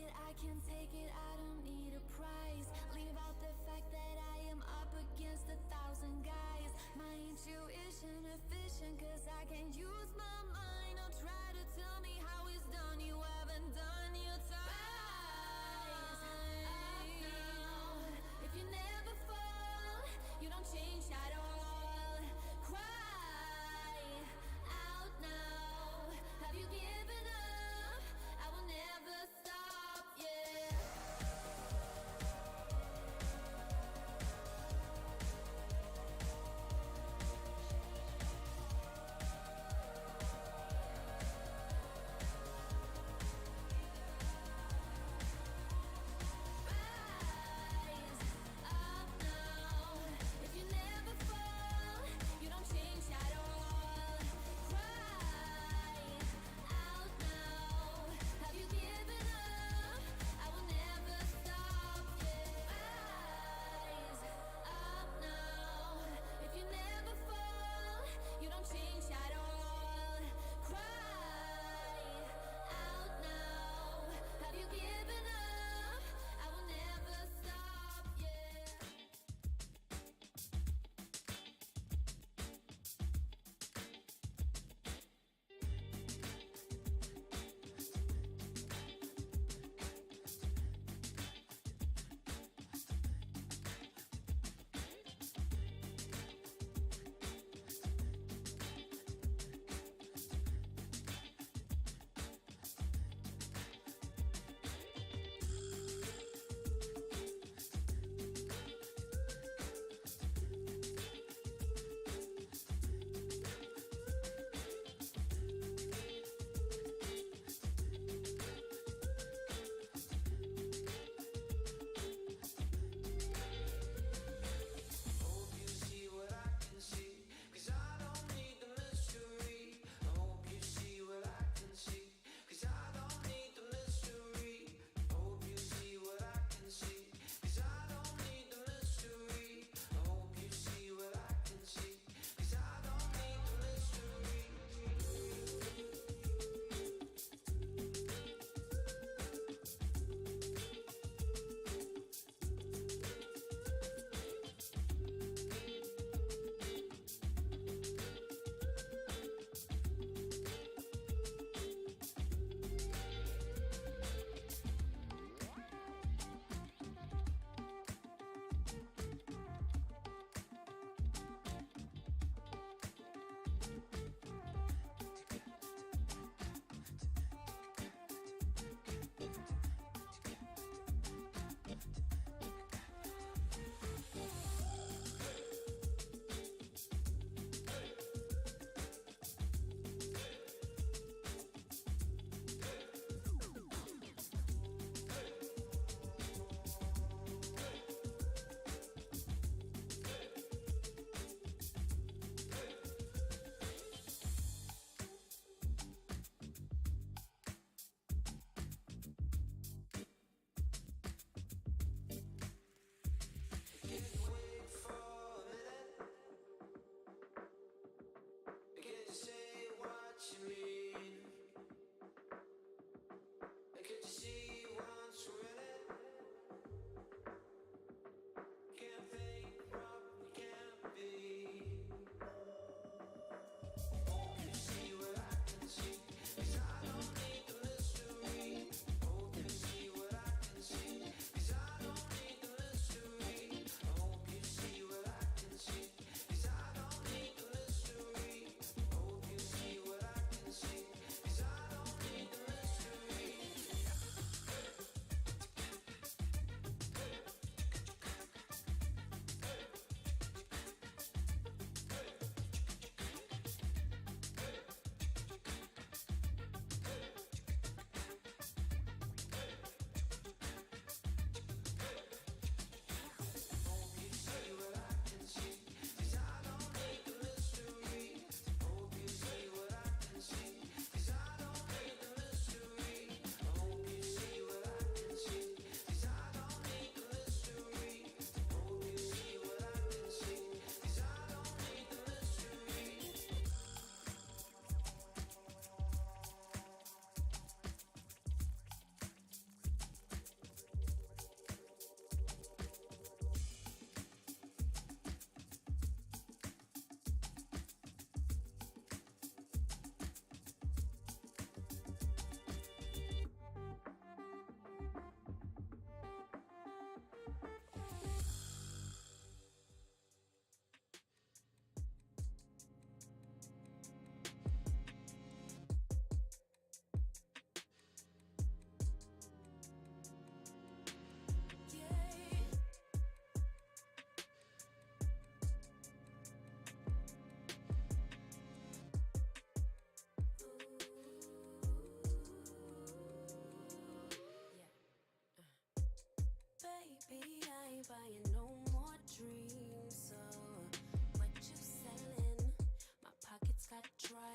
it, I can take it, I don't need a prize. Leave out the fact that I am up against 1,000 guys. My intuition efficient, cause I can't use my mind. Don't try to tell me how it's done, you haven't done your time. If you never fall, you don't change at all. Cry out now. Have you given up? I will never stop, yeah.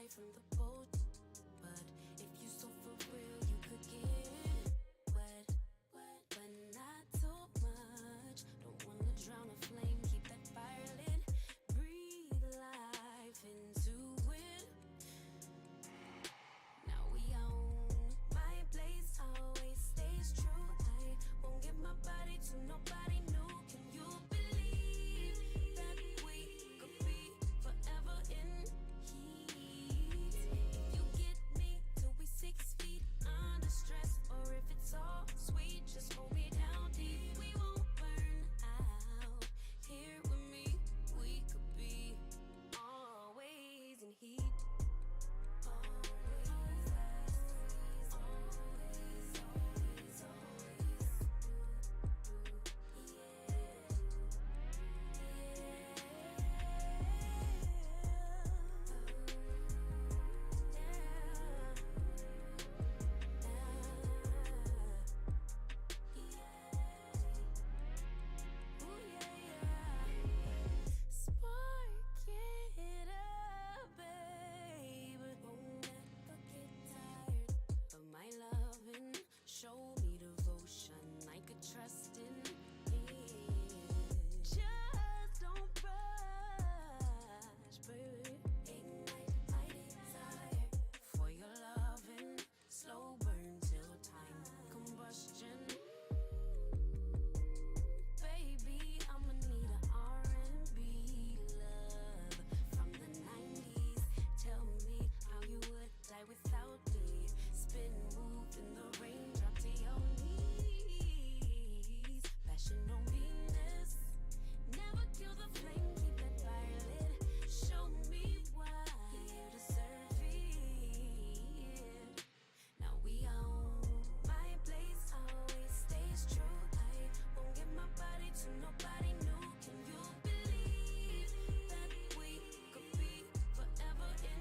from the boat. But if you so for real, you could get wet, but not too much. Don't wanna drown a flame, keep that fire lit. Breathe life into it. Now we own my place, always stays true. I won't give my body to nobody new. Can you believe that we could be forever in heat? If you get me till we 6 feet under stress, or if it's all sweet, just hold me down deep. We won't burn out. Here with me, we could be always in heat. Show me devotion, I could trust in it. Just don't rush, baby. Ignite my desire for your loving. Slow burn till time combustion. Baby, I'ma need an R&B love from the 90s. Tell me how you would die without me. Spin, move in the rain, drop to your knees. Passion on Venus, never kill the flame, keep that fire lit. Show me why you deserve it. Now we own my place, always stays true. I won't give my body to nobody new. Can you believe that we could be forever in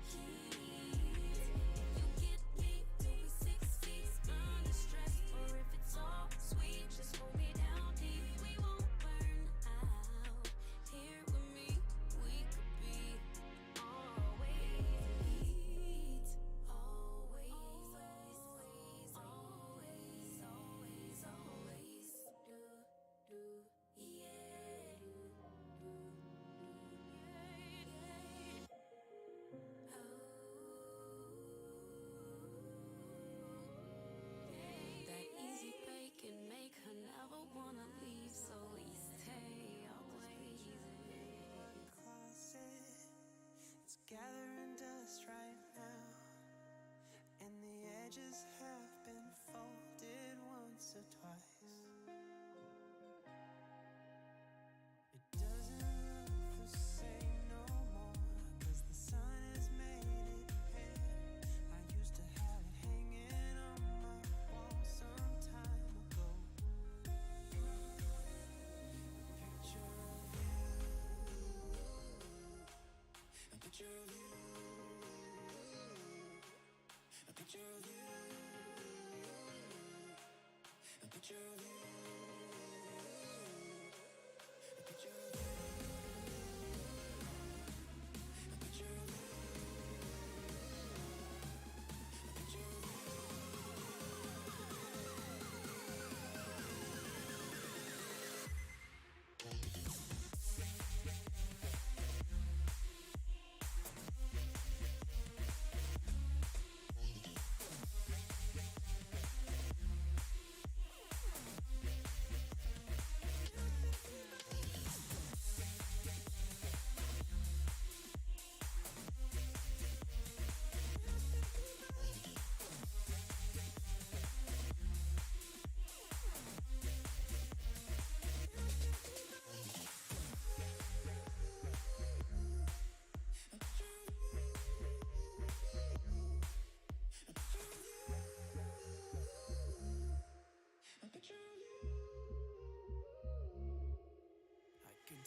heat? If you get me till we 6 feet under stress, or if it's all sweet, just hold me down deep. We won't burn out. Here with me, we could be always in heat. Always, always, always, always, always. Do, yeah. That easy break can make her never wanna leave, so we stay always. Closet, it's gathering dust right now, and the edges have been folded once or twice. It doesn't look the same no more, 'cause the sun has made it pale. I used to have it hanging on my wall some time ago. Picture of you, a picture of you, a picture of you, a picture of you, a picture of you, a picture of you, a picture of you.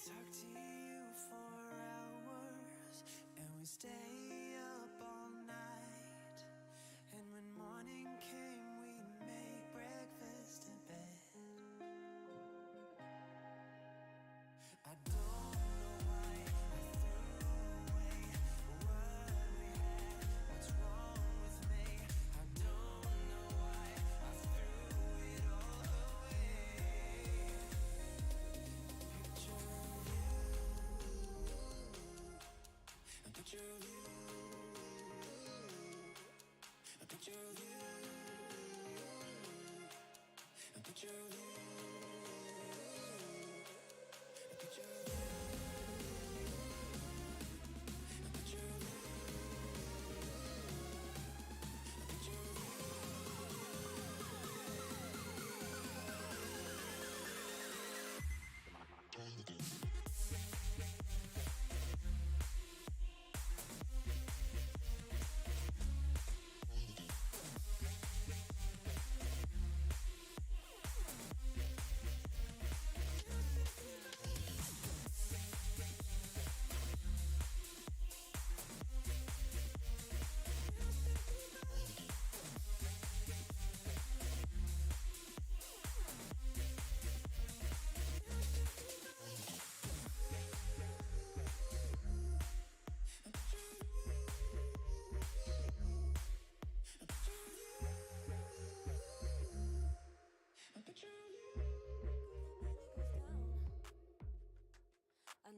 Talk to you for hours, and we stay up all night. And when morning came, we'd make breakfast in bed. I don't know why I threw away what we had.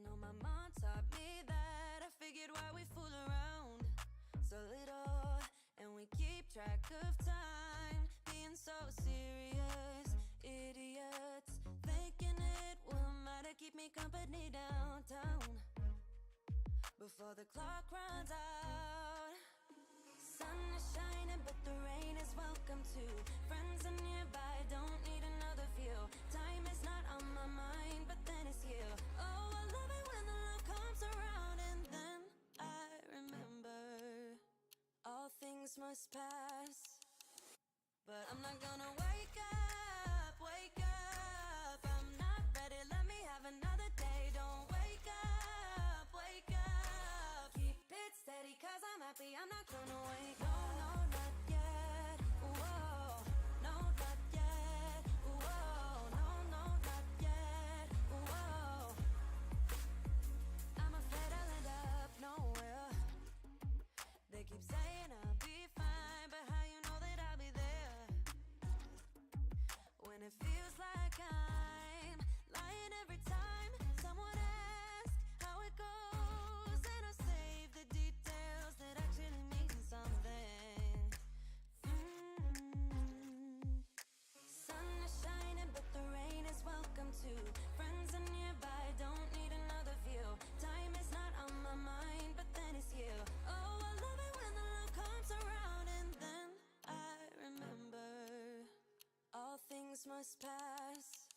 know my mom taught me that. I figured why we fool around so little, and we keep track of time, being so serious, idiots, thinking it will matter, keep me company downtown before the clock runs out. Sun is shining, but the rain is welcome too. Friends are nearby, don't need another view. Time is not on my mind, but then it's you. Oh, I love it when the love comes around, and then I remember all things must pass. But I'm not gonna wake up, wake up. I'm not ready, let me have another day. Don't wake up, wake up. Keep it steady, cause I'm happy, I'm not gonna wake up. No, no, not yet, whoa. No, not yet, whoa. No, no, not yet, whoa. I'm afraid I'll end up nowhere. They keep saying I'll be fine, but how you know that I'll be there when it feels like I'm lying every time someone asks how it goes, and I save the details that actually mean something. Sun is shining, but the rain is welcome too. Friends are nearby, don't need another view. Time is not on my mind, but then it's you. Oh, I love it when the love comes around, and then I remember all things must pass.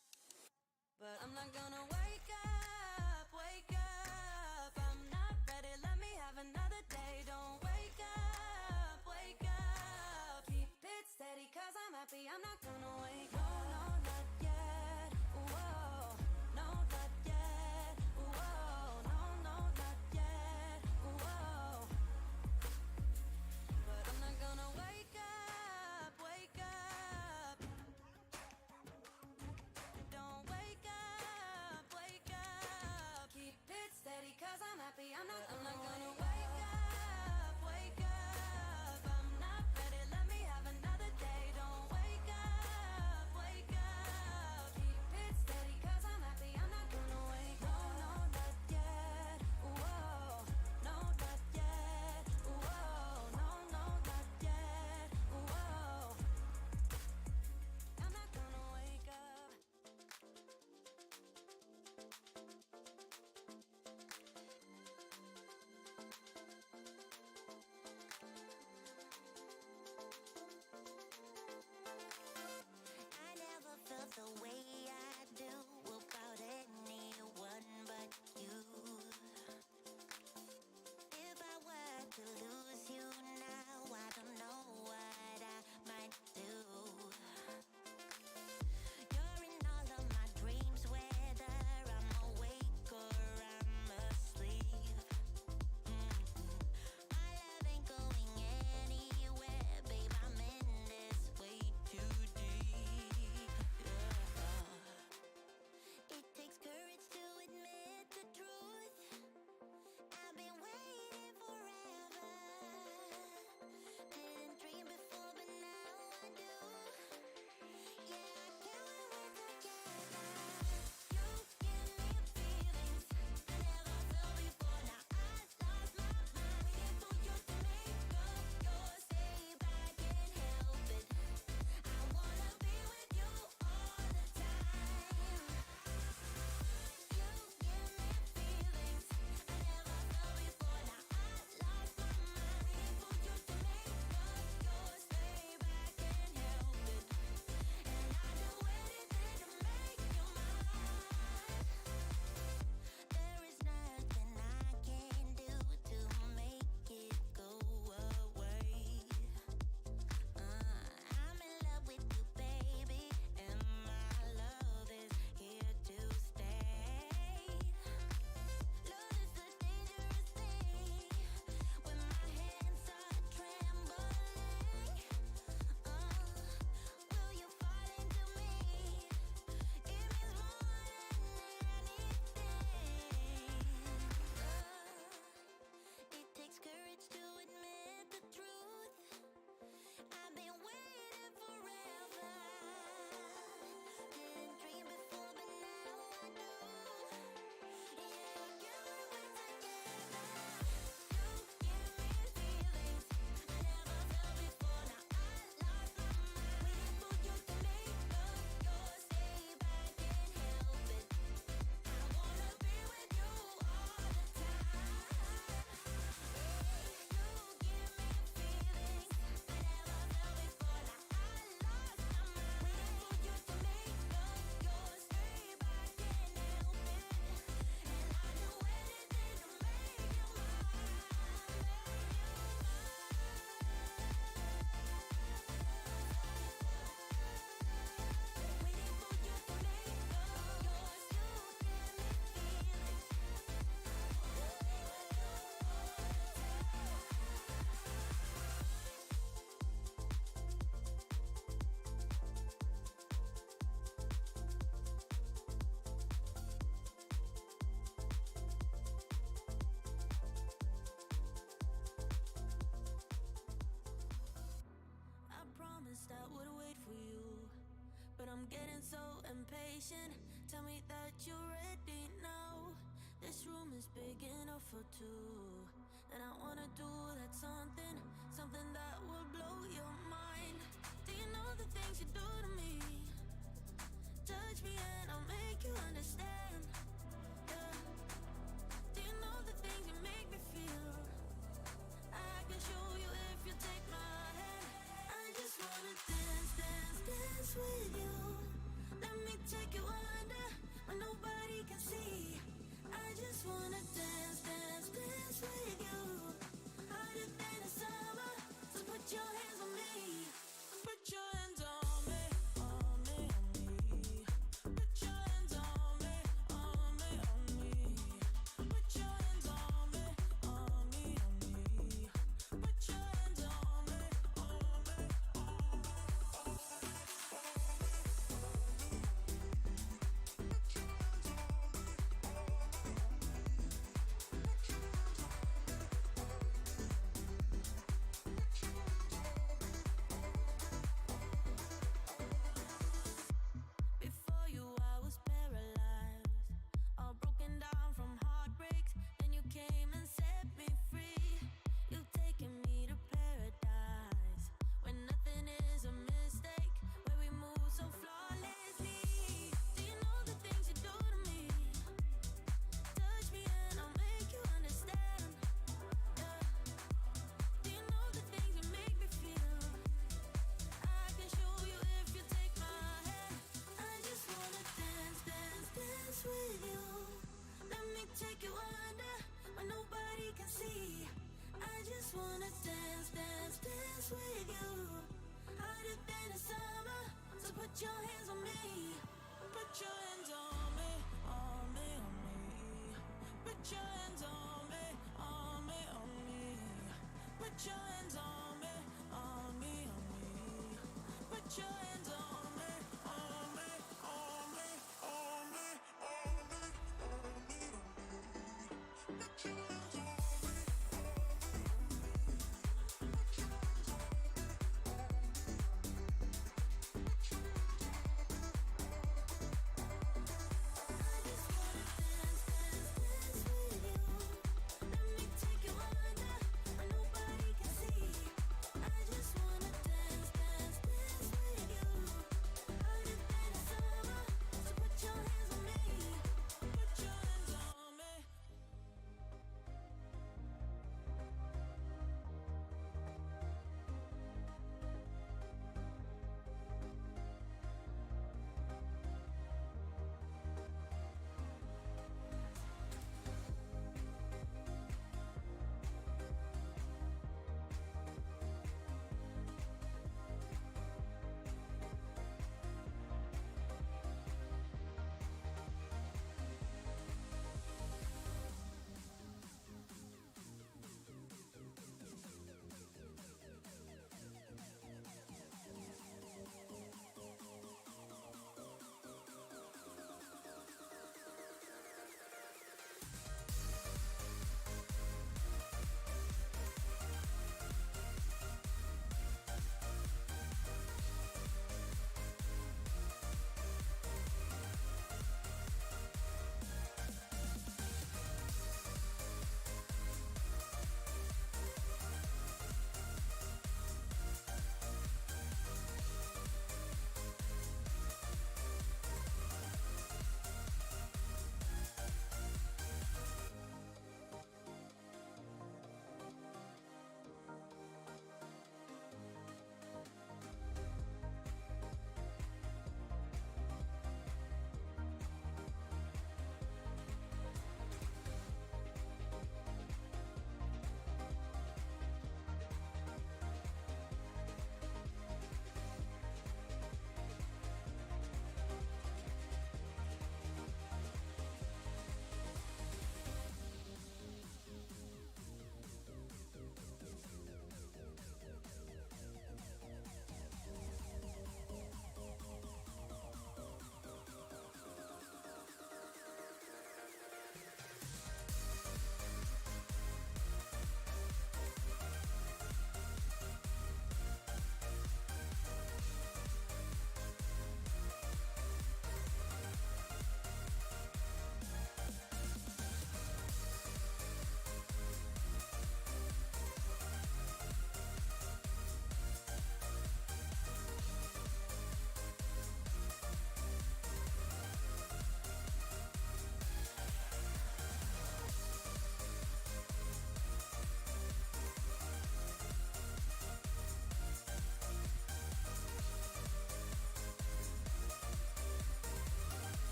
But I'm not gonna wake up, wake up. I'm not ready, let me have another day. Don't wake up, wake up. Keep it steady, cause I'm happy, I'm not gonna wake up. No, no, not yet, whoa. No, not yet, whoa. No, no, not yet, whoa. But I'm not gonna wake up, wake up. Don't wake up, wake up. Keep it steady, cause I'm happy, I'm not gonna wake up, wake up. I'm not ready, let me have another day. Don't wake up, conversation. Tell me that you're ready now. This room is big enough for two. And I wanna do that something, something that will blow your mind. Do you know the things you do to me? Touch me and I'll make you understand. Yeah. Do you know the things you make me feel? I can show you if you take my hand. I just wanna dance, dance, dance with you. Let me take you under where nobody can see. I just wanna dance, dance, dance with you. Harder than the summer, so put your hands on me. Put your hands on me, on me, on me. Put your hands on me, on me, on me. Put your hands on me, on me, on me. Put your hands on me, on me, on me. Before you, I was paralyzed, all broken down from heartbreaks. Then you came and set me free. You've taken me to paradise, where nothing is a mistake, where we move so flawlessly. Do you know the things you do to me? Touch me and I'll make you understand. Yeah. Do you know the things you make me feel? I can show you if you take my hand. I just wanna dance, dance, dance with you. Let me take you under where nobody can see. I just wanna dance, dance, dance with you. Harder than the summer, so put your hands on me. Put your hands on me, on me, on me. Put your hands on me, on me, on me. Put your hands on me, on me, on me. Put your hands on me, on me, on me, on me, on me, on me, on me. Put your hands on me, I just wanna dance, dance, dance with you.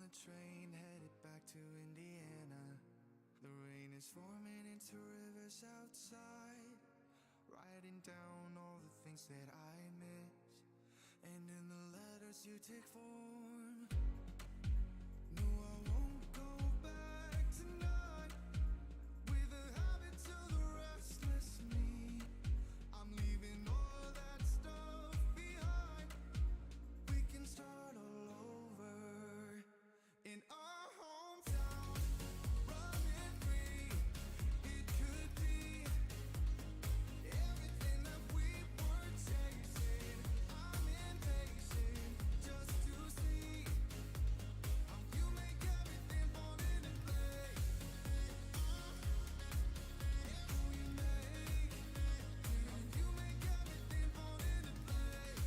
the train headed back to Indiana. The rain is forming into rivers outside, writing down all the things that I miss. And in the letters you take form. No, I won't go back tonight with the habits of the restless me. I'm leaving all that stuff behind. We can start all over in our hometown, running free. It could be everything that we were chasing. I'm impatient just to see how you make everything fall into place. How you make everything fall into place.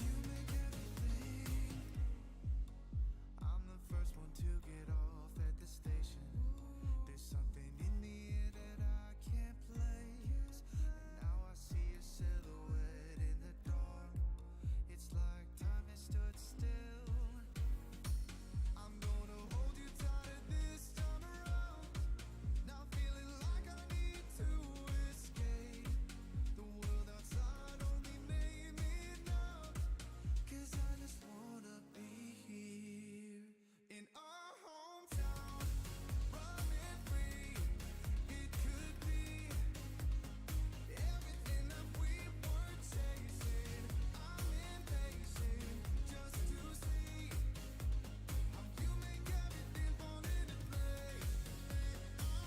You make everything. I'm the first one to get off at the station. There's something in the air that I can't place. And now I see a silhouette in the dark. It's like time has stood still. I'm gonna hold you tighter this time around. Not feeling like I need to escape. The world outside only made me numb. 'Cause I just wanna be here in our hometown, running free. It could be everything that we were chasing. I'm impatient just to see how you make everything fall into place. How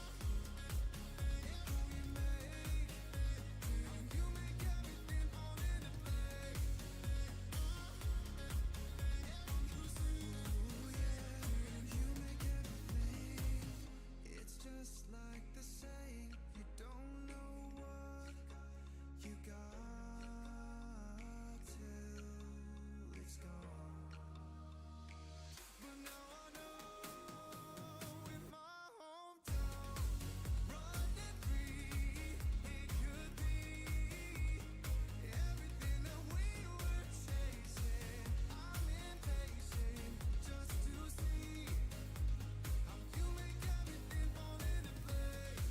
you make everything fall into place. You make everything. It's just like the saying, you don't know what you got till it's gone. But now I know in my hometown, running free, it could be everything that we were chasing. I'm impatient just to see how you make everything fall into place.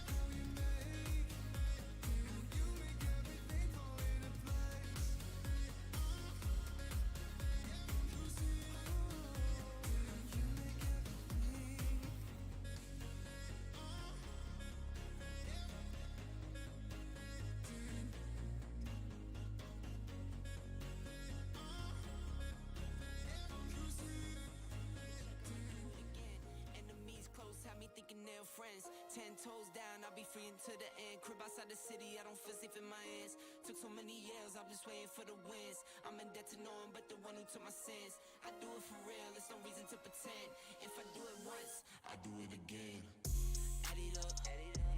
How you make everything fall into place. You make everything. Enemies close, have me thinking they're friends. 10 toes down, I'll be free until the end. Crib outside the city, I don't feel safe in my hands. Took so many years, I'm just waiting for the wins. I'm in debt to no one but the one who took my sins. I do it for real, there's no reason to pretend. If I do it once, I do it again. Add it up,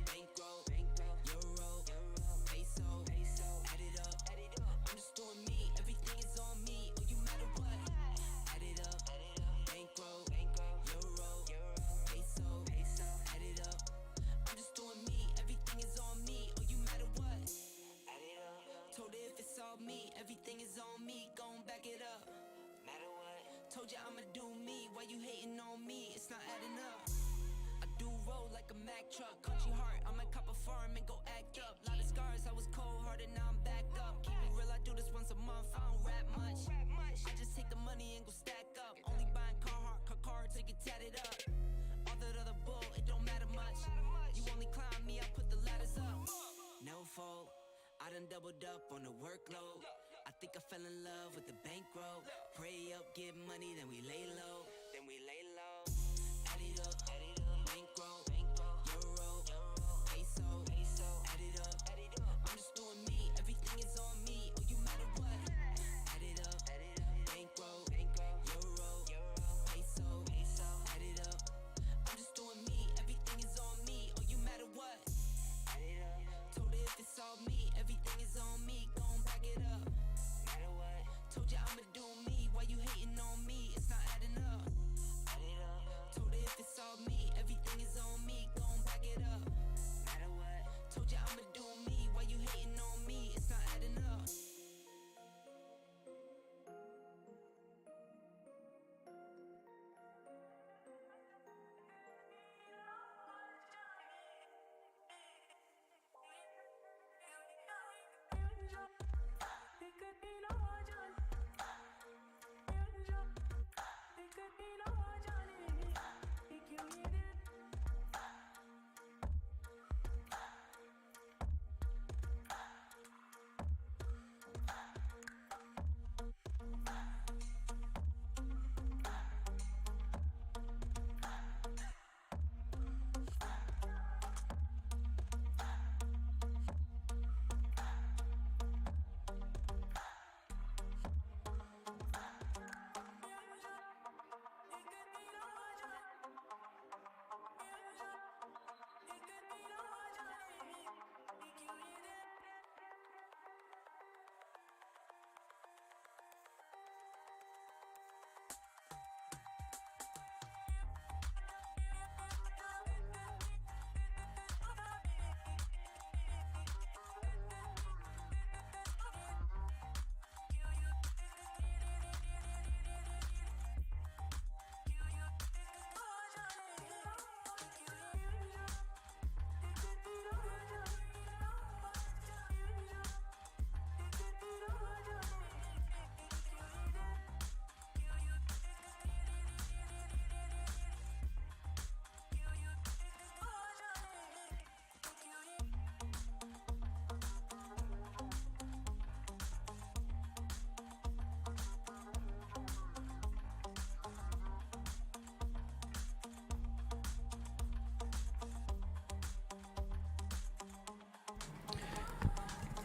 bankroll, euro, peso, add it up. I'm just doing me, everything is on me, oh you matter what. Add it up, bankroll, euro, peso, add it up. I'm just doing me, everything is on me, oh you matter what. Add it up. Told her if it's all me, everything is on me, gon' back it up. Matter what. Told you I'ma do me, why you hating on me? It's not adding up. I do roll like a Mack truck, country heart, I might cop a farm and go act up. Lot of scars, I was cold-hearted, now I'm back up. Keep it real, I do this once a month, I don't rap much. I just take the money and go stack up. Only buying car till you tat it up. All that other bull, it don't matter much. You only climb me, I put the ladders up. No fault, I done doubled up on the workload. I think I fell in love with the bankroll. Pray up, get money, then we lay low. Add it up, bankroll, euro, peso, add it up. I'm just doing me, everything is on me, oh you matter what. Add it up, bankroll, euro, peso, add it up. I'm just doing me, everything is on me, oh you matter what. Add it up. Told her if it's all me, everything is on me, gon' back it up. Matter what. Told you I'ma do me, why you hating on me? It's not adding up. Add it up. Told her if it's all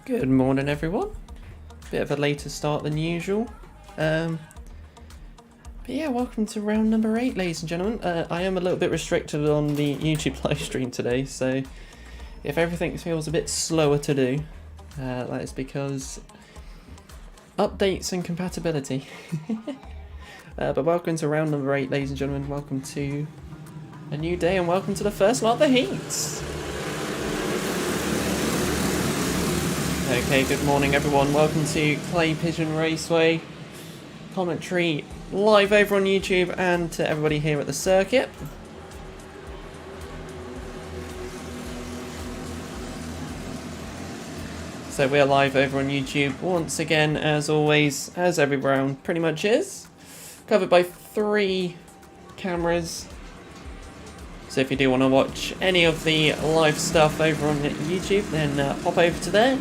Good morning, everyone. Bit of a later start than usual. But yeah, welcome to round number 8, ladies and gentlemen. I am a little bit restricted on the YouTube live stream today, so if everything feels a bit slower to do, that is because updates and compatibility. But welcome to round number 8, ladies and gentlemen. Welcome to a new day and welcome to the first lot of the heats. Okay, good morning everyone. Welcome to Clay Pigeon Raceway commentary live over on YouTube and to everybody here at the circuit. So we are live over on YouTube once again, as always, as every round pretty much is. Covered by 3 cameras. So if you do want to watch any of the live stuff over on YouTube, then pop over to there.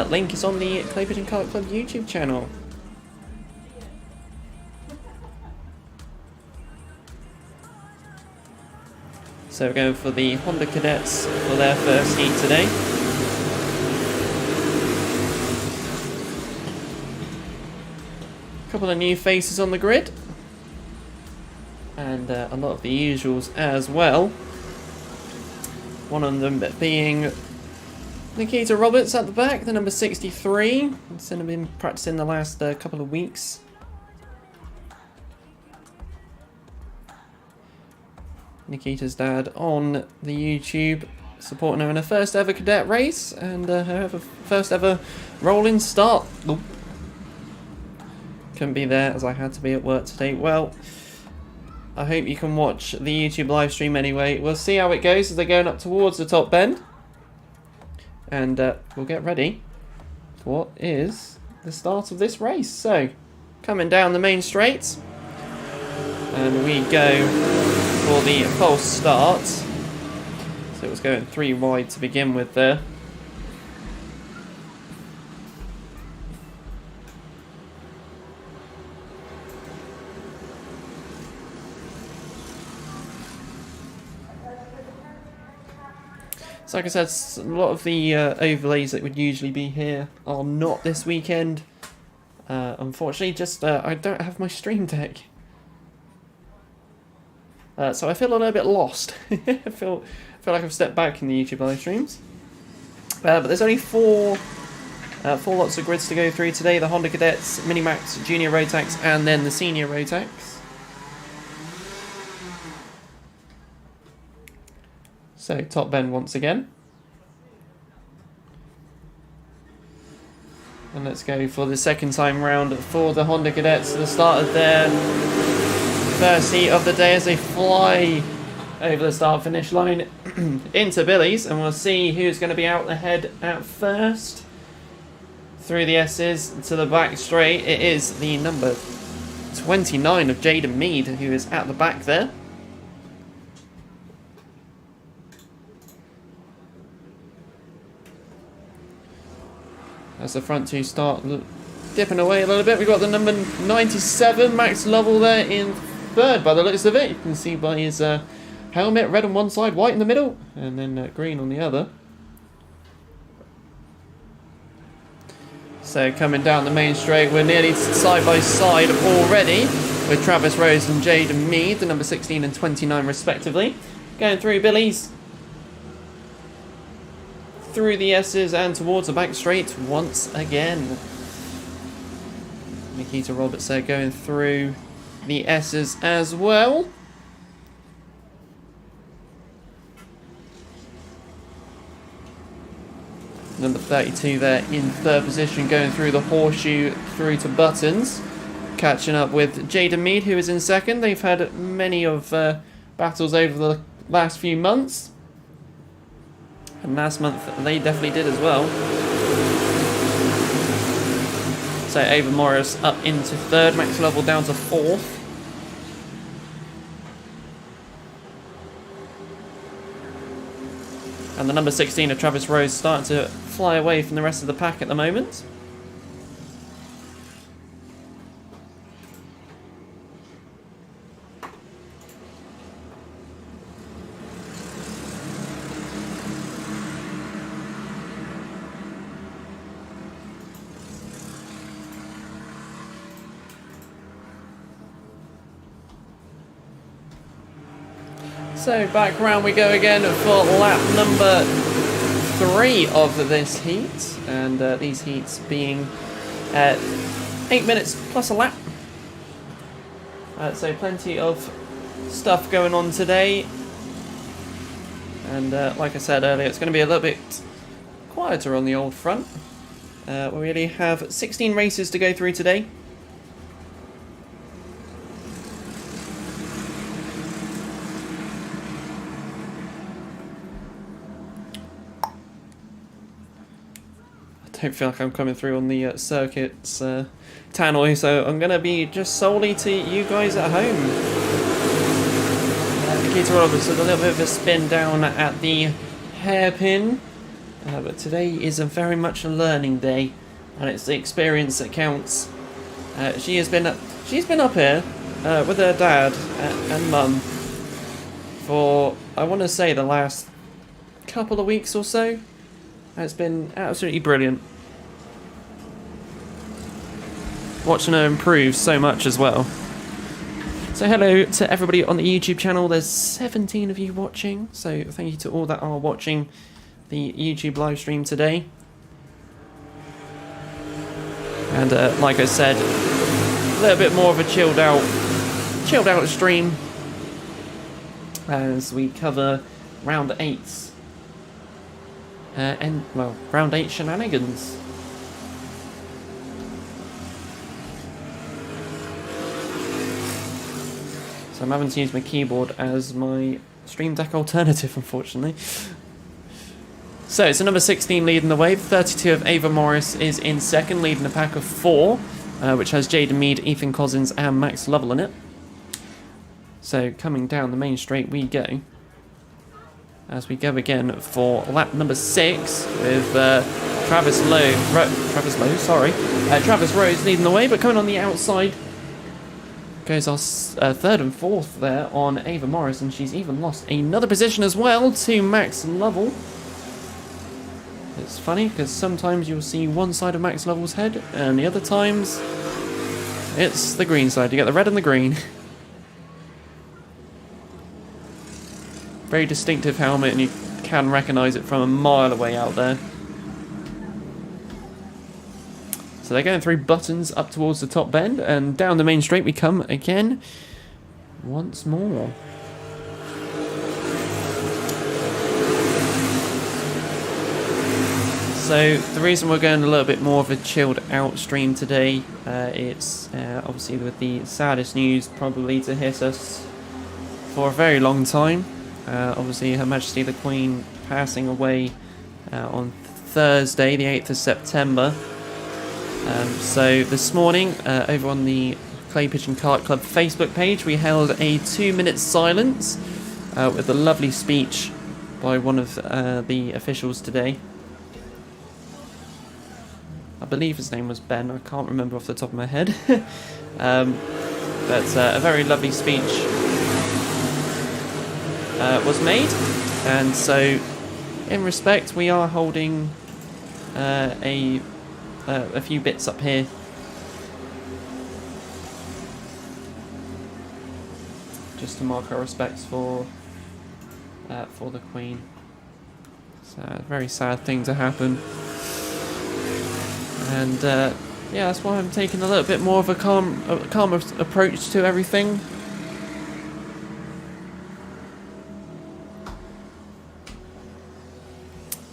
Link is on the Clay Pigeon Kart Club YouTube channel. So we're going for the Honda Cadets for their first heat today. A couple of new faces on the grid. And a lot of the usuals as well. One of them being Nikita Roberts at the back, the number 63. He's been practicing the last couple of weeks. Nikita's dad on the YouTube, supporting her in her first ever cadet race and her first ever rolling start. Oop. Couldn't be there as I had to be at work today. Well, I hope you can watch the YouTube live stream anyway. We'll see how it goes as they're going up towards the top bend. And we'll get ready for what is the start of this race. So, coming down the main straight. And we go for the false start. So it was going 3 wide to begin with there. So like I said, a lot of the overlays that would usually be here are not this weekend. Unfortunately, just I don't have my stream deck. So I feel a little bit lost. I feel like I've stepped back in the YouTube live streams. But there's only 4 lots of grids to go through today. The Honda Cadets, Minimax, Junior Rotax, and then the Senior Rotax. So, top bend once again. And let's go for the second time round for the Honda Cadets. The start of their first heat of the day as they fly over the start finish line into Billy's. And we'll see who's going to be out ahead at first. through the S's to the back straight. It is the number 29 of Jaden Mead who is at the back there. As the front two start dipping away a little bit, we've got the number 97, Max Lovell, there in third by the looks of it. You can see by his helmet, red on one side, white in the middle, and then green on the other. So coming down the main straight, we're nearly side by side already with Travis Rose and Jaden Mead, the number 16 and 29 respectively. Going through Billy's, through the S's and towards the back straight once again. Nikita Roberts there going through the S's as well. Number 32 there in third position, going through the horseshoe through to Buttons. Catching up with Jaden Mead, who is in second. They've had many of battles over the last few months. And last month they definitely did as well. So Ava Morris up into third, Max Lovell down to fourth. And the number 16 of Travis Rose starting to fly away from the rest of the pack at the moment. So back round we go again for lap number 3 of this heat, and these heats being 8 minutes plus a lap. So plenty of stuff going on today, and like I said earlier, it's going to be a little bit quieter on the old front. We really have 16 races to go through today. I don't feel like I'm coming through on the circuits tannoy, so I'm going to be just solely to you guys at home. Nikita Roberts with a little bit of a spin down at the hairpin, but today is a very much a learning day, and it's the experience that counts. She's been up here with her dad and mum for, I want to say, the last couple of weeks or so. It's been absolutely brilliant. Watching her improve so much as well. So hello to everybody on the YouTube channel. There's 17 of you watching, so thank you to all that are watching the YouTube live stream today. And like I said, a little bit more of a chilled out stream as we cover round 8's. And, well, round 8 shenanigans. So I'm having to use my keyboard as my Stream Deck alternative, unfortunately. So it's a number 16 leading the way. 32 of Ava Morris is in second, leading a pack of 4, which has Jaden Mead, Ethan Cousins, and Max Lovell in it. So coming down the main straight we go. As we go again for lap number 6 with Travis Rose leading the way, but coming on the outside goes our third and fourth there on Ava Morris, and she's even lost another position as well to Max Lovell. It's funny because sometimes you'll see one side of Max Lovell's head, and the other times it's the green side. You get the red and the green. Very distinctive helmet, and you can recognise it from a mile away out there. So they're going through Buttons up towards the top bend, and down the main straight we come again once more. So the reason we're going a little bit more of a chilled out stream today, it's obviously with the saddest news probably to hit us for a very long time. Obviously Her Majesty the Queen passing away on Thursday the 8th of September. So this morning, over on the Clay Pigeon Kart Club Facebook page, we held a 2-minute silence with a lovely speech by one of the officials today. I believe his name was Ben, I can't remember off the top of my head. But a very lovely speech was made, and so in respect we are holding a few bits up here. Just to mark our respects for the Queen. It's a very sad thing to happen. And yeah, that's why I'm taking a little bit more of a calm approach to everything.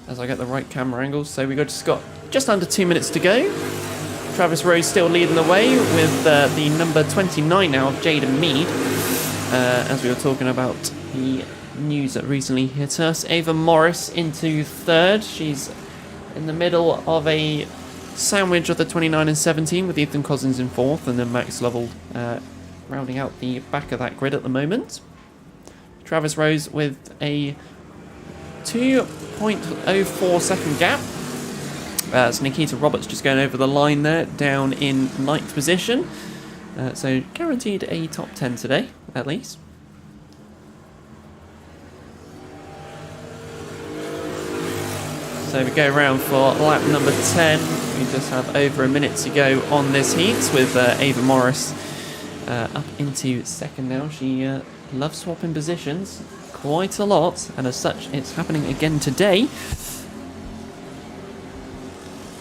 As I get the right camera angles. So we've just got just under 2 minutes to go. Travis Rose still leading the way with the number 29 now of Jaden Mead. As we were talking about the news that recently hit us. Ava Morris into third. She's in the middle of a sandwich of the 29 and 17 with Ethan Cousins in fourth, and then Max Lovell rounding out the back of that grid at the moment. Travis Rose with a 2.04 second gap. So Nikita Roberts just going over the line there, down in 9th position. So guaranteed a top 10 today, at least. So we go around for lap number 10. We just have over a minute to go on this heat with Ava Morris up into second now. She loves swapping positions quite a lot, and as such it's happening again today.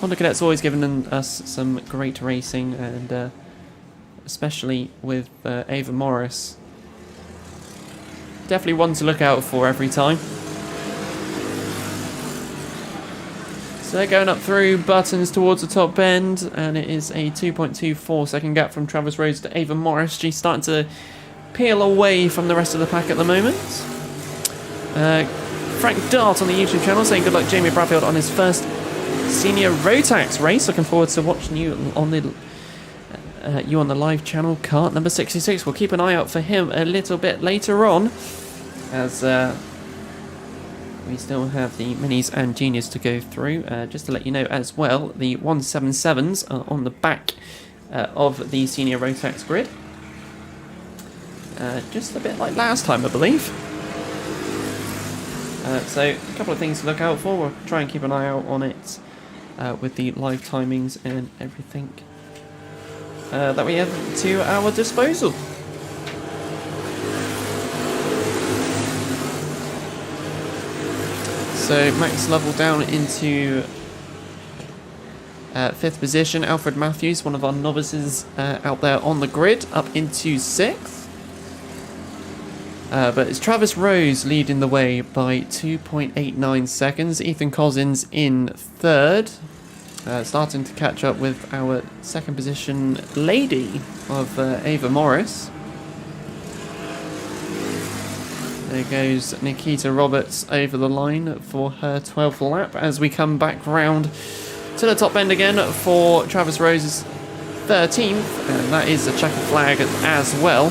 Honda Cadet's always given us some great racing, and especially with Ava Morris. Definitely one to look out for every time. So they're going up through buttons towards the top end, and it is a 2.24 second gap from Travis Rose to Ava Morris. She's starting to peel away from the rest of the pack at the moment. Frank Dart on the YouTube channel saying good luck Jamie Bradfield on his first senior Rotax race. Looking forward to watching you on the live channel, kart number 66. We'll keep an eye out for him a little bit later on, as we still have the minis and juniors to go through. Just to let you know as well, the 177s are on the back of the senior Rotax grid. Just a bit like last time, I believe. So a couple of things to look out for. We'll try and keep an eye out on it with the live timings and everything that we have to our disposal. So Max Lovell down into 5th position. Alfred Matthews, one of our novices out there on the grid, up into 6th. But it's Travis Rose leading the way by 2.89 seconds. Ethan Cousins in 3rd. Starting to catch up with our 2nd position lady of Ava Morris. There goes Nikita Roberts over the line for her 12th lap as we come back round to the top end again for Travis Rose's 13th, and that is a checkered flag as well.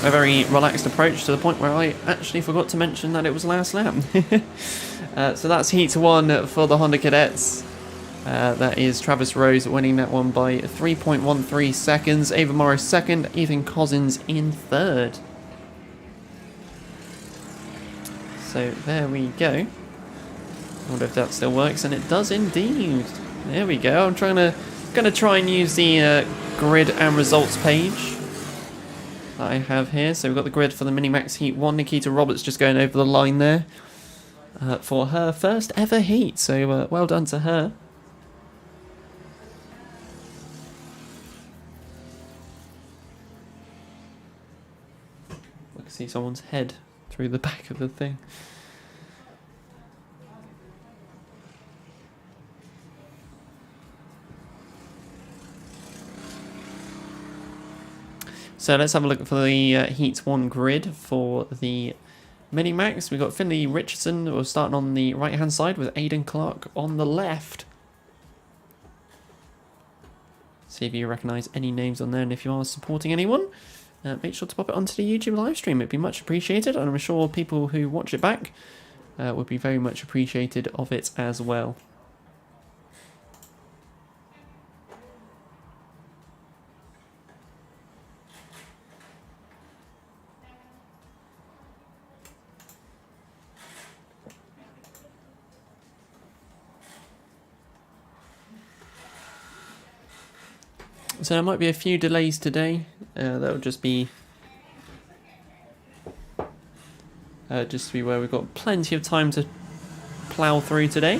A very relaxed approach to the point where I actually forgot to mention that it was last lap. So that's heat 1 for the Honda Cadets. That is Travis Rose winning that one by 3.13 seconds. Ava Morris 2nd, Ethan Cousins in 3rd. So there we go. I wonder if that still works, and it does indeed. There we go. I'm gonna try and use the grid and results page that I have here. So we've got the grid for the Minimax Heat 1. Nikita Roberts just going over the line there for her first ever heat. So well done to her. I can see someone's head through the back of the thing. So let's have a look for the Heat 1 grid for the Minimax. We've got Finley Richardson, we're starting on the right hand side with Aidan Clark on the left. See if you recognise any names on there, and if you are supporting anyone, make sure to pop it onto the YouTube live stream. It'd be much appreciated, and I'm sure people who watch it back would be very much appreciated of it as well. So there might be a few delays today. That'll just be where we've got plenty of time to plough through today.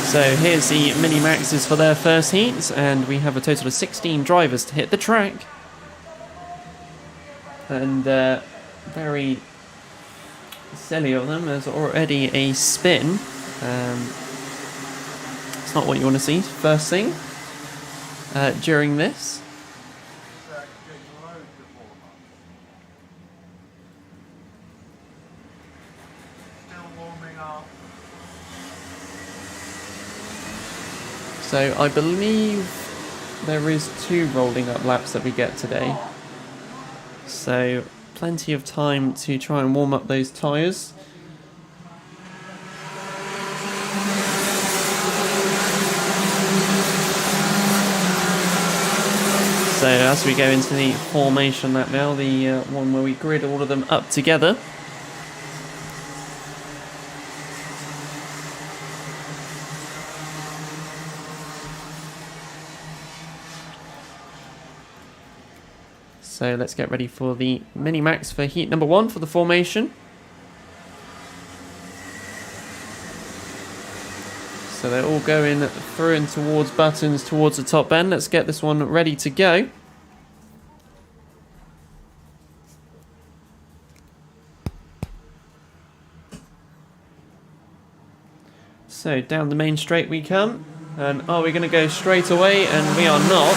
So here's the Mini Maxes for their first heats, and we have a total of 16 drivers to hit the track. And very silly of them, there's already a spin. It's not what you want to see first thing during this. So I believe there is 2 rolling up laps that we get today. So plenty of time to try and warm up those tyres. So as we go into the formation lap now, the one where we grid all of them up together. So let's get ready for the Mini Max for heat number 1 for the formation. So they're all going through and towards buttons towards the top end. Let's get this one ready to go. So down the main straight we come. And are we going to go straight away? And we are not.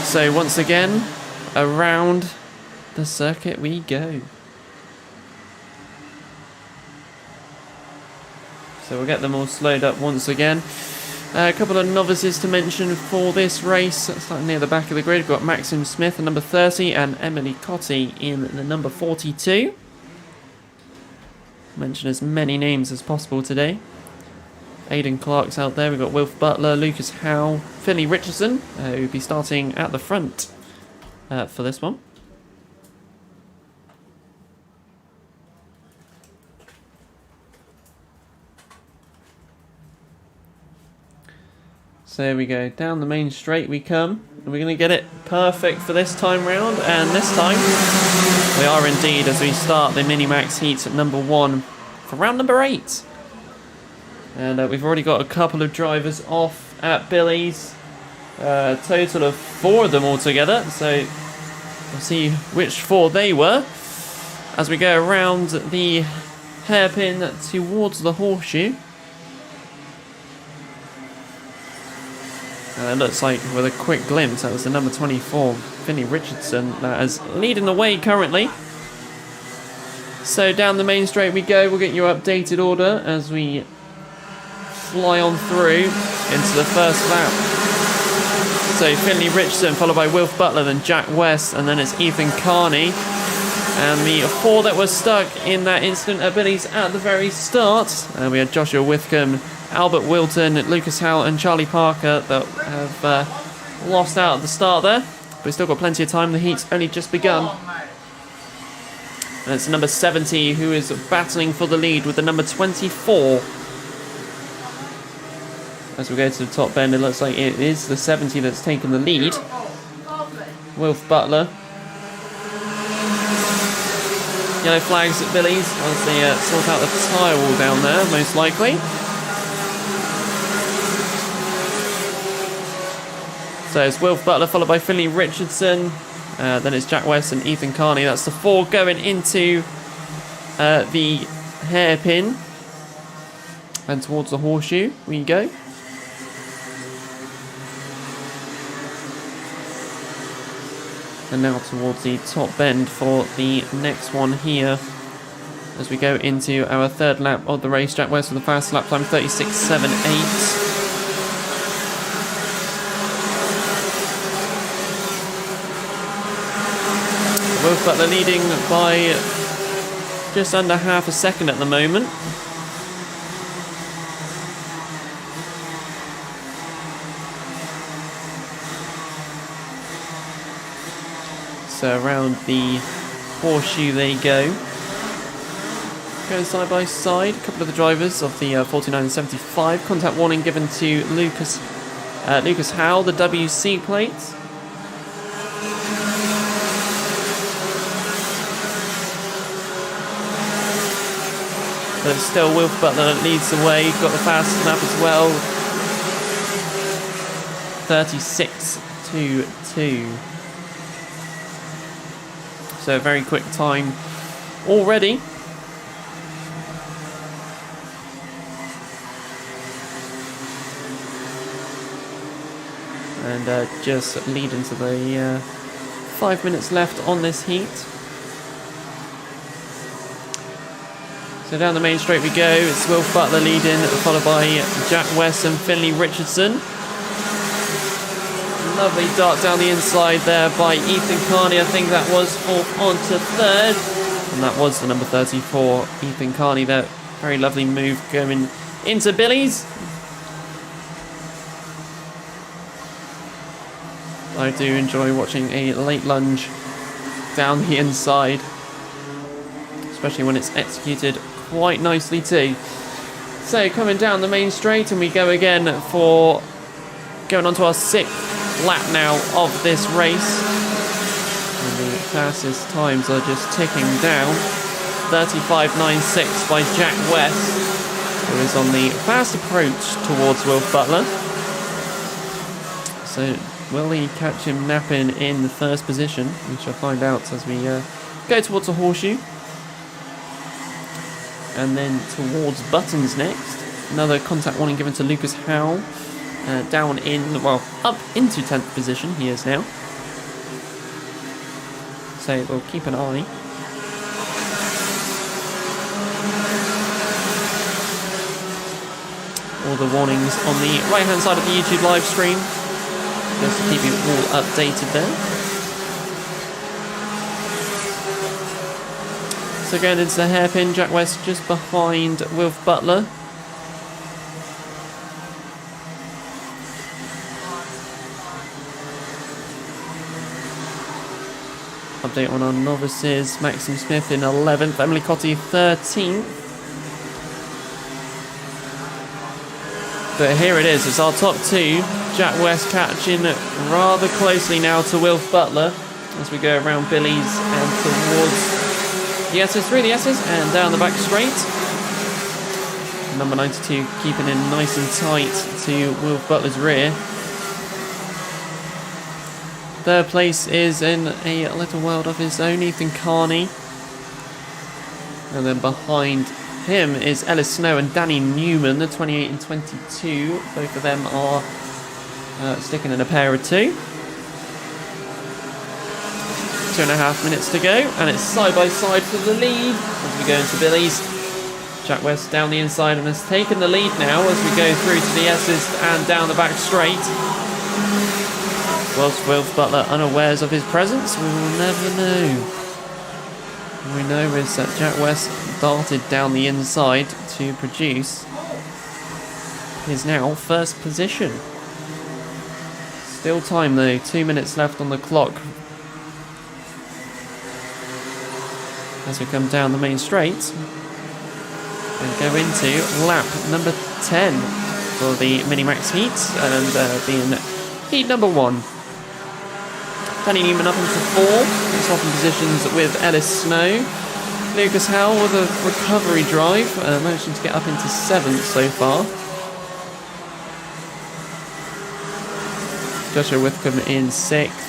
So once again, around the circuit we go. So we'll get them all slowed up once again. A couple of novices to mention for this race. Starting near the back of the grid, we've got Maxim Smith, the number 30, and Emily Cotty in the number 42. Mention as many names as possible today. Aidan Clark's out there. We've got Wilf Butler, Lucas Howe, Finley Richardson, who'll be starting at the front for this one. So there we go, down the main straight we come, and we're going to get it perfect for this time round, and this time we are indeed, as we start the Mini-Max heat at number 1 for round number 8. And we've already got a couple of drivers off at Billy's, a total of 4 of them altogether, so we'll see which 4 they were as we go around the hairpin towards the horseshoe. It looks like, with a quick glimpse, that was the number 24, Finley Richardson, that is leading the way currently. So down the main straight we go. We'll get your updated order as we fly on through into the first lap. So Finley Richardson, followed by Wilf Butler, then Jack West, and then it's Ethan Carney. And the 4 that were stuck in that incident at Billy's at the very start. We had Joshua Withcombe, Albert Wilton, Lucas Howe and Charlie Parker that have lost out at the start there. But we've still got plenty of time. The heat's only just begun. And it's number 70 who is battling for the lead with the number 24. As we go to the top end, it looks like it is the 70 that's taken the lead. Wilf Butler. Yellow flags at Billy's as they sort out the tyre wall down there, most likely. So it's Wilf Butler followed by Finley Richardson. Then it's Jack West and Ethan Carney. That's the 4 going into the hairpin. And towards the horseshoe we go. And now towards the top bend for the next one here. as we go into our third lap of the race. Jack West with the fast lap time 36.78. Wolf Butler leading by just under half a second at the moment. So around the horseshoe they go. Going side by side. A couple of the drivers of the 49 and 75. Contact warning given to Lucas Howell, the WC plate. But it's still Wilf Butler that leads the way. Got the fast lap as well. 36.22. So a very quick time already. And just leading to the 5 minutes left on this heat. So down the main straight we go. It's Wilf Butler leading, followed by Jack West and Finley Richardson. Lovely dart down the inside there by Ethan Carney. I think that was fourth on to third. And that was the number 34, Ethan Carney. That very lovely move going into Billy's. I do enjoy watching a late lunge down the inside, especially when it's executed quite nicely too. So coming down the main straight, and we go again for going on to our sixth lap now of this race. And the fastest times are just ticking down. 35.96 by Jack West, who is on the fast approach towards Wilf Butler. So will he catch him napping in the first position? We shall find out as we go towards a horseshoe. And then towards buttons next. Another contact warning given to Lucas Howell. Down in, well, up into 10th position he is now. So we'll keep an eye. All the warnings on the right hand side of the YouTube live stream, just to keep you all updated there. So going into the hairpin, Jack West just behind Wilf Butler. Update on our novices: Maxim Smith in 11th, Emily Cotty 13th. But here it is, it's our top two. Jack West catching rather closely now to Wilf Butler as we go around Billy's and towards the S's, through the S's and down the back straight. Number 92 keeping in nice and tight to Wilf Butler's rear. Third place is in a little world of his own, Ethan Carney. And then behind him is Ellis Snow and Danny Newman, the 28 and 22. Both of them are sticking in a pair of two. 2.5 minutes to go, and it's side by side for the lead as we go into Billy's. Jack West down the inside and has taken the lead now as we go through to the S's and down the back straight. Whilst Wilf Butler unawares of his presence, we will never know. All we know is that Jack West darted down the inside to produce his now first position. Still time though, 2 minutes left on the clock as we come down the main straight and go into lap number 10 for the Minimax heat, and being heat number 1. Danny Newman up into 4, swapping positions with Ellis Snow. Lucas Howell with a recovery drive, managing to get up into 7th so far. Joshua Whitcomb in 6th.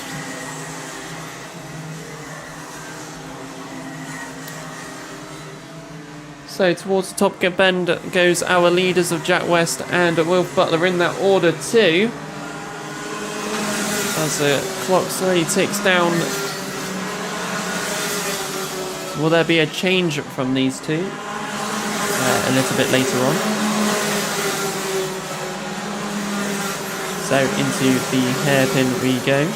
So towards the top bend goes our leaders of Jack West and Wilf Butler in that order too. As the clock slowly ticks down Will there be a change from these two a little bit later on? So into the hairpin we go.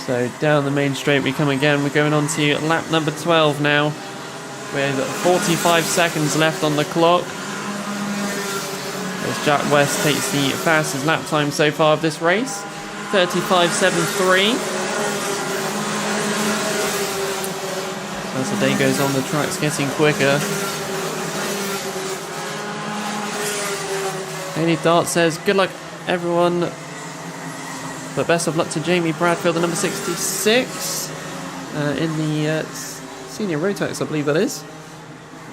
So down the main straight we come again. We're going on to lap number 12 now, with 45 seconds left on the clock. As Jack West takes the fastest lap time so far of this race, 35.73. As the day goes on, the track's getting quicker. Haley Dart says, "Good luck, everyone. But best of luck to Jamie Bradfield, the number 66, in the senior Rotax, I believe that is.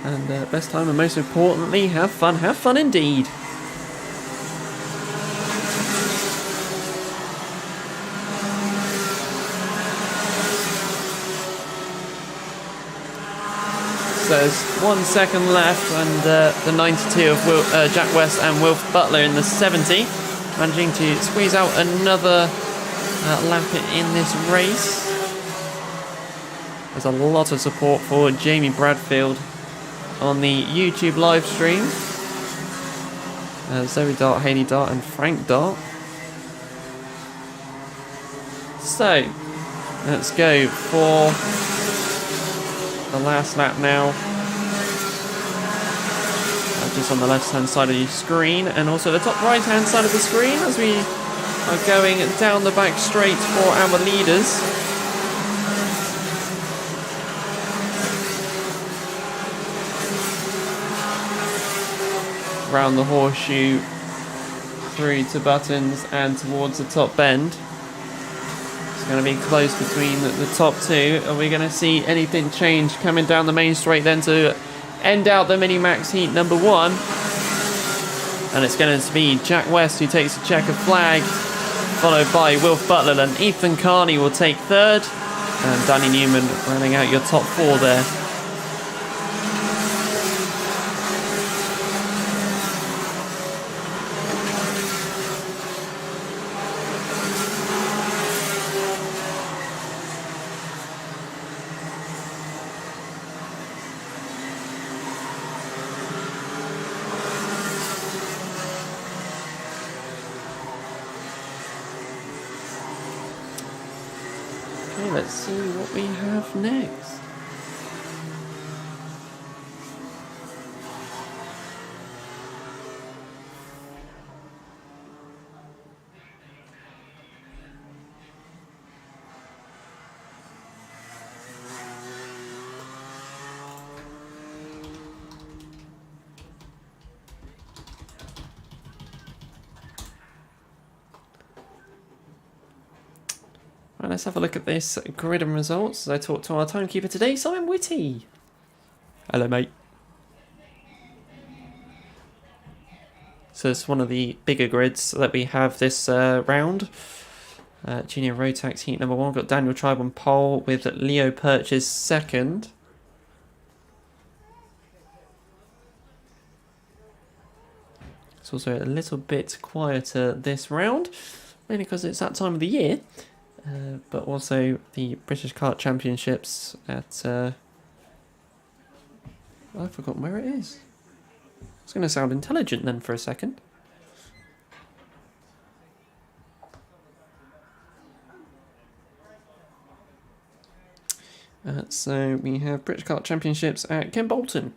And best time, and most importantly, have fun indeed." So there's 1 second left, and the 92 of Jack West and Wilf Butler in the 70. Managing to squeeze out another lap in this race. There's a lot of support for Jamie Bradfield on the YouTube live stream. Zoe Dart, Haley Dart and Frank Dart. So, let's go for the last lap now. Just on the left hand side of your screen, and also the top right hand side of the screen as we are going down the back straight for our leaders. Round the horseshoe, through to Buttons and towards the top bend. It's going to be close between the top two. Are we going to see anything change coming down the main straight then to end out the mini-max heat number 1? And it's going to be Jack West who takes a checkered flag, followed by Wilf Butler, and Ethan Carney will take 3rd, and Danny Newman rounding out your top 4 there. Let's see what we have next. Right, let's have a look at this grid and results as I talk to our timekeeper today, Simon Whitty. Hello, mate. So it's one of the bigger grids that we have this round. Junior Rotax heat number 1. We've got Daniel Tribe on pole with Leo Purchase 2nd. It's also a little bit quieter this round, mainly because it's that time of the year. But also the British Kart Championships at... I've forgotten where it is. It's going to sound intelligent then for a second. So we have British Kart Championships at Ken Bolton.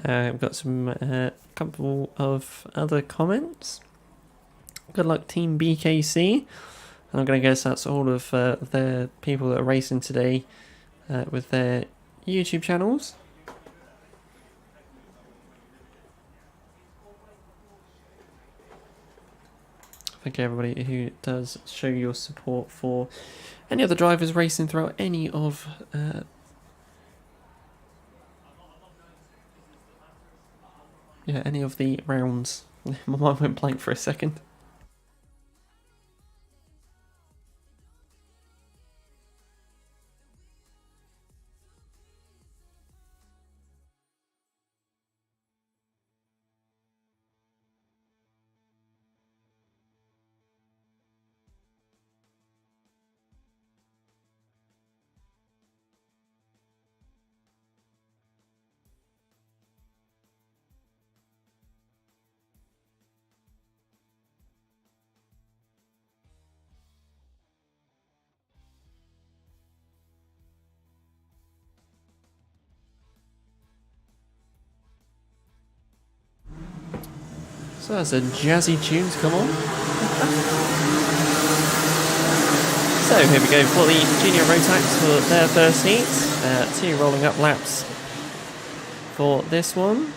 We've got some couple of other comments. Good luck, Team BKC. I'm going to guess that's all of the people that are racing today with their YouTube channels. Thank you everybody who does show your support for any other drivers racing throughout any of any of the rounds. My mind went blank for a second. So that's a jazzy tunes, come on. So here we go for the Junior Rotax for their first heat. 2 rolling up laps for this one.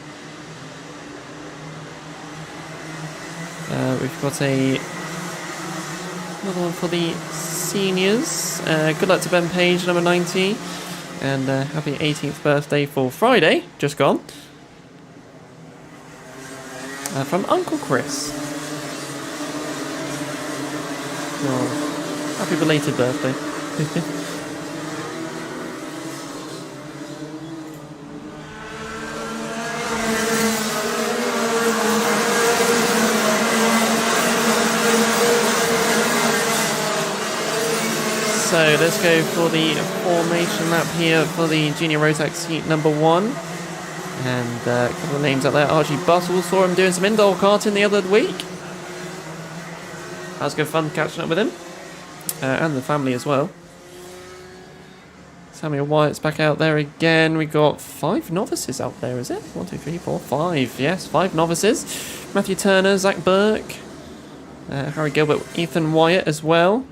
We've got another one for the seniors. Good luck to Ben Page, number 90. And happy 18th birthday for Friday, just gone. From Uncle Chris. Oh, happy belated birthday. So let's go for the formation lap here for the Junior Rotax heat number 1. And a couple of names out there. Archie Bustles, saw him doing some indoor karting the other week. That was good fun catching up with him. And the family as well. Samuel Wyatt's back out there again. We got 5 novices out there, is it? 1, 2, 3, 4, 5. Yes, 5 novices. Matthew Turner, Zach Burke, Harry Gilbert, Ethan Wyatt as well.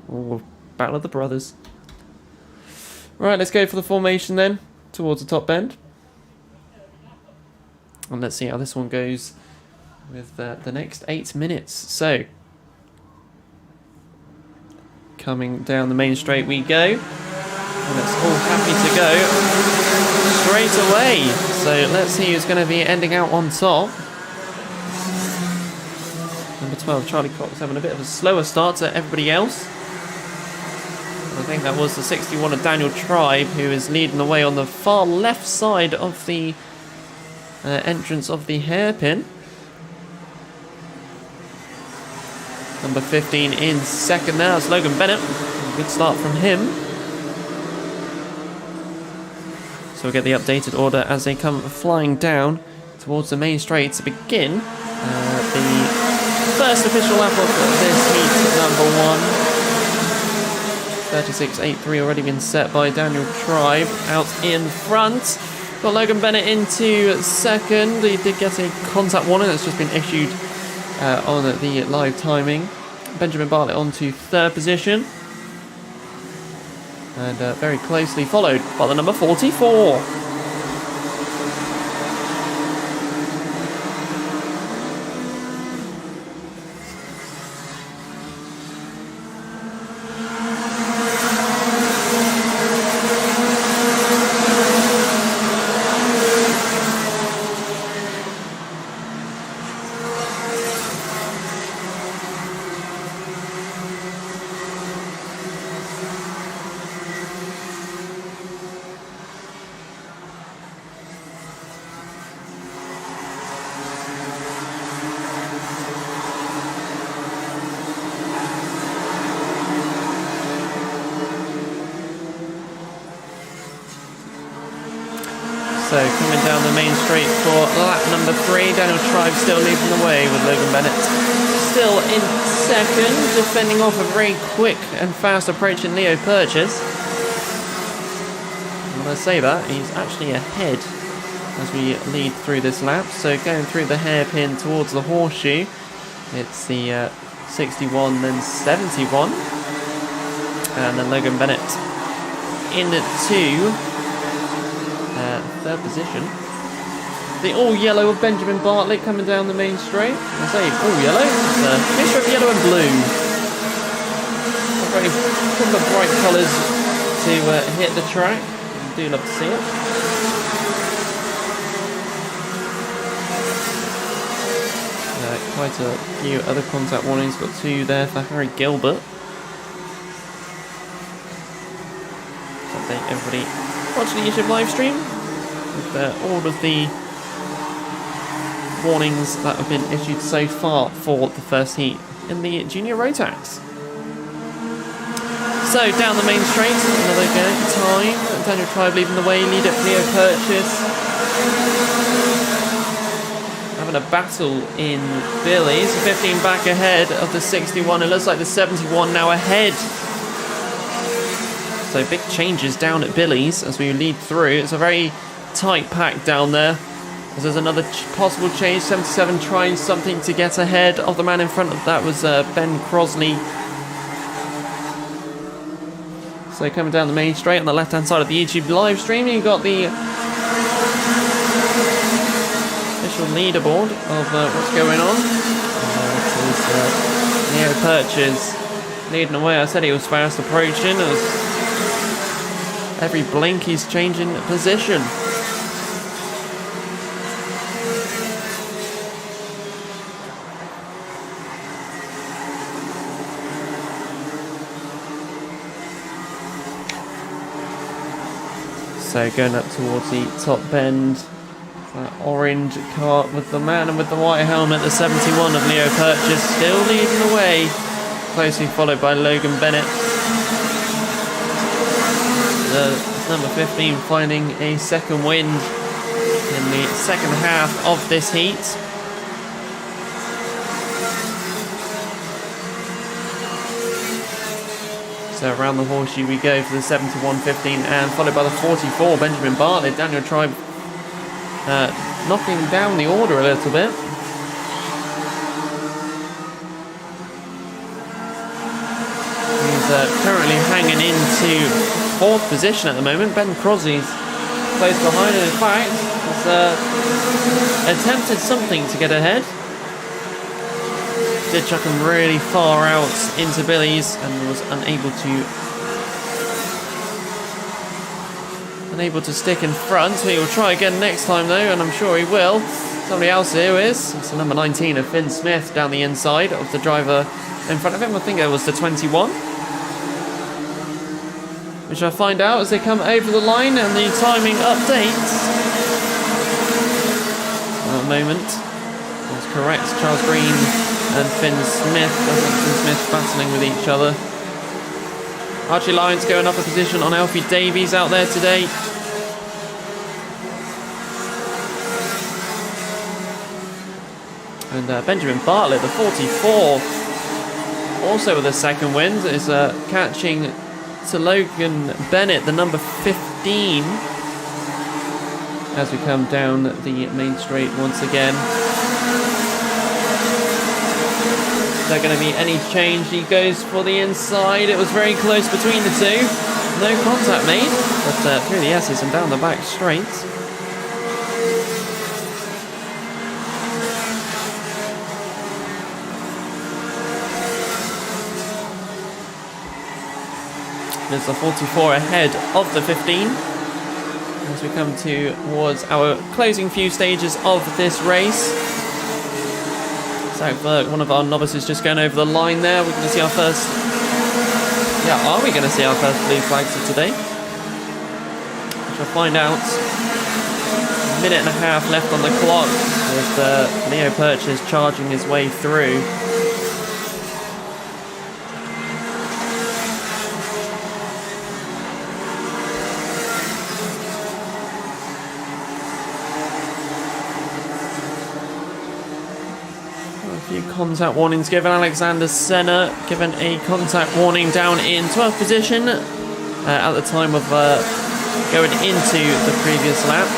Oh, battle of the brothers. Right, let's go for the formation then. Towards the top bend. And let's see how this one goes with the next 8 minutes. So, coming down the main straight we go. And it's all happy to go straight away. So let's see who's going to be ending out on top. Number 12, Charlie Cox, having a bit of a slower start to everybody else. I think that was the 61 of Daniel Tribe, who is leading the way on the far left side of the entrance of the hairpin. Number 15 in second now, it's Logan Bennett. Good start from him. So we'll get the updated order as they come flying down towards the main straight to begin the first official lap of this heat number 1. 36.83 already been set by Daniel Tribe out in front. Got Logan Bennett into second. He did get a contact warning that's just been issued on the live timing. Benjamin Bartlett on to third position. And very closely followed by the number 44. So coming down the main straight for lap number 3, Daniel Tribe still leading the way with Logan Bennett still in second, defending off a very quick and fast approaching Leo Purchase. When I say that, he's actually ahead as we lead through this lap. So going through the hairpin towards the horseshoe, it's the 61, then 71, and then Logan Bennett into third position. The all-yellow of Benjamin Bartlett coming down the main straight. I say all-yellow, it's a mixture of yellow and blue. Not very proper bright colours to hit the track. I do love to see it. Quite a few other contact warnings. Got 2 there for Harry Gilbert. Update everybody watching the YouTube live stream with all of the warnings that have been issued so far for the first heat in the junior Rotax. So down the main straight, another good time. Daniel Tribe leading the way, lead at Leo Purchase. Having a battle in Billy's, 15 back ahead of the 61. It looks like the 71 now ahead. So big changes down at Billy's as we lead through. It's a very tight pack down there. As there's another possible change. 77 trying something to get ahead of the man in front of that was Ben Crosley. So coming down the main straight on the left hand side of the YouTube live stream, you've got the official leaderboard of what's going on. This is Leo Purchase leading away. I said he was fast approaching. As every blink he's changing position. So going up towards the top bend, that orange cart with the man and with the white helmet, the 71 of Leo Purchase still leading the way, closely followed by Logan Bennett. The number 15 finding a second wind in the second half of this heat. So around the horseshoe we go for the 71.15 and followed by the 44, Benjamin Bartlett. Daniel Tribe knocking down the order a little bit. He's currently hanging into 4th position at the moment. Ben Crosley's close behind, and in fact has attempted something to get ahead. Did chuck him really far out into Billy's and was unable to stick in front. He will try again next time though, and I'm sure he will. Somebody else here is. It's the number 19 of Finn Smith down the inside of the driver in front of him. I think it was the 21. Which I'll find out as they come over the line and the timing updates. At the moment, that's correct. Charles Green and Finn Smith. Finn Smith battling with each other. Archie Lyons going up a position on Alfie Davies out there today. And Benjamin Bartlett, the 44, also with a second wind, is catching to Logan Bennett, the number 15, as we come down the main straight once again. Is there going to be any change? He goes for the inside. It was very close between the two. No contact made, but through the S's and down the back straight. There's the 44 ahead of the 15 as we come towards our closing few stages of this race. Zach Burke, one of our novices, just going over the line there. We're going to see our first... Yeah, are we going to see our first blue flags of today? Which we'll find out. A minute and a half left on the clock with Leo Purchase charging his way through. Contact warnings given. Alexander Senna given a contact warning down in 12th position at the time of going into the previous lap.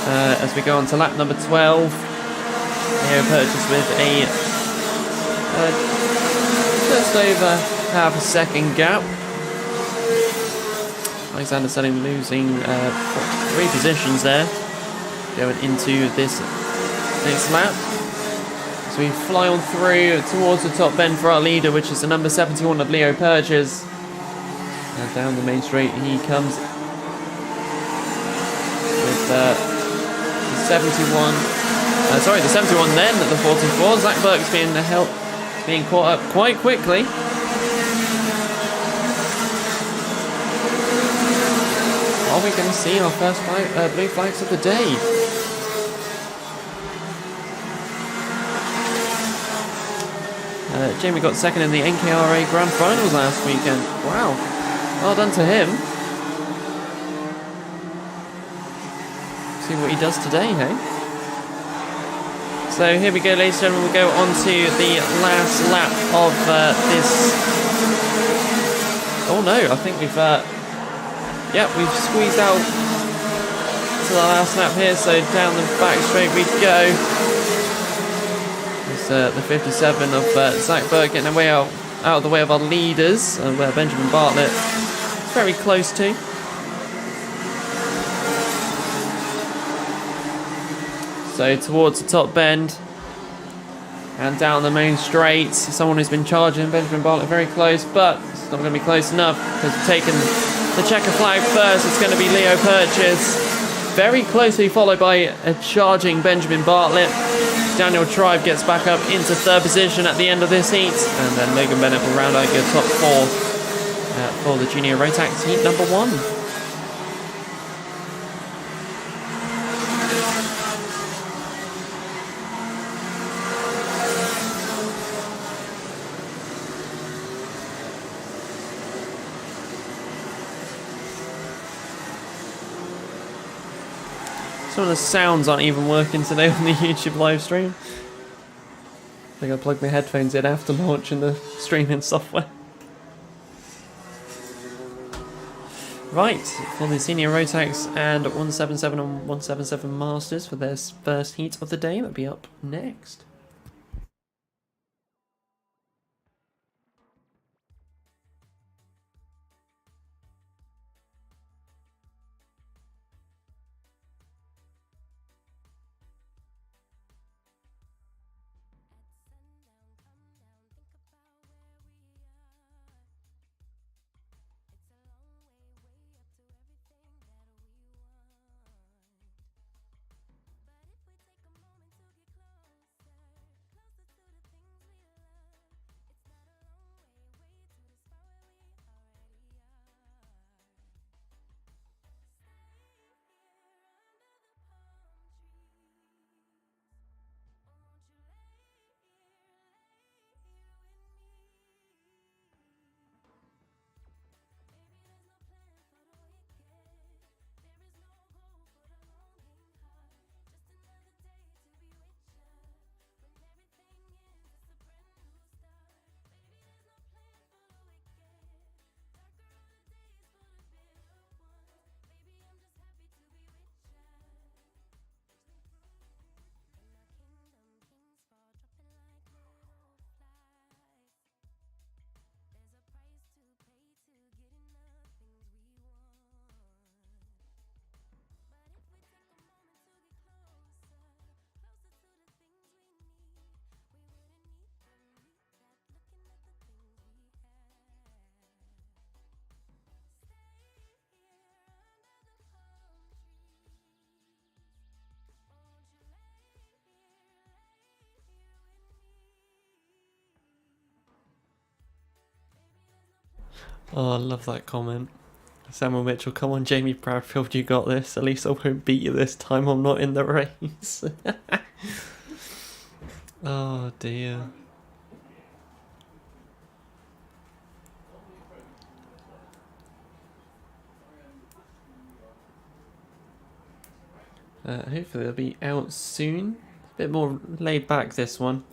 as we go on to lap number 12. Leo Purchase with a just over half a second gap. Alexander Selling losing 3 positions there going into this next lap. So we fly on through towards the top bend for our leader, which is the number 71 of Leo Purchase. And down the main straight he comes with the 71. The 71 then at the 44. Zach Burke's being caught up quite quickly. Are we going to see our first blue flags of the day? Jamie got second in the NKRA Grand Finals last weekend. Wow, well done to him. See what he does today, hey? So here we go, ladies and gentlemen. We'll go on to the last lap of this. Oh no, I think we've squeezed out to the last lap here. So down the back straight we go. It's the 57 of Zach Burke getting away out of the way of our leaders, where Benjamin Bartlett is very close to. So towards the top bend and down the main straight, someone who's been charging Benjamin Bartlett very close, but it's not going to be close enough because we've taken the checker flag first. It's going to be Leo Purchase, very closely followed by a charging Benjamin Bartlett. Daniel Tribe gets back up into 3rd position at the end of this heat, and then Logan Bennett will round out your top 4 for the junior Rotax heat number 1. Some of the sounds aren't even working today on the YouTube live stream. I think I plugged my headphones in after launching the streaming software. Right, for the senior Rotax and 177 and 177 Masters for their first heat of the day, that'll be up next. Oh, I love that comment. Samuel Mitchell, come on Jamie Bradfield, you got this. At least I won't beat you this time, I'm not in the race. Oh dear. Hopefully they'll be out soon. A bit more laid back this one.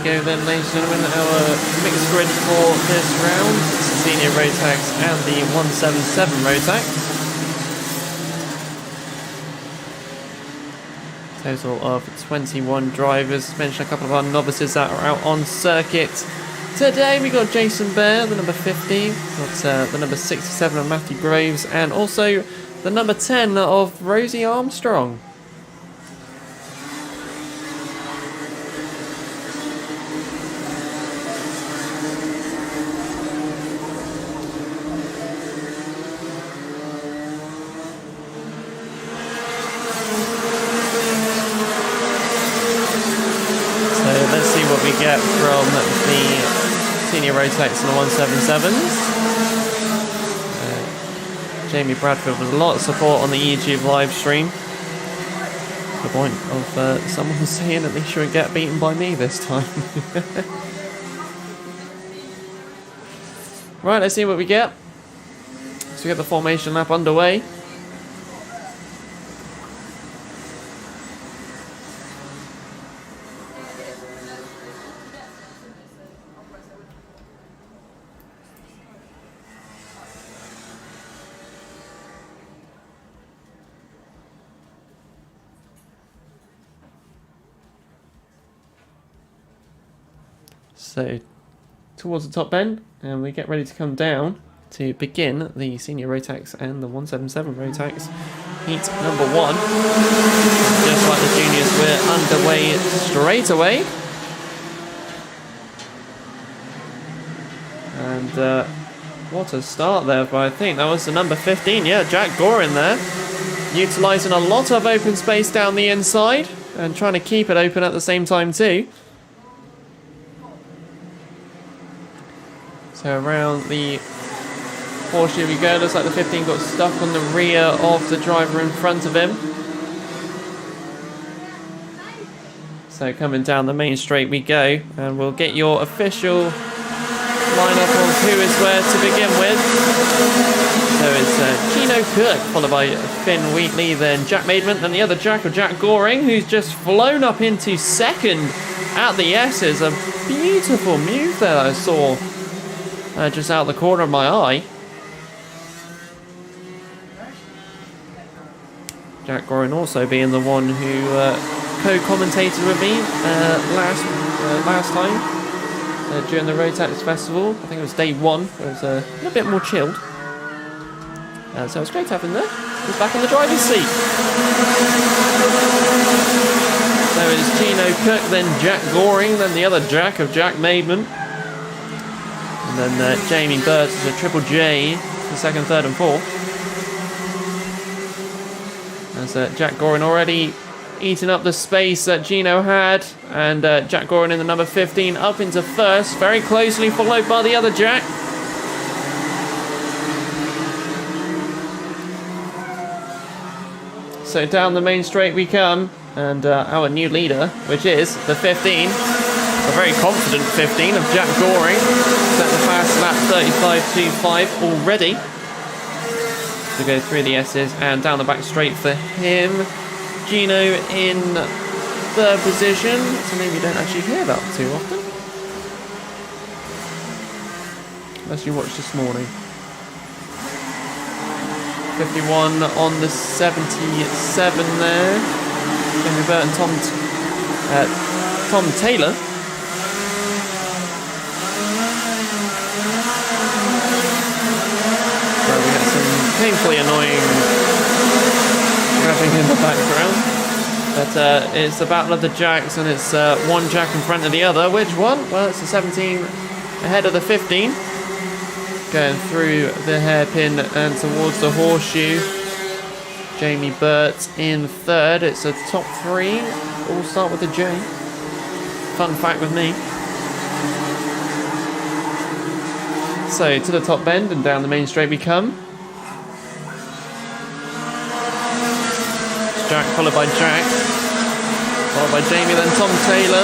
go then, ladies and gentlemen, our mixed grid for this round. It's the Senior Rotax and the 177 Rotax. Total of 21 drivers. Mention a couple of our novices that are out on circuit. Today we got Jason Bear, the number 50. Got the number 67 of Matthew Graves, and also the number 10 of Rosie Armstrong. Let's see what we get from the Senior Rotax and the 177s. Jamie Bradford with a lot of support on the YouTube live stream. To the point of someone saying at least you won't get beaten by me this time. Right, let's see what we get. So we get the formation lap underway. So, towards the top end, and we get ready to come down to begin the Senior Rotax and the 177 Rotax heat number 1. Just like the juniors, we're underway straight away. And what a start there, but I think that was the number 15, yeah, Jack Gore in there. Utilising a lot of open space down the inside and trying to keep it open at the same time too. So around the horseshoe we go. Looks like the 15 got stuck on the rear of the driver in front of him. So coming down the main straight we go, and we'll get your official lineup of who is where to begin with. So it's Gino Cook, followed by Finn Wheatley, then Jack Maidment, then the other Jack of Jack Goring, who's just flown up into second at the S's. A beautiful move there I saw. Just out the corner of my eye. Jack Gorin also being the one who co-commentated with me last time during the Rotax Festival. I think it was day 1. It was a little bit more chilled. So it's great to have him there. He's back in the driver's seat. So it's Gino Cook, then Jack Goring, then the other Jack of Jack Maidment. And then Jamie Burt is a Triple J for second, third and fourth. As Jack Gorin already eating up the space that Gino had. And Jack Gorin in the number 15 up into first. Very closely followed by the other Jack. So down the main straight we come. And our new leader, which is the 15. A very confident 15 of Jack Goring. Set the fast lap 35.25 already. To go through the S's and down the back straight for him. Gino in third position. It's a name you don't actually hear that too often. Unless you watched this morning. 51 on the 77 there. Jamie Burt and Tom Taylor. Painfully annoying grabbing in the background, but it's the battle of the Jacks, and it's one Jack in front of the other. Which one? Well, it's the 17 ahead of the 15, going through the hairpin and towards the horseshoe. Jamie Burt in third. It's a top 3. All start with a J. Fun fact with me. So to the top bend and down the main straight we come. Jack followed by Jack, followed by Jamie, then Tom Taylor.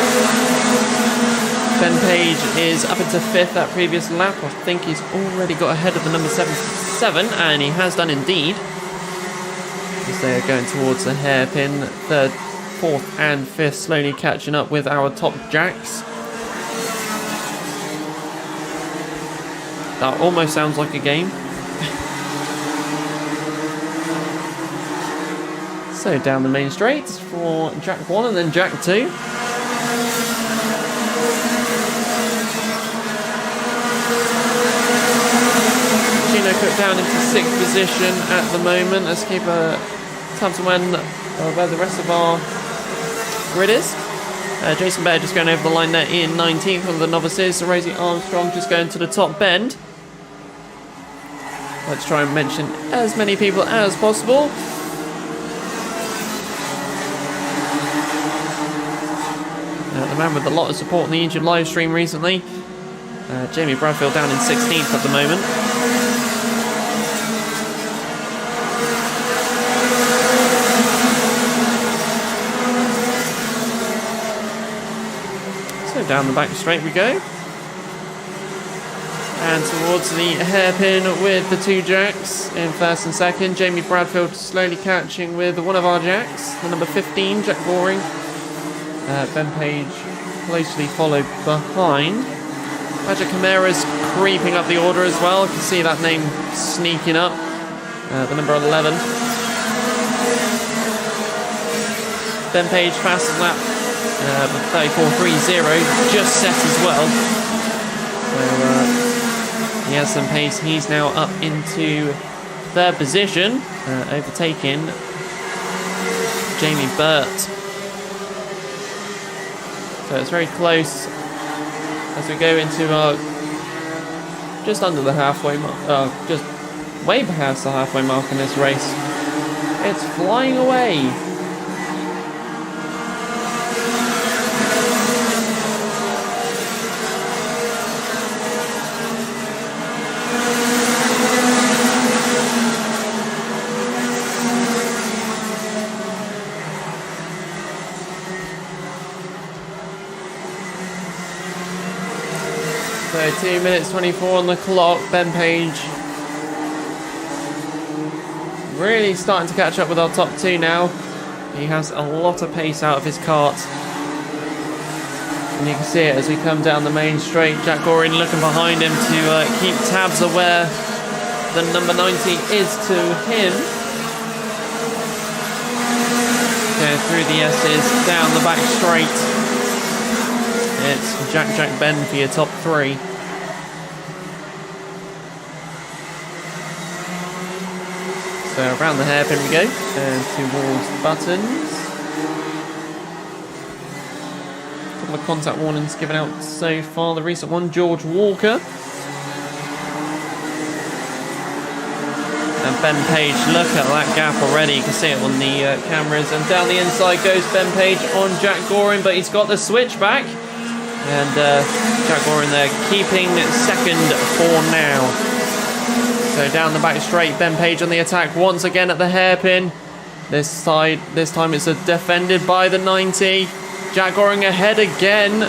Ben Page is up into 5th that previous lap. I think he's already got ahead of the number 77, and he has done indeed. As they are going towards the hairpin, 3rd, 4th and 5th slowly catching up with our top Jacks. That almost sounds like a game. So down the main straight for Jack 1 and then Jack 2. Gino Cook down into 6th position at the moment. Let's keep a tabs on where the rest of our grid is. Jason Baird just going over the line there in 19th of the novices. So Rosie Armstrong just going to the top bend. Let's try and mention as many people as possible. The man with a lot of support on the injured live stream recently. Jamie Bradfield down in 16th at the moment. So down the back straight we go. And towards the hairpin with the 2 jacks in 1st and 2nd. Jamie Bradfield slowly catching with one of our jacks, the number 15, Jack Goring. Ben Page closely followed behind. Magic Chimera's creeping up the order as well. You can see that name sneaking up. The number 11. Ben Page fast lap 34.30, just set as well. So he has some pace. He's now up into 3rd position, overtaking Jamie Burt. So it's very close as we go into our just under the halfway mark, just way past the halfway mark in this race. It's flying away. So 2 minutes 24 on the clock. Ben Page really starting to catch up with our top 2 now. He has a lot of pace out of his kart. And you can see it as we come down the main straight. Jack Goring looking behind him to keep tabs of where the number 90 is to him. Go through the S's, down the back straight. It's Jack Ben for your top 3. So around the hairpin we go, and towards buttons. A couple of contact warnings given out so far. The recent one, George Walker. And Ben Page, look at that gap already. You can see it on the cameras. And down the inside goes Ben Page on Jack Goring, but he's got the switchback. And Jack Goring there keeping 2nd for now. So down the back straight, Ben Page on the attack once again at the hairpin. This time it's defended by the 90. Jack Goring ahead again.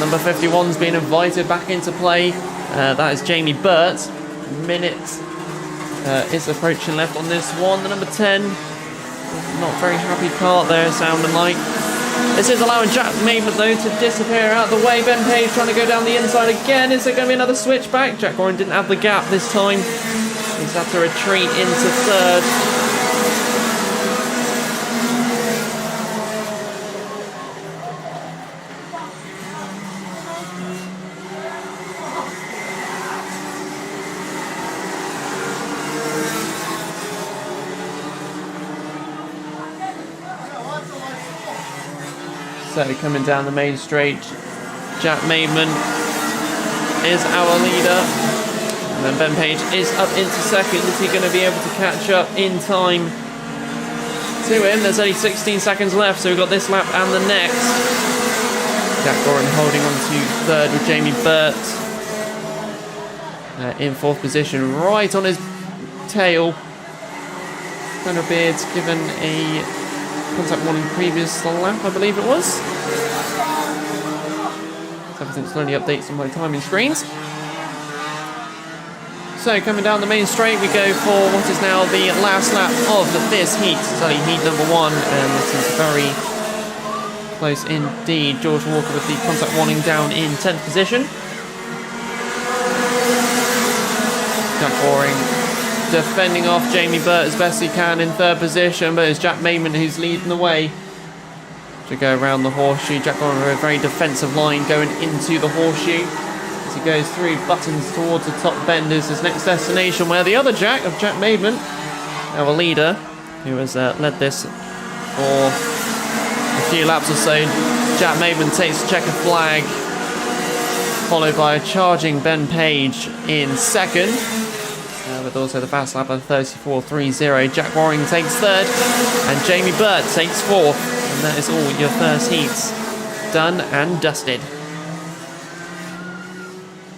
Number 51's been invited back into play. That is Jamie Burt. Minute is approaching left on this one. The number 10, not very happy kart there, sounding like. This is allowing Jack Maidment though to disappear out of the way. Ben Page trying to go down the inside again. Is there going to be another switchback? Jack Goring didn't have the gap this time. He's had to retreat into 3rd. So coming down the main straight, Jack Maidment is our leader. And then Ben Page is up into 2nd. Is he going to be able to catch up in time to him? There's only 16 seconds left, so we've got this lap and the next. Jack Goring holding on to 3rd with Jamie Burt in 4th position, right on his tail. Conor Beard's given a contact warning previous lap, I believe it was. So everything slowly updates on my timing screens. So coming down the main straight, we go for what is now the last lap of this heat. It's only heat number 1, and this is very close indeed. George Walker with the contact warning down in 10th position. Jack Boring defending off Jamie Burt as best he can in third position, but it's Jack Mayman who's leading the way. To go around the horseshoe, Jack Boring with a very defensive line going into the horseshoe. As he goes through buttons towards the top bend is his next destination, where the other Jack of Jack Mayman, our leader, who has led this for a few laps or so, Jack Mayman takes the checker flag, followed by a charging Ben Page in second. With also the fast lap of 34.30. Jack Waring takes third, and Jamie Burt takes fourth. And that is all your first heats done and dusted.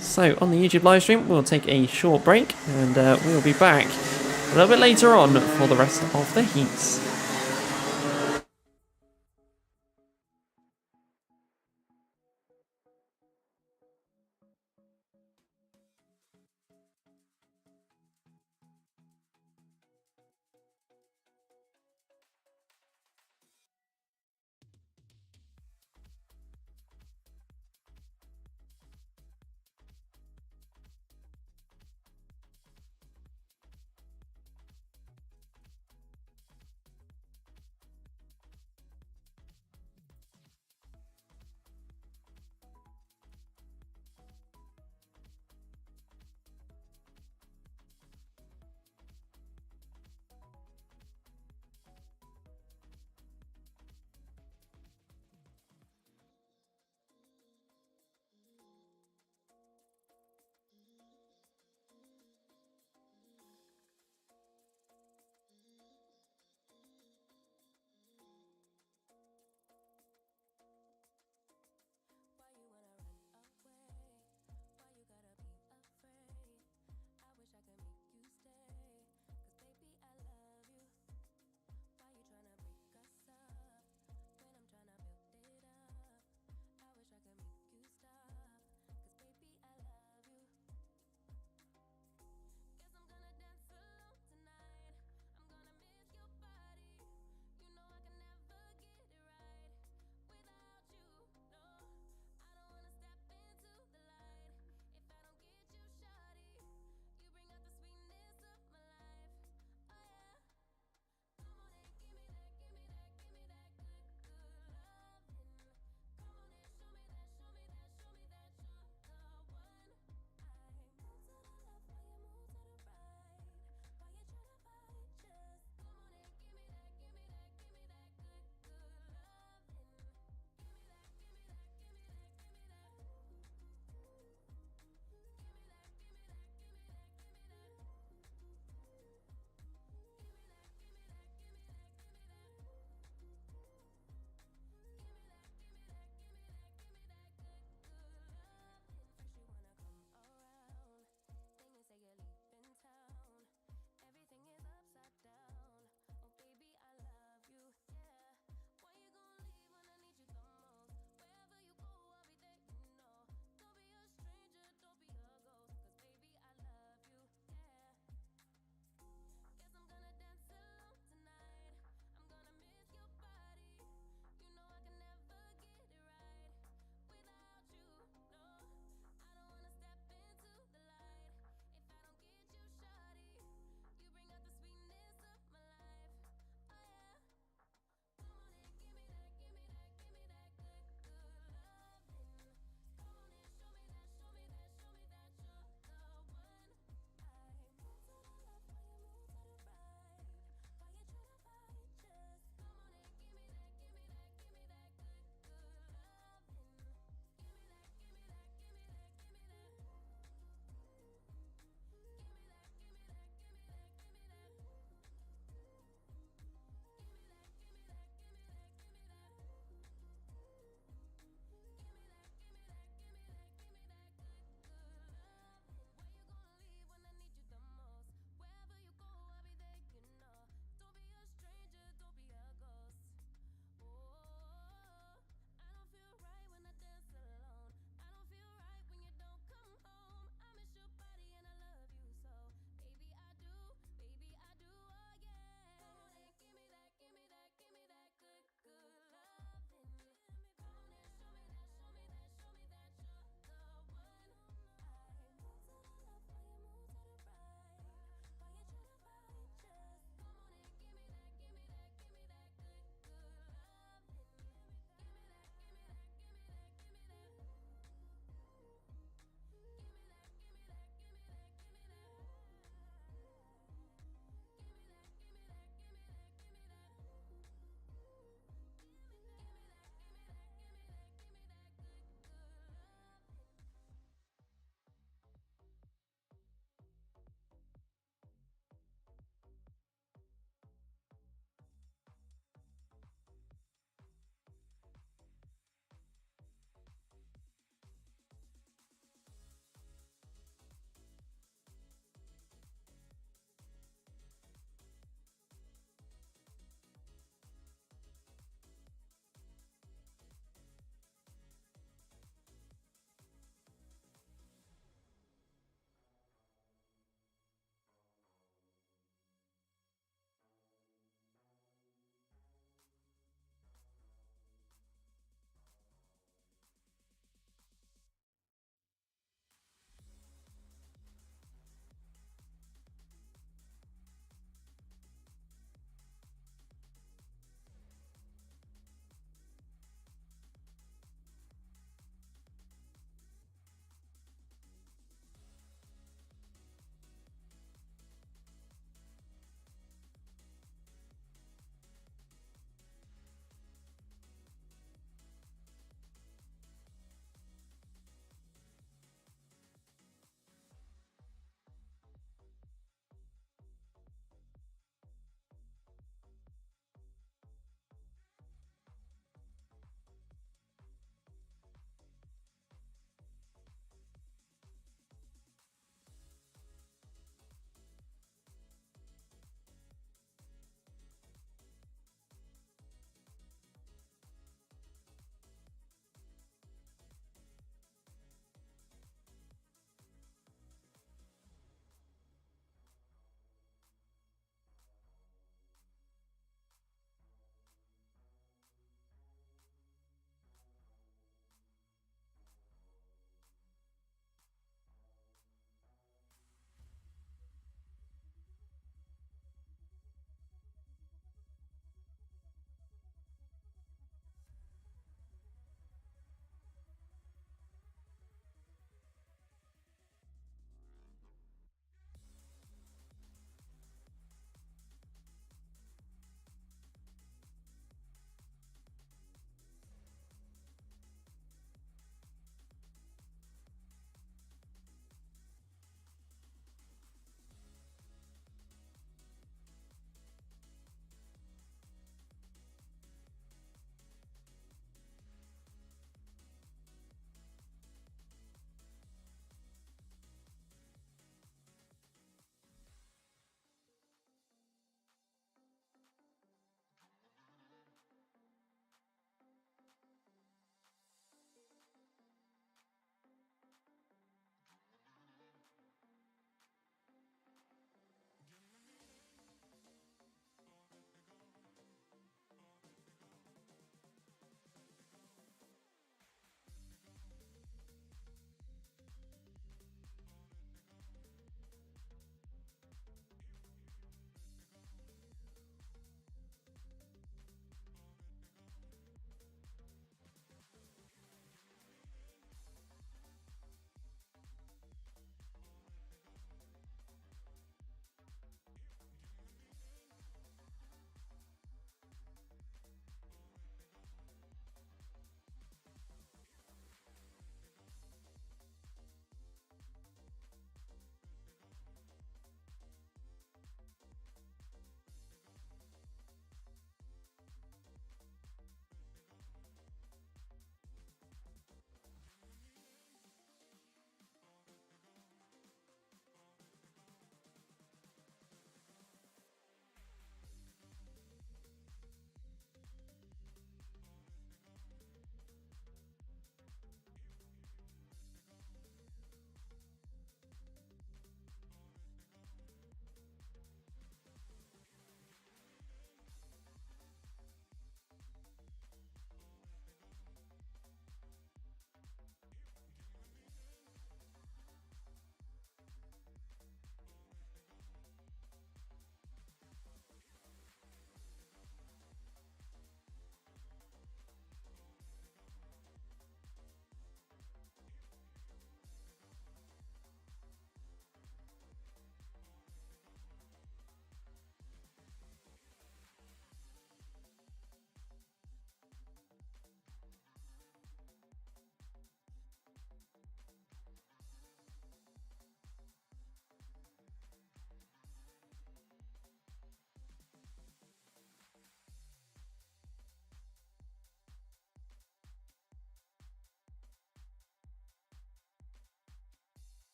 So on the YouTube live stream, we'll take a short break, and we'll be back a little bit later on for the rest of the heats.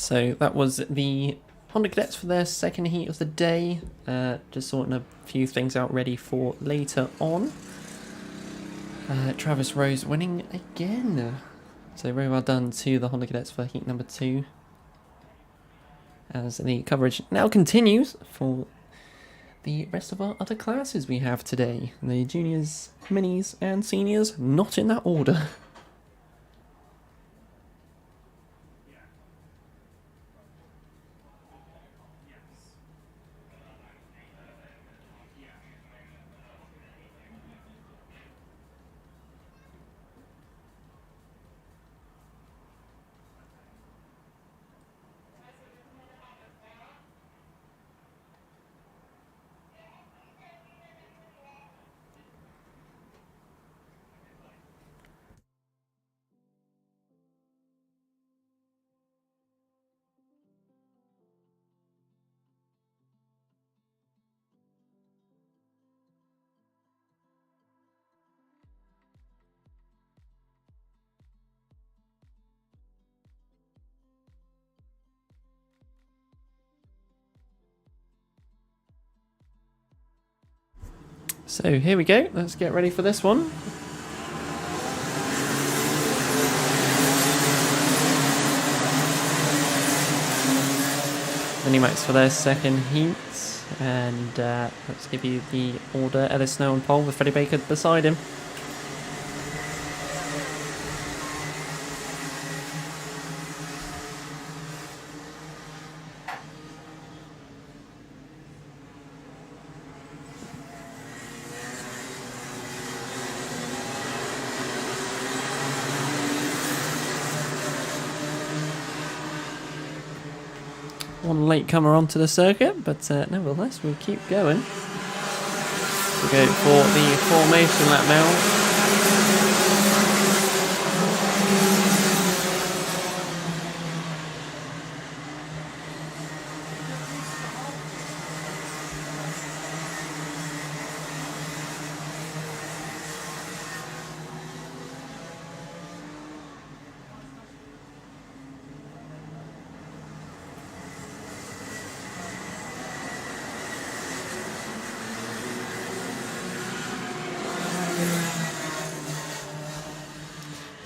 So that was the Honda Cadets for their second heat of the day. Just sorting a few things out ready for later on. Travis Rose winning again. So very well done to the Honda Cadets for heat number 2. As the coverage now continues for the rest of our other classes we have today. The juniors, minis and seniors, not in that order. So here we go, let's get ready for this one. Minimax for their second heat, and let's give you the order. Ellis Snow on pole with Freddie Baker beside him. One latecomer onto the circuit, but nevertheless we'll keep going. We'll go for the formation lap now.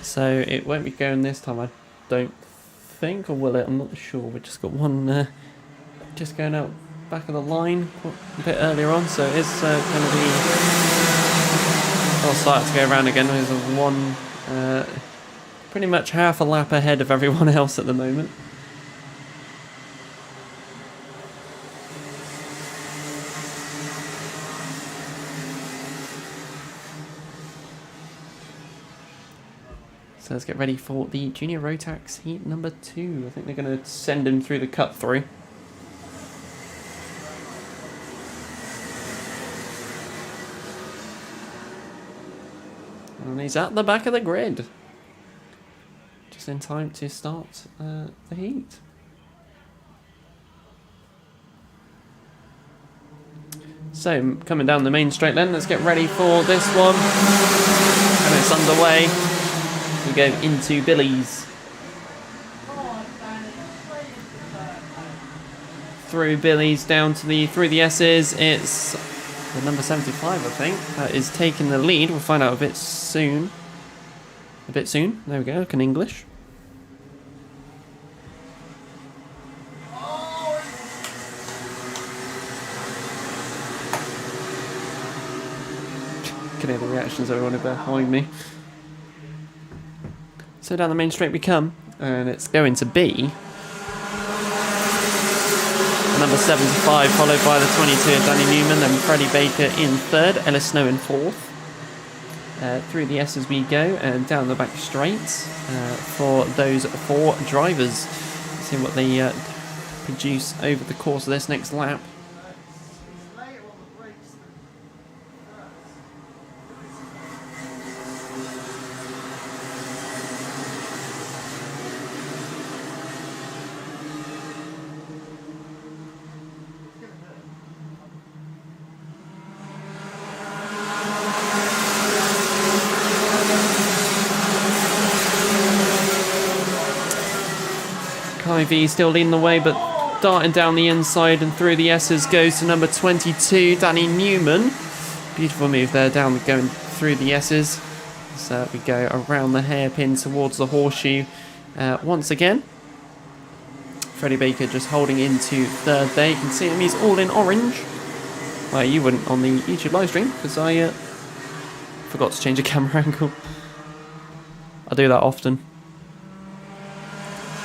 So it won't be going this time, I don't think, or will it? I'm not sure. We've just got one just going out back of the line a bit earlier on, so it is going to be... I'll start to go around again. There's one pretty much half a lap ahead of everyone else at the moment. So let's get ready for the Junior Rotax heat number 2. I think they're going to send him through the cut through. And he's at the back of the grid. Just in time to start the heat. So, coming down the main straight line, let's get ready for this one. And it's underway. We go into Billy's. Through Billy's down to through the S's. It's the number 75, I think, that is taking the lead. We'll find out a bit soon. There we go. Look in English. Can hear the reactions of everyone behind me. So down the main straight we come, and it's going to be number 75, followed by the 22 of Danny Newman, then Freddie Baker in third, Ellis Snow in fourth. Through the S as we go, and down the back straight for those 4 drivers. See what they produce over the course of this next lap. Kai V still leading the way, but darting down the inside and through the S's goes to number 22, Danny Newman. Beautiful move there, down going through the S's. So we go around the hairpin towards the horseshoe once again. Freddie Baker just holding into third there. You can see him, he's all in orange. Well, you wouldn't on the YouTube live stream because I forgot to change the camera angle. I do that often.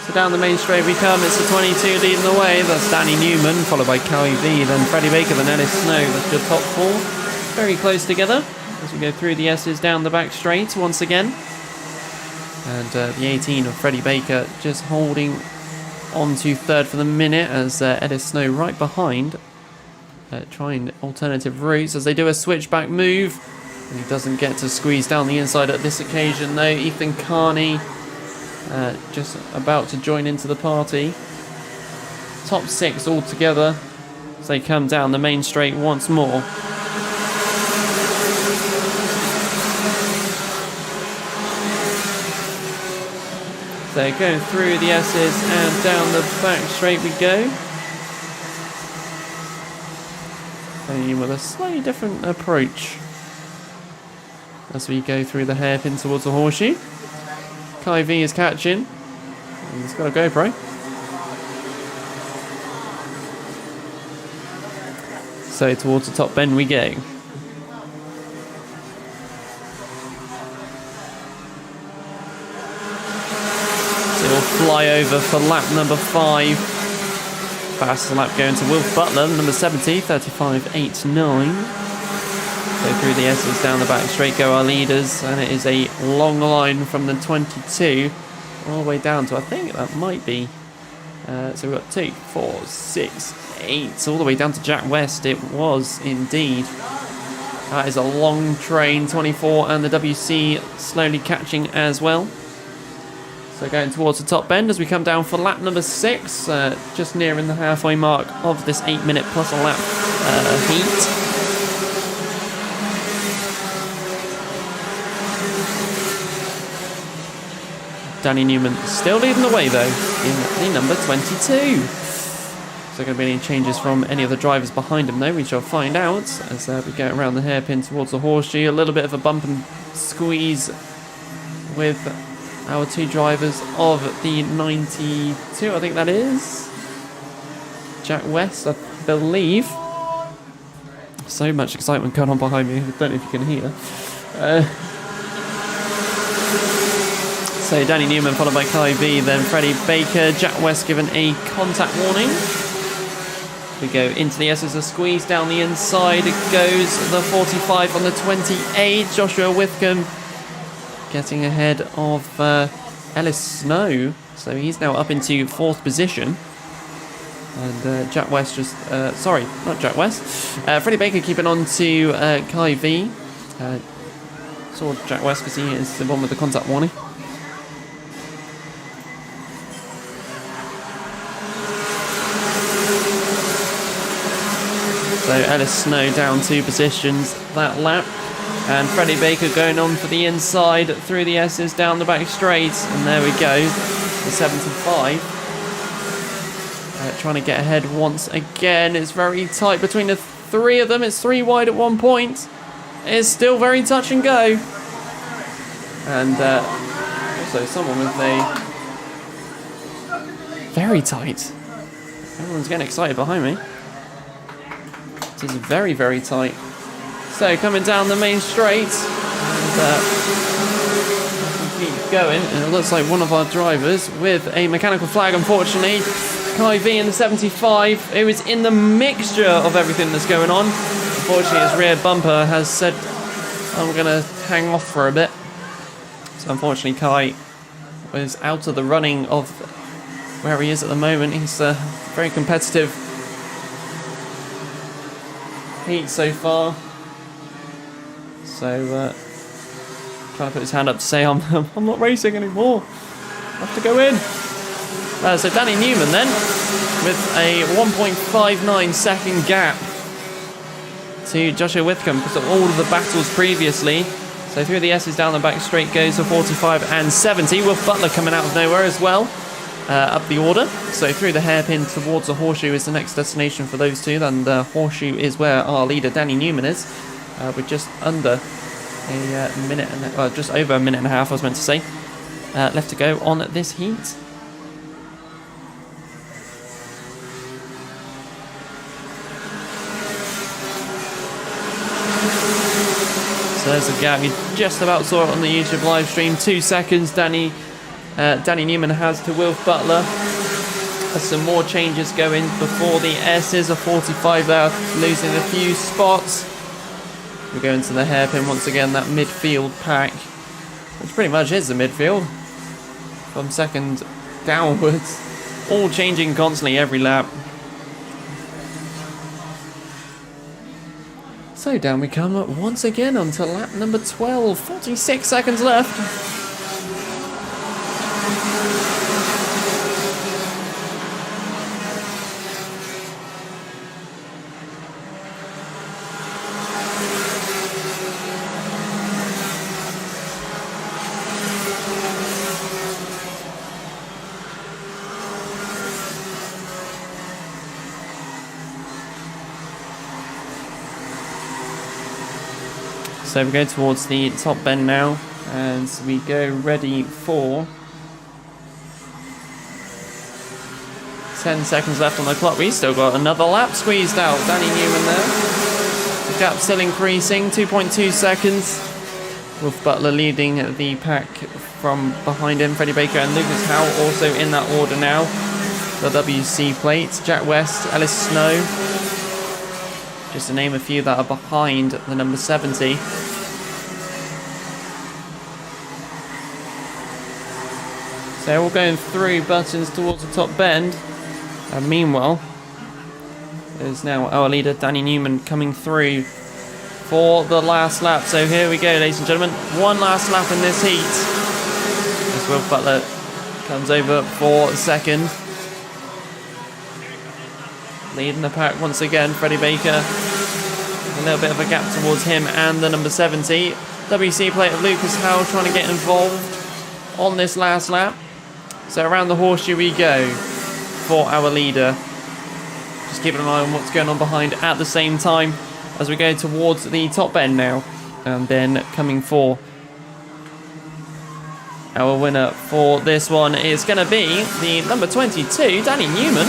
So down the main straight we come. It's the 22 leading the way. That's Danny Newman, followed by Kai V, then Freddie Baker, then Ellis Snow. That's your top four. Very close together as we go through the S's down the back straight once again. And the 18 of Freddie Baker just holding on to third for the minute as Ellis Snow right behind. Trying alternative routes as they do a switchback move. And he doesn't get to squeeze down the inside at this occasion though. Ethan Carney just about to join into the party. Top 6 all together as they come down the main straight once more. So going through the S's and down the back straight we go. And with a slightly different approach as we go through the hairpin towards the horseshoe. Kai V is catching. He's got a GoPro. So towards the top bend we go. So he'll fly over for lap number 5. Fastest lap going to Wilf Butler, number 70, 35.89. So through the S's down the back straight go our leaders, and it is a long line from the 22 all the way down to, I think that might be, so we've got 2, 4, 6, 8, all the way down to Jack West. It was indeed. That is a long train, 24, and the WC slowly catching as well. So going towards the top bend as we come down for lap number 6, just nearing the halfway mark of this 8 minute plus a lap heat. Danny Newman still leading the way though in the number 22. Is there going to be any changes from any of the drivers behind him though? We shall find out as we go around the hairpin towards the horseshoe. A little bit of a bump and squeeze with our 2 drivers of the 92, I think that is. Jack West, I believe. So much excitement going on behind me, I don't know if you can hear. So Danny Newman followed by Kai V, then Freddie Baker. Jack West given a contact warning. We go into the S's, a squeeze down the inside. It goes the 45 on the 28. Joshua Whitcomb getting ahead of Ellis Snow. So he's now up into 4th position. And Jack West just... sorry, not Jack West. Freddie Baker keeping on to Kai V. Saw Jack West because he is the one with the contact warning. So Ellis Snow down 2 positions that lap. And Freddie Baker going on for the inside through the S's down the back straight. And there we go, the 75. Trying to get ahead once again. It's very tight between the 3 of them. It's 3 wide at one point. It's still very touch and go. And also someone with a... Very tight. Everyone's getting excited behind me. It is very, very tight. So coming down the main straight, and keep going. And it looks like one of our drivers with a mechanical flag, unfortunately. Kai V in the 75, who is in the mixture of everything that's going on. Unfortunately, his rear bumper has said, I'm going to hang off for a bit. So unfortunately, Kai was out of the running of where he is at the moment. He's very competitive heat so far. So trying to put his hand up to say I'm not racing anymore. I have to go in. So Danny Newman then with a 1.59 second gap to Joshua Whitcomb because of all of the battles previously. So through the S's down the back straight goes for 45 and 70. Wolf Butler coming out of nowhere as well. up the order. So through the hairpin towards the horseshoe is the next destination for those two. And the horseshoe is where our leader Danny Newman is, with just under a minute, just over a minute and a half, I was meant to say, left to go on this heat. So there's a gap. You just about saw it on the YouTube live stream. 2 seconds Danny Newman has to Wilf Butler. As some more changes go in before the S's. A 45 there, losing a few spots. We're going to the hairpin once again, that midfield pack, which pretty much is the midfield. From second downwards. All changing constantly every lap. So down we come once again onto lap number 12. 46 seconds left. So we're going towards the top bend now, and we go ready for 10 seconds left on the clock. We still got another lap squeezed out. Danny Newman there. The gap still increasing, 2.2 seconds. Wilf Butler leading the pack from behind him. Freddie Baker and Lucas Howell also in that order now. The WC plates, Jack West, Ellis Snow. Just to name a few that are behind the number 70. So we're going through buttons towards the top bend. And meanwhile, there's now our leader Danny Newman coming through for the last lap. So here we go, ladies and gentlemen. One last lap in this heat. As Wilf Butler comes over for second. Leading the pack once again, Freddie Baker. A little bit of a gap towards him and the number 70. WC plate of Lucas Howell trying to get involved on this last lap. So around the horseshoe we go for our leader. Just keeping an eye on what's going on behind at the same time as we go towards the top bend now. And then coming for our winner for this one is going to be the number 22, Danny Newman.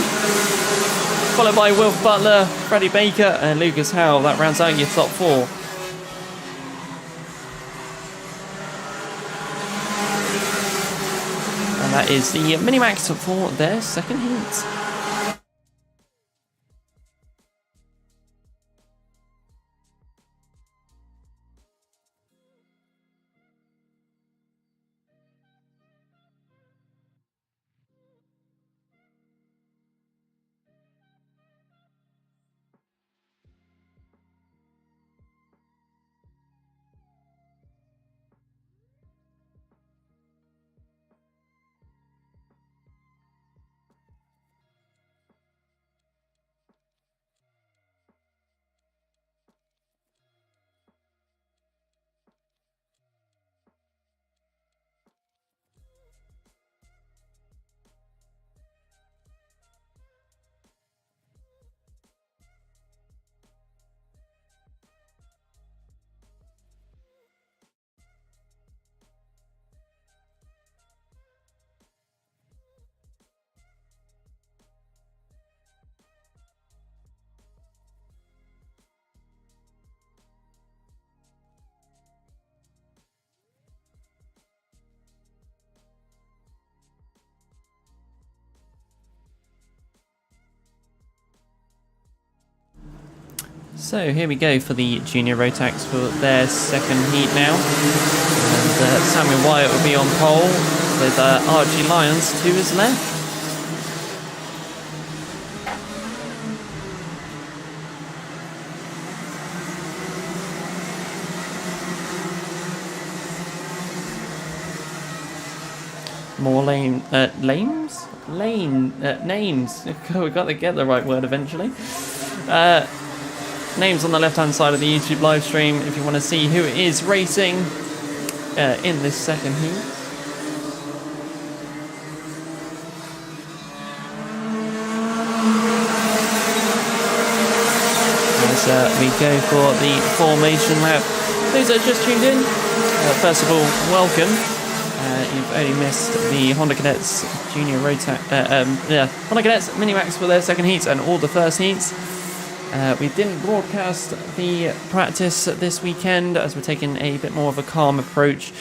Followed by Wilf Butler, Freddie Baker and Lucas Howell. That rounds out your top four. And that is the Minimax for their second heat. So here we go for the Junior Rotax for their second heat now. And Samuel Wyatt will be on pole with Archie Lyons to his left. More names. We got to get the right word eventually. Names on the left hand side of the YouTube live stream if you want to see who is racing in this second heat. as we go for the formation lap. Those that just tuned in, first of all, welcome. You've only missed the Honda Cadets Junior Rotax, Honda Cadets Minimax for their second heats and all the first heats. We didn't broadcast the practice this weekend as we're taking a bit more of a calm approach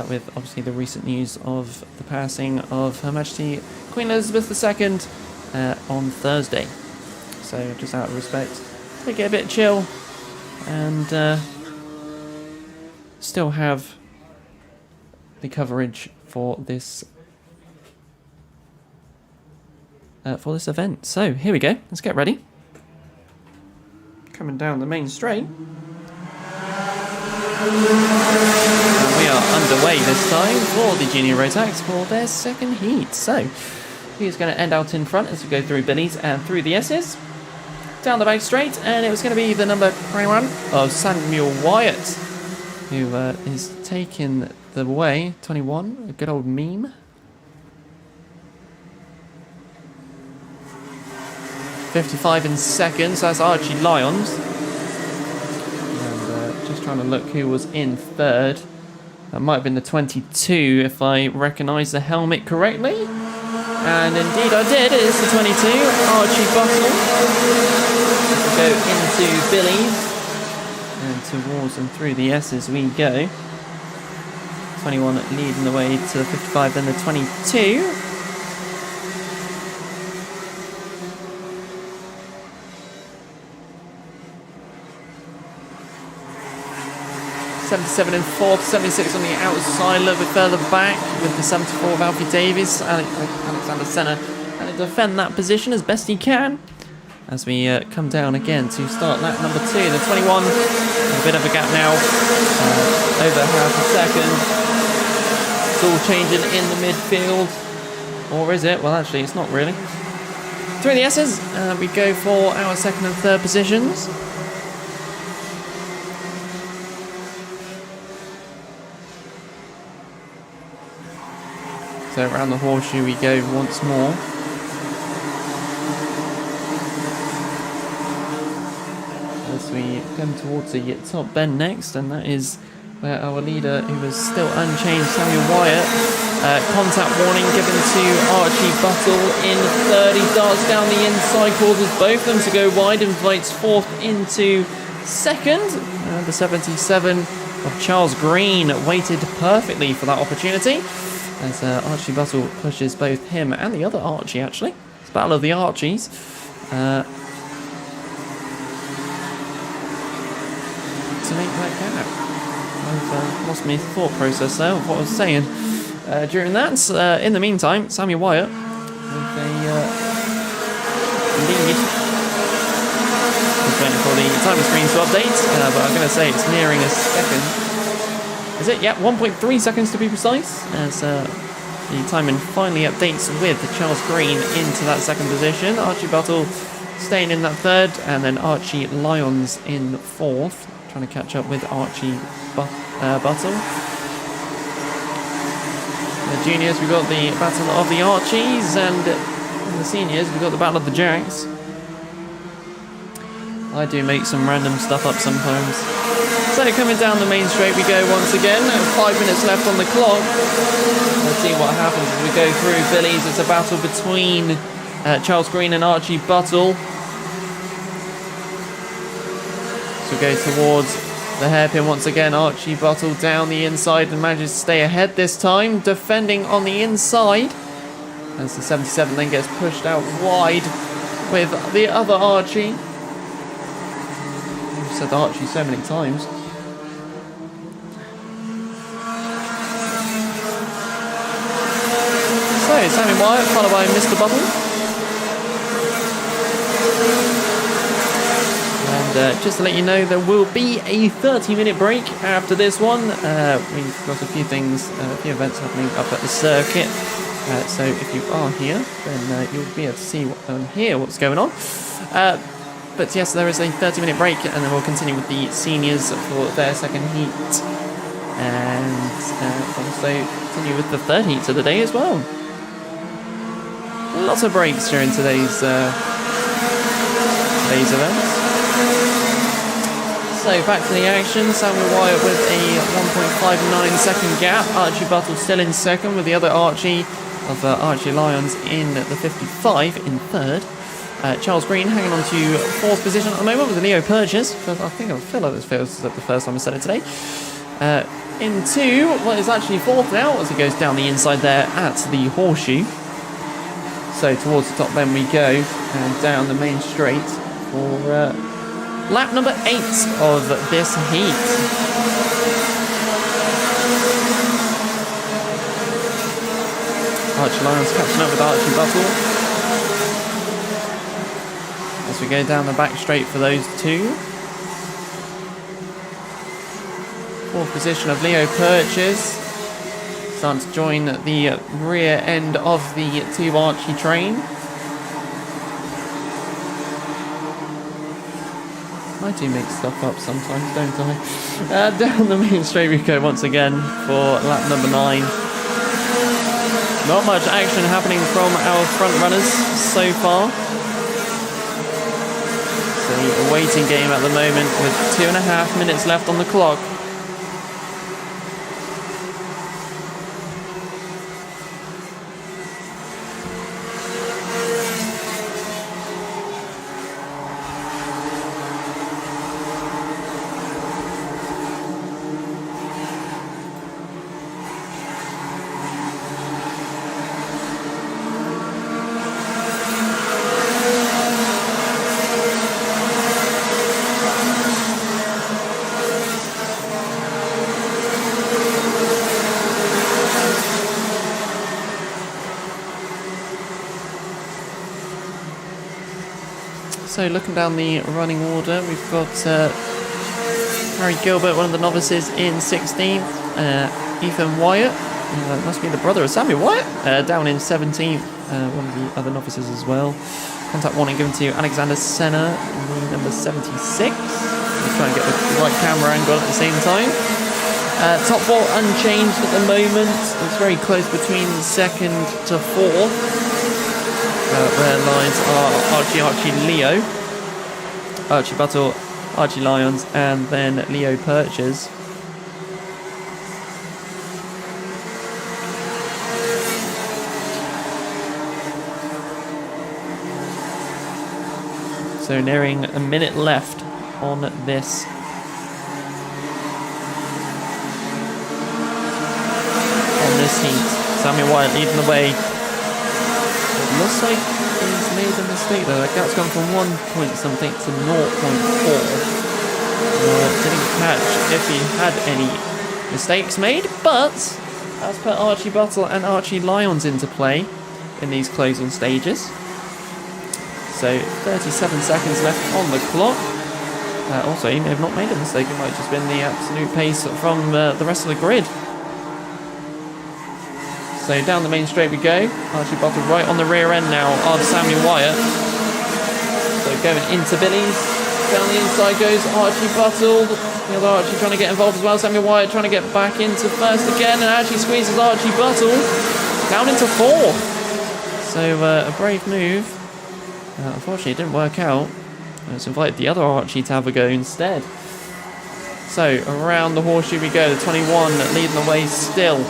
with obviously the recent news of the passing of Her Majesty Queen Elizabeth II on Thursday. So just out of respect, take it a bit chill and still have the coverage for this event. So here we go. Let's get ready. Coming down the main straight. And we are underway this time for the Junior Rotax for their second heat. So he's going to end out in front as we go through Billy's and through the S's. Down the back straight, and it was going to be the number 21 of Samuel Wyatt, who is taking the way. 21, a good old meme. 55 in second, so that's Archie Lyons. And just trying to look who was in third. That might have been the 22 if I recognise the helmet correctly. And indeed I did, it is the 22, Archie Buttle. Let's go into Billy's. And towards and through the S's we go. 21 leading the way to the 55, then the 22. 77 in fourth, 76 on the outside, a little bit further back with the 74 of Alfie Davies, Alexander Senna, and to defend that position as best he can. As we come down again to start lap number 2, the 21, a bit of a gap now, over half a second. It's all changing in the midfield, or is it? Well, actually, it's not really. Through the S's, we go for our second and third positions. So around the horseshoe we go once more. As we come towards the top bend next, and that is where our leader, who is still unchanged, Samuel Wyatt, contact warning given to Archie Buttle in third. He darts down the inside, causes both of them to go wide, invites fourth into second. The 77 of Charles Green waited perfectly for that opportunity. As Archie Buttle pushes both him and the other Archie, actually. It's a battle of the Archies. To make that gap. I've lost my thought process there of what I was saying during that. In the meantime, Samuel Wyatt with a lead. Just waiting for the timer screen to update, but I'm going to say it's nearing a second. Is it? Yeah, 1.3 seconds to be precise, as the timing finally updates with Charles Green into that second position. Archie Buttle staying in that third, and then Archie Lyons in fourth, trying to catch up with Archie Buttle. The juniors, we've got the Battle of the Archies, and in the seniors, we've got the Battle of the Jacks. I do make some random stuff up sometimes. So coming down the main straight we go once again. 5 minutes left on the clock. Let's see what happens as we go through Billy's. It's a battle between Charles Green and Archie Buttle. So we go towards the hairpin once again. Archie Buttle down the inside and manages to stay ahead this time. Defending on the inside. As the 77 then gets pushed out wide with the other Archie. I've said Archie so many times. So, Samuel Wyatt followed by Mr. Buttle. And just to let you know, there will be a 30-minute break after this one. We've got a few things, a few events happening up at the circuit. So if you are here, then you'll be able to see and hear what's going on. But yes, there is a 30-minute break, and then we'll continue with the seniors for their second heat. And also continue with the third heat of the day as well. Lots of breaks during today's events. So back to the action. Samuel Wyatt with a 1.59 second gap. Archie Buttle still in second with the other Archie of Archie Lyons in the 55 in third. Charles Green hanging on to fourth position at the moment with Leo Purchase. I feel like this feels like the first time I said it today. Into what is actually fourth now as it goes down the inside there at the horseshoe. So towards the top then we go and down the main straight for lap number 8 of this heat. Archie Lyons catching up with Archie Buttle as we go down the back straight for those two. Fourth position of Leo Purchase, starting to join the rear end of the two Archie train. I do make stuff up sometimes, don't I? Down the main straight we go once again for lap number 9. Not much action happening from our front runners so far. It's a waiting game at the moment with 2.5 minutes left on the clock. So looking down the running order, we've got Harry Gilbert, one of the novices, in 16th. Ethan Wyatt, must be the brother of Samuel Wyatt, down in 17th. One of the other novices as well. Contact warning given to Alexander Senna, number 76. We'll try and get the right camera angle at the same time. Top 4 unchanged at the moment. It's very close between second to fourth. Where lines are Archie Leo, Archie Buttle, Archie Lyons, and then Leo Purchase. So nearing a minute left on this. Heat. Samuel Wyatt leading the way. Looks like he's made a mistake though. That gap's gone from 1 point something to 0.4. Didn't catch if he had any mistakes made, but as per Archie Buttle and Archie Lyons into play in these closing stages. So 37 seconds left on the clock. Also, he may have not made a mistake. It might have just been the absolute pace from the rest of the grid. So down the main straight we go. Archie Buttle right on the rear end now of Samuel Wyatt. So going into Billy's. Down the inside goes Archie Buttle. The other Archie trying to get involved as well. Samuel Wyatt trying to get back into first again, and actually squeezes Archie Buttle down into fourth. So a brave move. Unfortunately, it didn't work out. It's invited the other Archie to have a go instead. So around the horseshoe we go. The 21 leading the way still.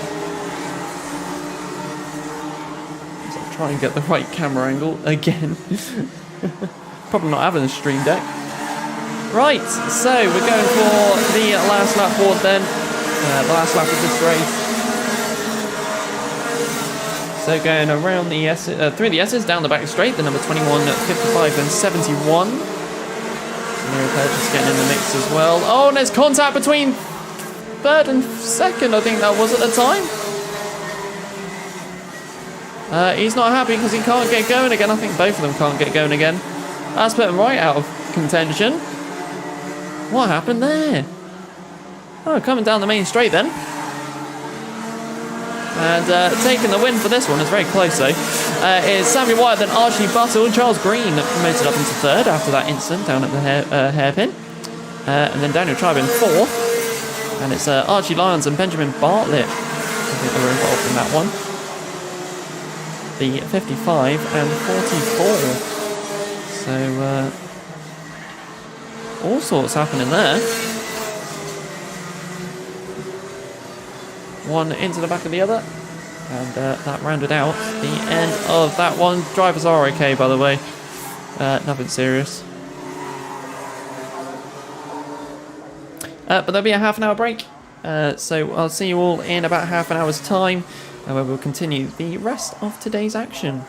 Try and get the right camera angle again. Probably not having a stream deck. Right, so we're going for the last lap forward then. The last lap of this race. So going around the through the S's, down the back straight, the number 21, 55 and 71. Leo Purchase getting in the mix as well. Oh, and there's contact between third and second, I think that was at the time. He's not happy because he can't get going again. I think both of them can't get going again. That's put him right out of contention. What happened there? Oh, coming down the main straight then. And taking the win for this one, is very close though, is Samuel Wyatt, then Archie Buttle, and Charles Green promoted up into third after that incident down at the hairpin. And then Daniel Tribe in fourth. And it's Archie Lyons and Benjamin Bartlett, I think they were involved in that one. The 55 and 44. So all sorts happening there. one into the back of the other. And that rounded out the end of that one. Drivers are okay, by the way. Nothing serious. But there'll be a half an hour break. So I'll see you all in about half an hour's time, where we'll continue the rest of today's action.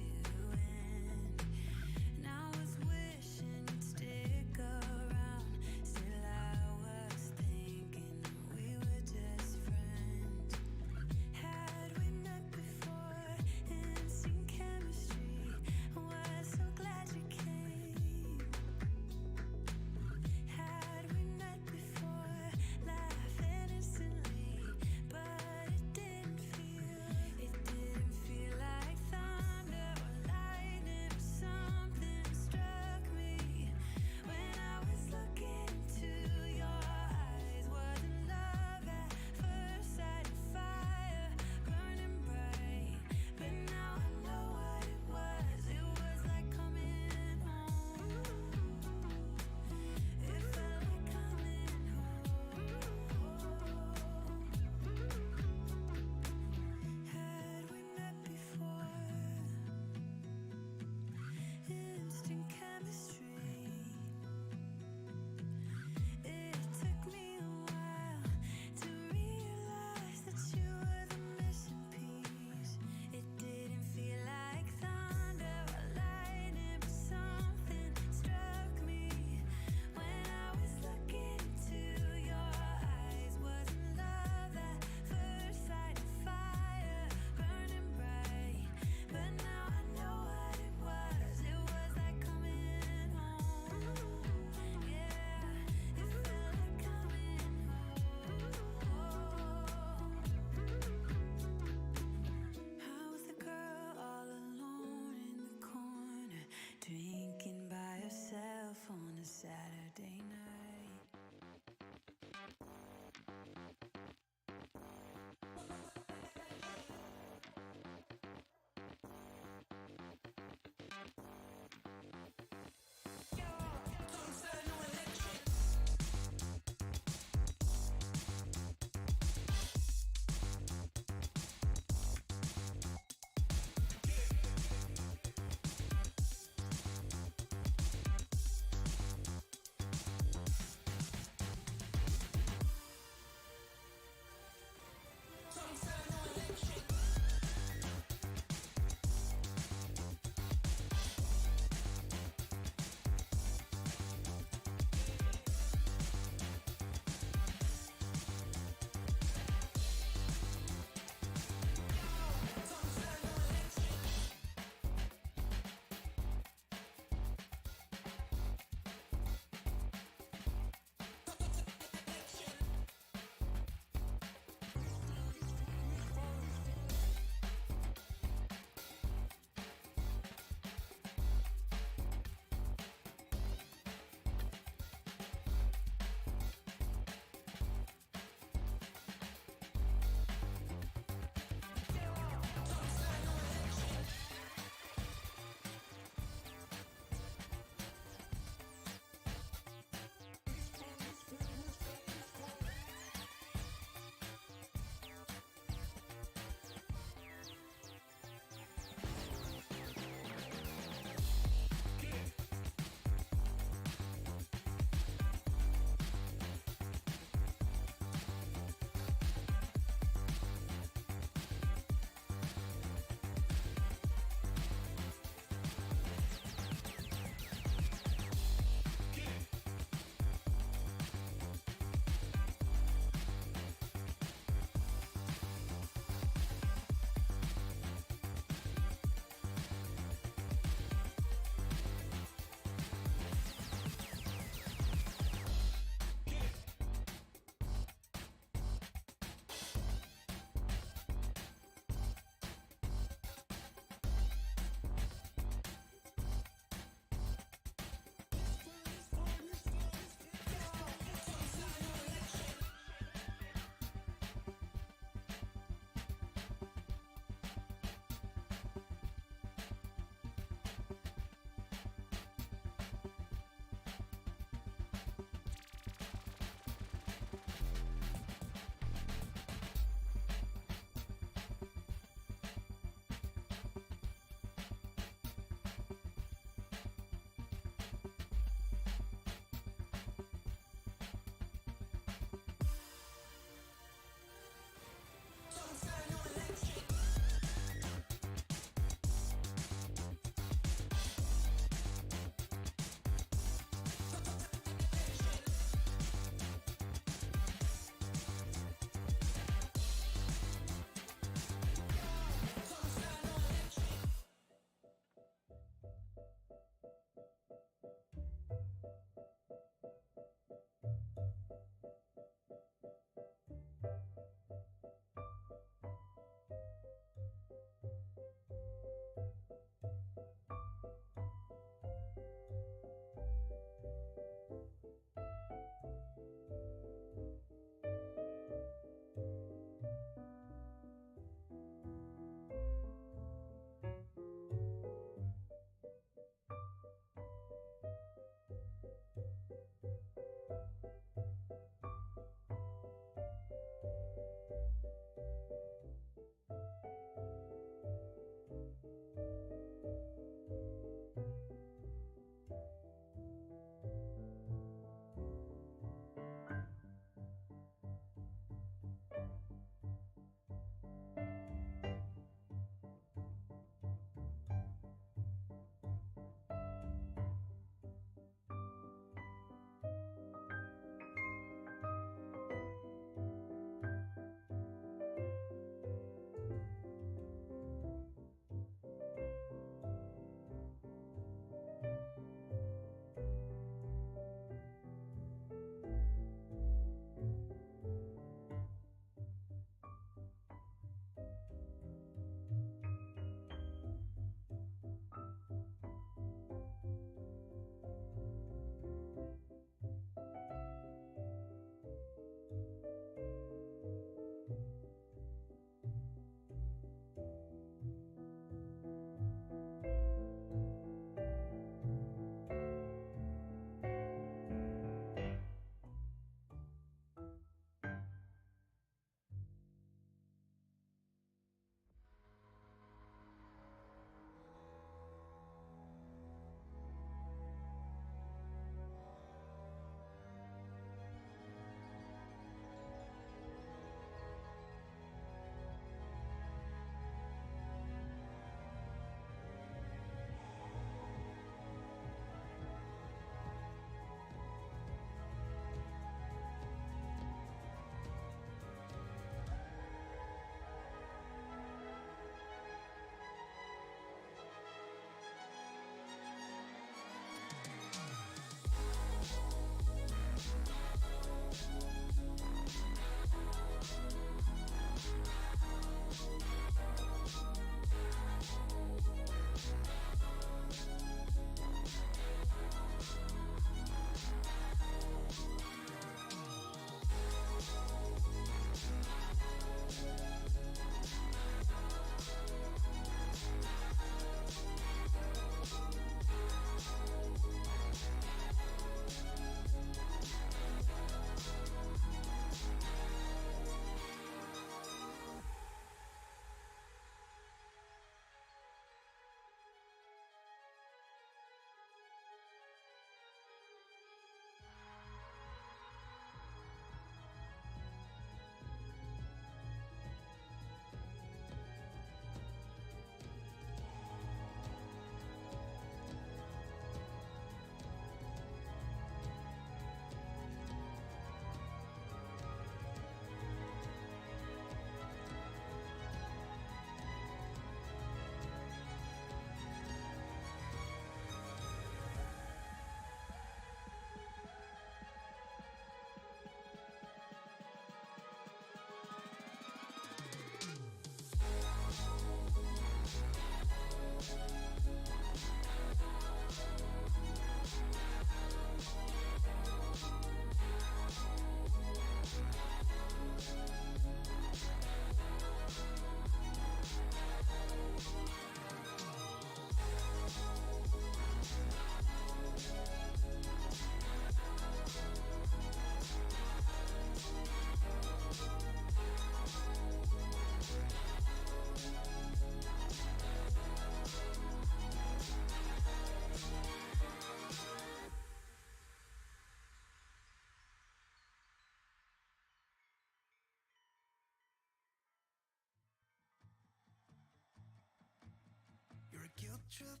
guilt trip,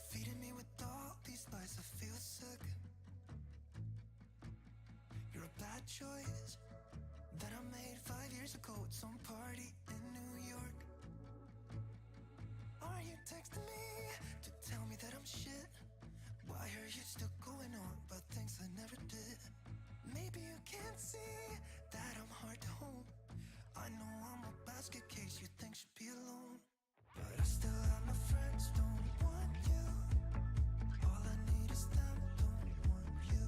feeding me with all these lies. I feel sick. You're a bad choice that I made 5 years ago at some party in New York. Are you texting me to tell me that I'm shit? Why are you still going on about things I never did? Maybe you can't see that I'm hard to hold. I know I'm a basket case you think should be alone, but I still have my friends, don't want you. All I need is them, don't want you.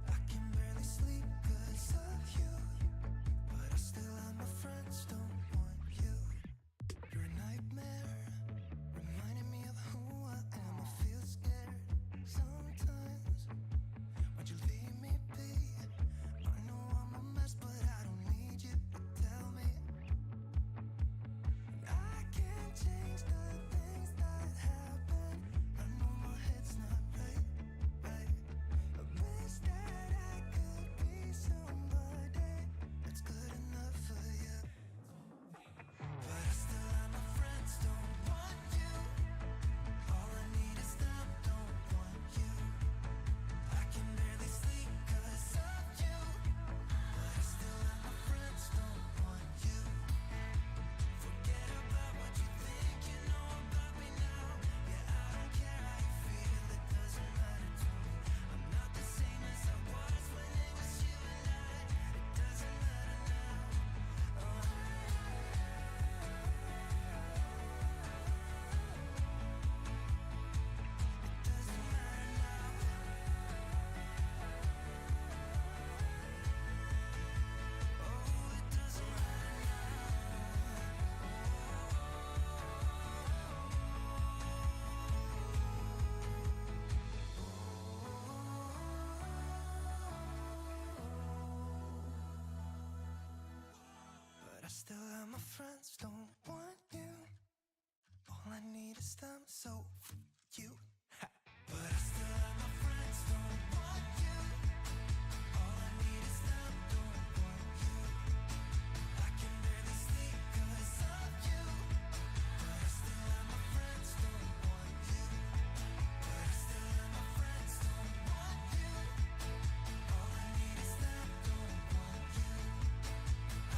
I can barely sleep 'cause of you, but I still have my friends, don't want you. You're a nightmare, reminding me of who I am. I feel scared sometimes. Why'd you leave me be? I know I'm a mess, but I don't need you to tell me. I can't change the things that happen. I know my head's not right. I wish that I could be somebody that's good enough for you, but I still have my friends, don't want you. All I need is them, don't want you. I can barely sleep 'cause of you, but I still have my friends, don't want you. Forget about what you think you know about me now. Yeah, I don't care how you feel, it doesn't matter to me. I'm not the same as I was when it was you and I. It doesn't matter now. Oh, it doesn't matter now. Oh, it doesn't matter but I still have my friends, don't want you. All I need is them, so you. But I still have my friends, don't want you. All I need is them, don't want you. I can barely sleep 'cause of you, but I still have my friends, don't want you. But I still have my friends, don't want you. All I need is them, don't want you.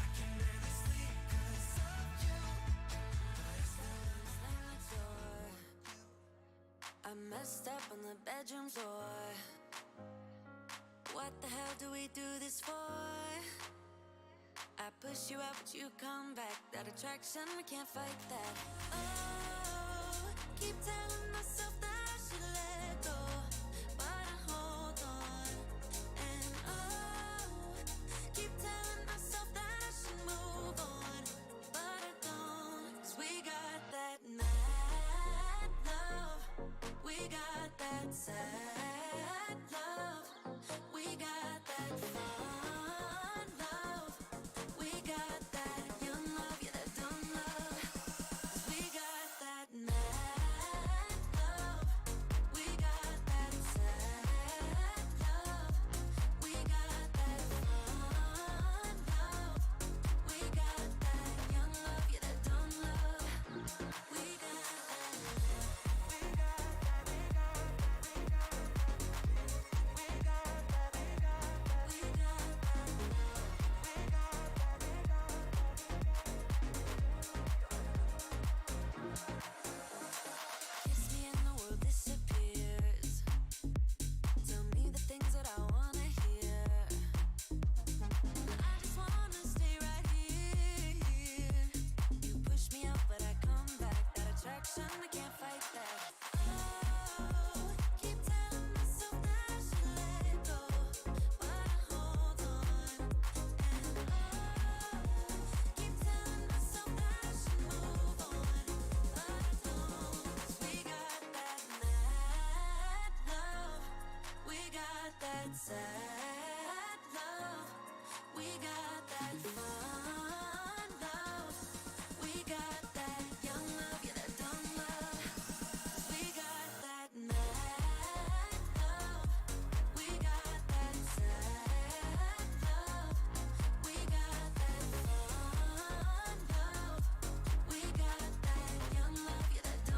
I can barely sleep 'cause of you, but I still have my Next door, I messed up on the bedroom floor. What the hell do we do this for? I push you out, but you come back. That attraction, I can't fight that. Oh, keep telling myself that I should let go, but I hold on. And oh, keep telling myself that I should move on, but I don't. 'Cause we got that mad love, we got that sad love, we got that fun love, we got that young love, yeah, that dumb love. 'Cause we got that mad love, we got that sad love, we got that fun love, we got that young love, yeah, that dumb love. We got that. Kiss me and the world disappears. Tell me the things that I wanna hear. I just wanna stay right here. You push me out, but I come back. That attraction, I can't fight that. Oh, keep telling myself that I should let go, but I hold on. And oh, keep telling myself that I should move on, but I don't. 'Cause we got that mad love, we got that sad love, we got that fun love, we got that young love, yeah, that dumb love. 'Cause we got that mad love, we got that sad love, we got that fun love, we got that young love, yeah, that dumb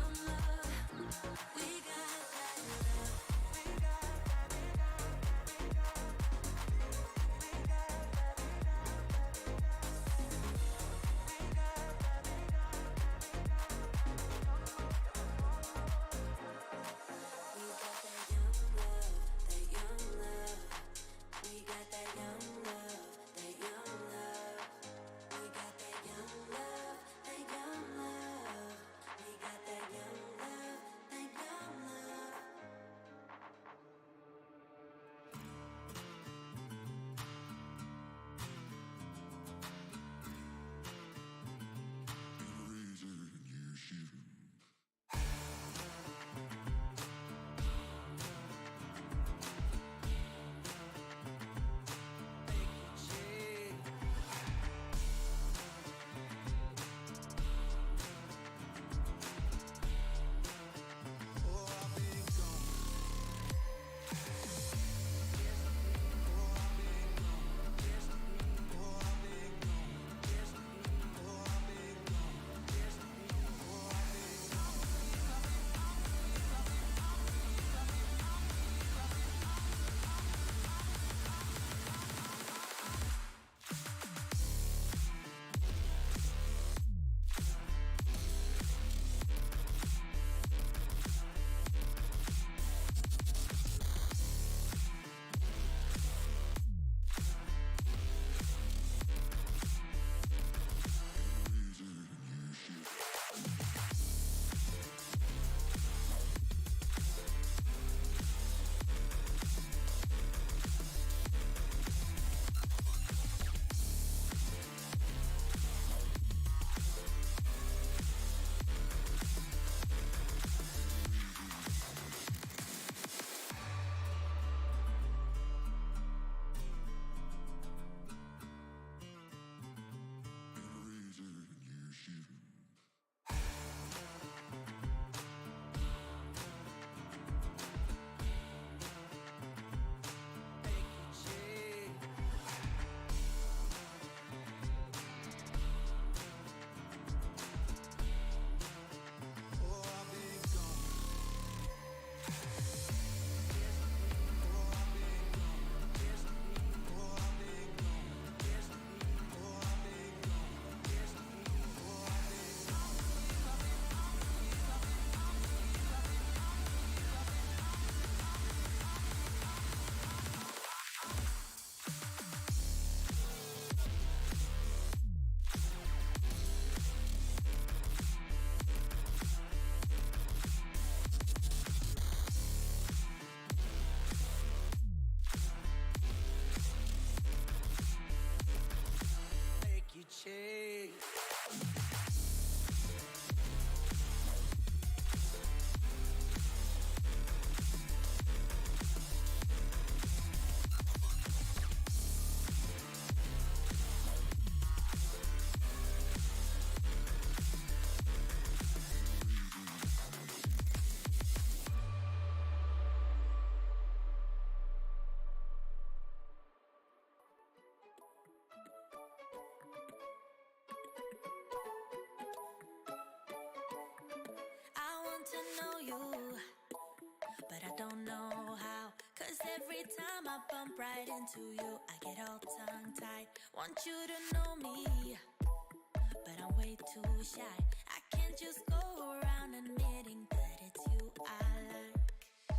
don't know how. Cause every time I bump right into you, I get all tongue-tied. Want you to know me, but I'm way too shy. I can't just go around admitting that it's you I like.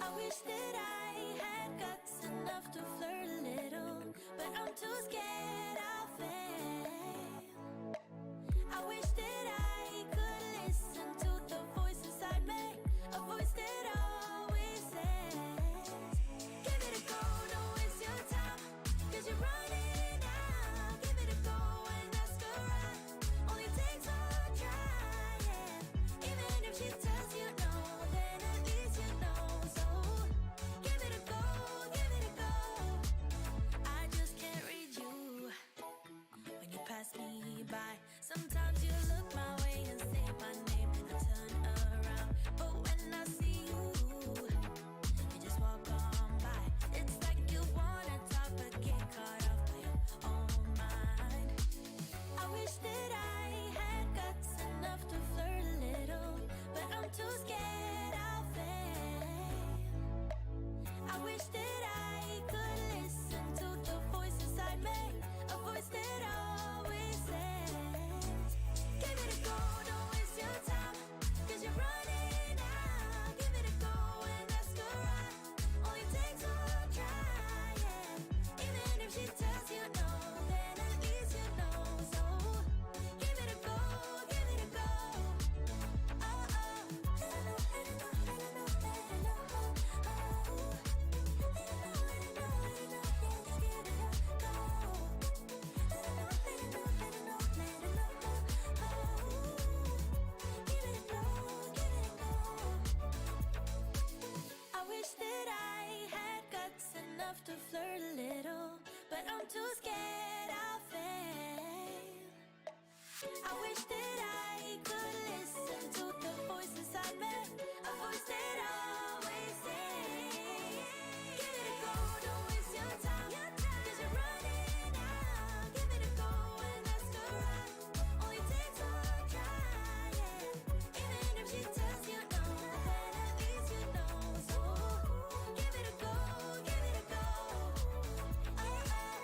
I wish that I had guts enough to flirt a little, but I'm too scared I'll fail. I wish that I could listen to the voice inside me, a voice that always says, give it a go, don't waste your time, cause you're running out. Give it a go and ask her out, only takes one try, yeah. Even if she tells you no, then at least you know. So give it a go, give it a go. I just can't read you when you pass me by. Sometimes you look my way and say my name and I turn around, but when I see you, you just walk on by. It's like you wanna talk but get caught off by your own mind. I wish that I had guts enough to flirt a little, but I'm too scared I'll fail. I wish that I could listen to the voice inside me, a voice that always says, give it a go, don't waste your time, cause you're running out. Give it a go and ask her out, only takes one try, yeah. Even if she tells you no, then at least you know. So give it a go, give it a go. Oh, oh. I wish that I had guts enough to flirt a little, but I'm too scared I'll fail. I wish that I could listen to the voice inside me, a voice that always says, give it a go, don't waste your time, cause you're running out. Give it a go and ask her out, only takes one try, yeah. Even if she tells you no, then at least you know. So give it a go, give it a go. Oh, oh.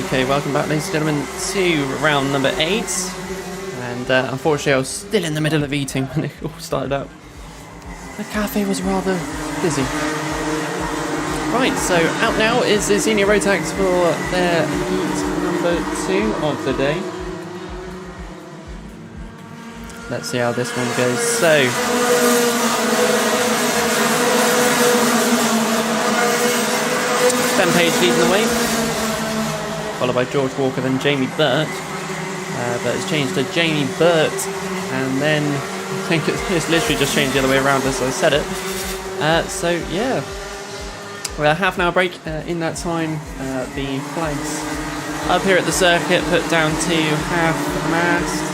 Okay, welcome back, ladies and gentlemen, to round number 8. And unfortunately, I was still in the middle of eating when it all started up. The cafe was rather busy. Right, so out now is the senior Rotax for their heat number 2 of the day. Let's see how this one goes. So, Ben Page leading the way, followed by George Walker, then Jamie Burt. But it's changed to Jamie Burt, and then I think it's literally just changed the other way around as I said it. So yeah, we're half an hour break. In that time, the flags up here at the circuit put down to half-mast,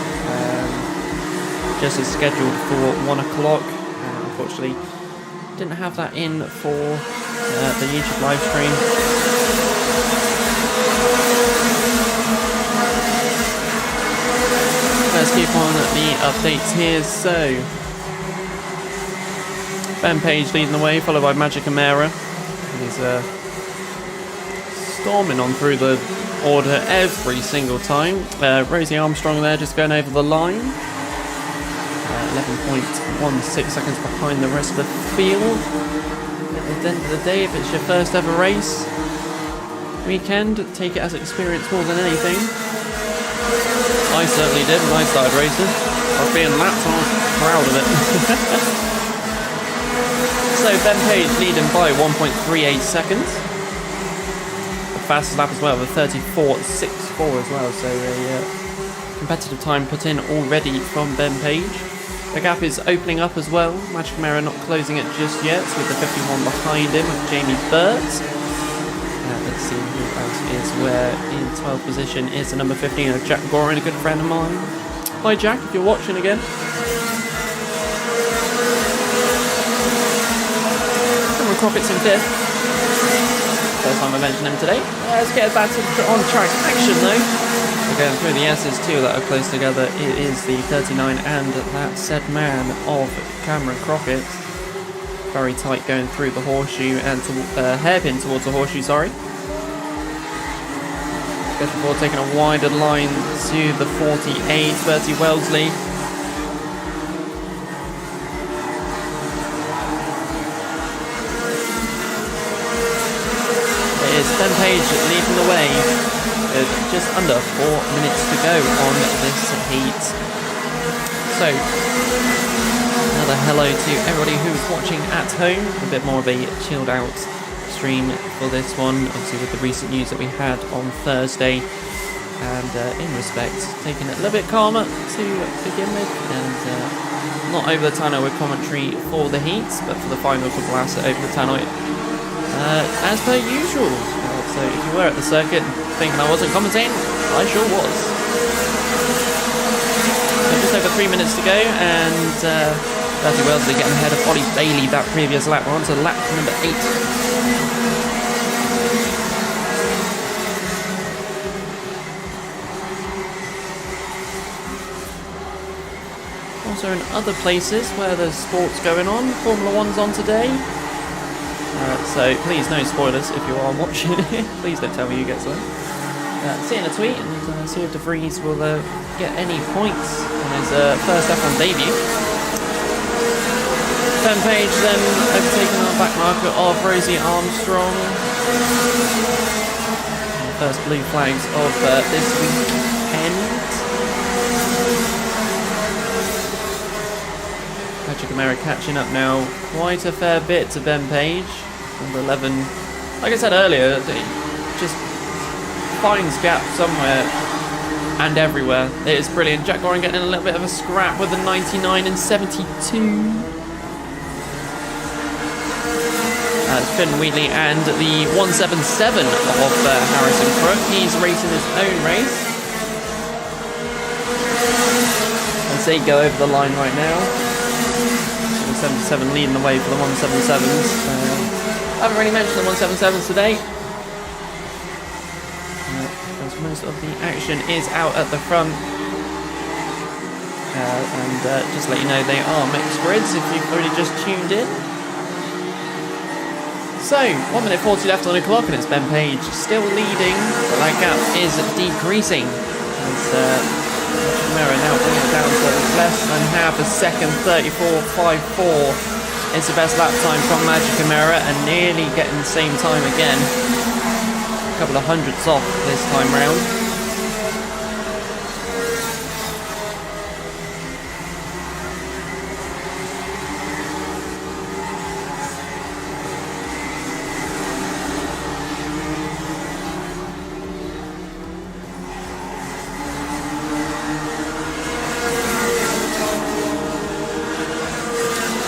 just as scheduled for 1 o'clock. Unfortunately, didn't have that in for the YouTube live stream. Let's keep on the updates here. So, Ben Page leading the way, followed by Magic Amera. He's storming on through the order every single time. Rosie Armstrong there just going over the line. 11.16 seconds behind the rest of the field. At the end of the day, if it's your first ever race weekend, take it as experience more than anything. I certainly did when I started racing. I was being lapped and I was proud of it. So Ben Page leading by 1.38 seconds. The fastest lap as well with 34.64 as well. So a competitive time put in already from Ben Page. The gap is opening up as well. Magic Mara not closing it just yet, with the 51 behind him with Jamie Burt. Let's see who else is where in 12th position is the number 15 of Jack Gorin, a good friend of mine. Hi Jack, if you're watching again. Cameron Crockett's in 5th. First time I mentioned him today. Let's get back to on-track action though. We're going through the S's too that are close together. It is the 39 and that said man of Cameron Crockett. Very tight going through the horseshoe and hairpin towards the horseshoe, sorry. Just before taking a wider line to the 48, Bertie Wellesley. It is Ben Page leading the way. Just under 4 minutes to go on this heat. So, another hello to everybody who's watching at home. A bit more of a chilled out stream for this one, obviously with the recent news that we had on Thursday. And in respect, taking it a little bit calmer to begin with. And not over the tannoy with commentary for the heats, but for the finals we'll blast it over the tannoy as per usual. So if you were at the circuit thinking I wasn't commentating, I sure was. So just over 3 minutes to go, and Bertie Wellesley getting ahead of Ollie Bailey that previous lap. We're on to lap number 8. Also in other places where there's sports going on, Formula 1's on today. So please, no spoilers if you are watching it. Please don't tell me you get some. See in a tweet and see if De Vries will get any points on his first F1 debut. Ben Page then overtaking our back marker of Rosie Armstrong. The first blue flags of this weekend. Patrick Amera catching up now quite a fair bit to Ben Page. Number 11, like I said earlier, just finds gaps somewhere and everywhere. It is brilliant. Jack Gorin getting in a little bit of a scrap with the 99 and 72. Finn Wheatley and the 177 of Harrison Crook. He's racing his own race. As they go over the line right now. 77 leading the way for the 177s. I haven't really mentioned the 177s today. Because most of the action is out at the front. And just to let you know, they are mixed grids if you've already just tuned in. So, 1 minute 40 left on the clock, and it's Ben Page still leading, but that gap is decreasing. As Chimera now bringing it down to less than half a second, 34.54 is the best lap time from Magic Chimera, and nearly getting the same time again. A couple of hundredths off this time round.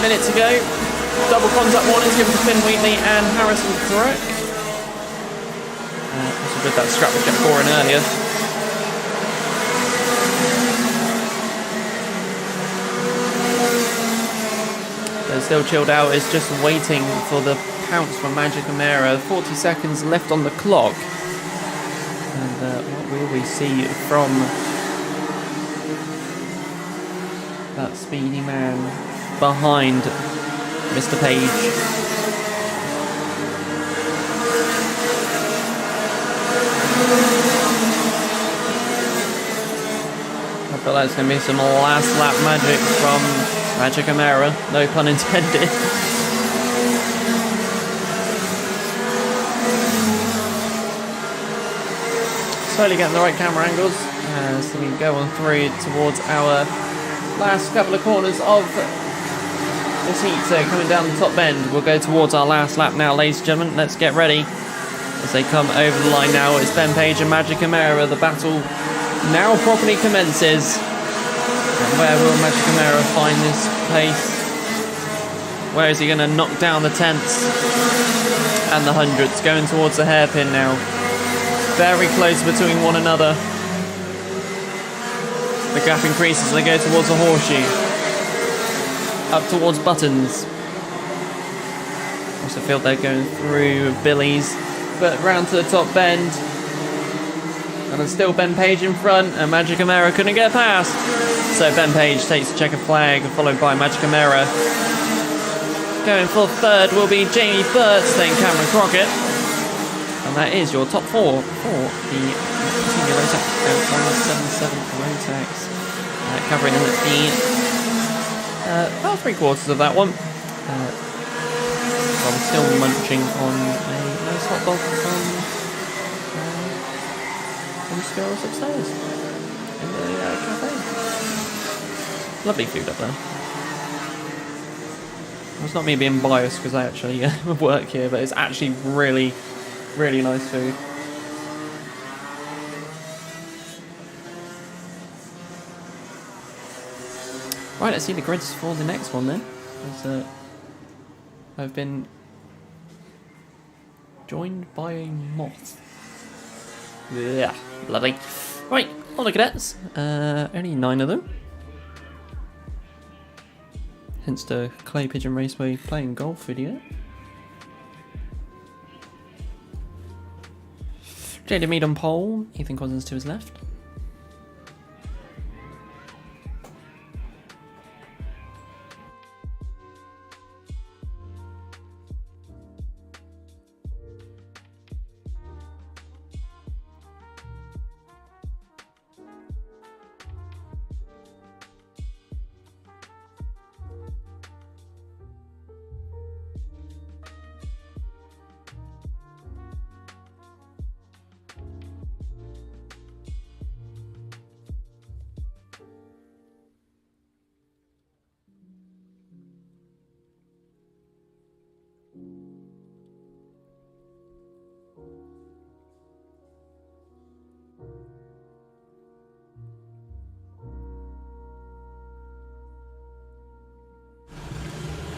Minute to go. Double contact warnings given to Finn Wheatley and Harrison Thruck. Also with that strap we kept pouring earlier. They're still chilled out, it's just waiting for the pounce from Magic Chimera. 40 seconds left on the clock. And what will we see from that speedy man behind Mr. Page? I feel like it's going to be some last lap magic from Magic Chimera, no pun intended. Slowly getting the right camera angles as we go on through towards our last couple of corners of this heat. So coming down the top bend, we'll go towards our last lap now, ladies and gentlemen. Let's get ready as they come over the line now. It's Ben Page and Magic Chimera. The battle now properly commences. And where will Magic Chimera find this pace? Where is he going to knock down the tenths and the hundredths? Going towards the hairpin now. Very close between one another. The gap increases as they go towards the horseshoe. Up towards Buttons. Also feel they're going through Billy's, but round to the top bend. And there's still Ben Page in front, and Magic Chimera couldn't get past. So Ben Page takes the checker flag, followed by Magic Chimera. Going for third will be Jamie Burtz, then Cameron Crockett. And that is your top four for the senior Rotax 177 Rotax. Covering the about 3/4 of that one. I'm still munching on a nice hot dog from the girls upstairs in the cafe. Lovely food up there. It's not me being biased because I actually work here, but it's actually really, really nice food. Right, let's see the grids for the next one then. As, I've been joined by a moth. Yeah, bloody. Right, all the cadets. Only 9 of them. Hence the Clay Pigeon Raceway playing golf video. Jada Mead on pole, Ethan Cousins to his left.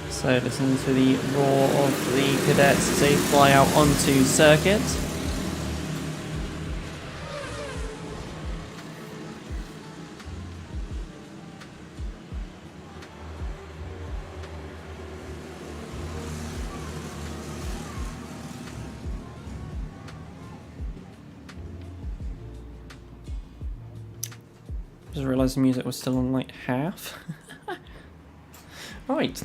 So listen to the roar of the cadets as they fly out onto circuit. Just realised the music was still on like half. Right.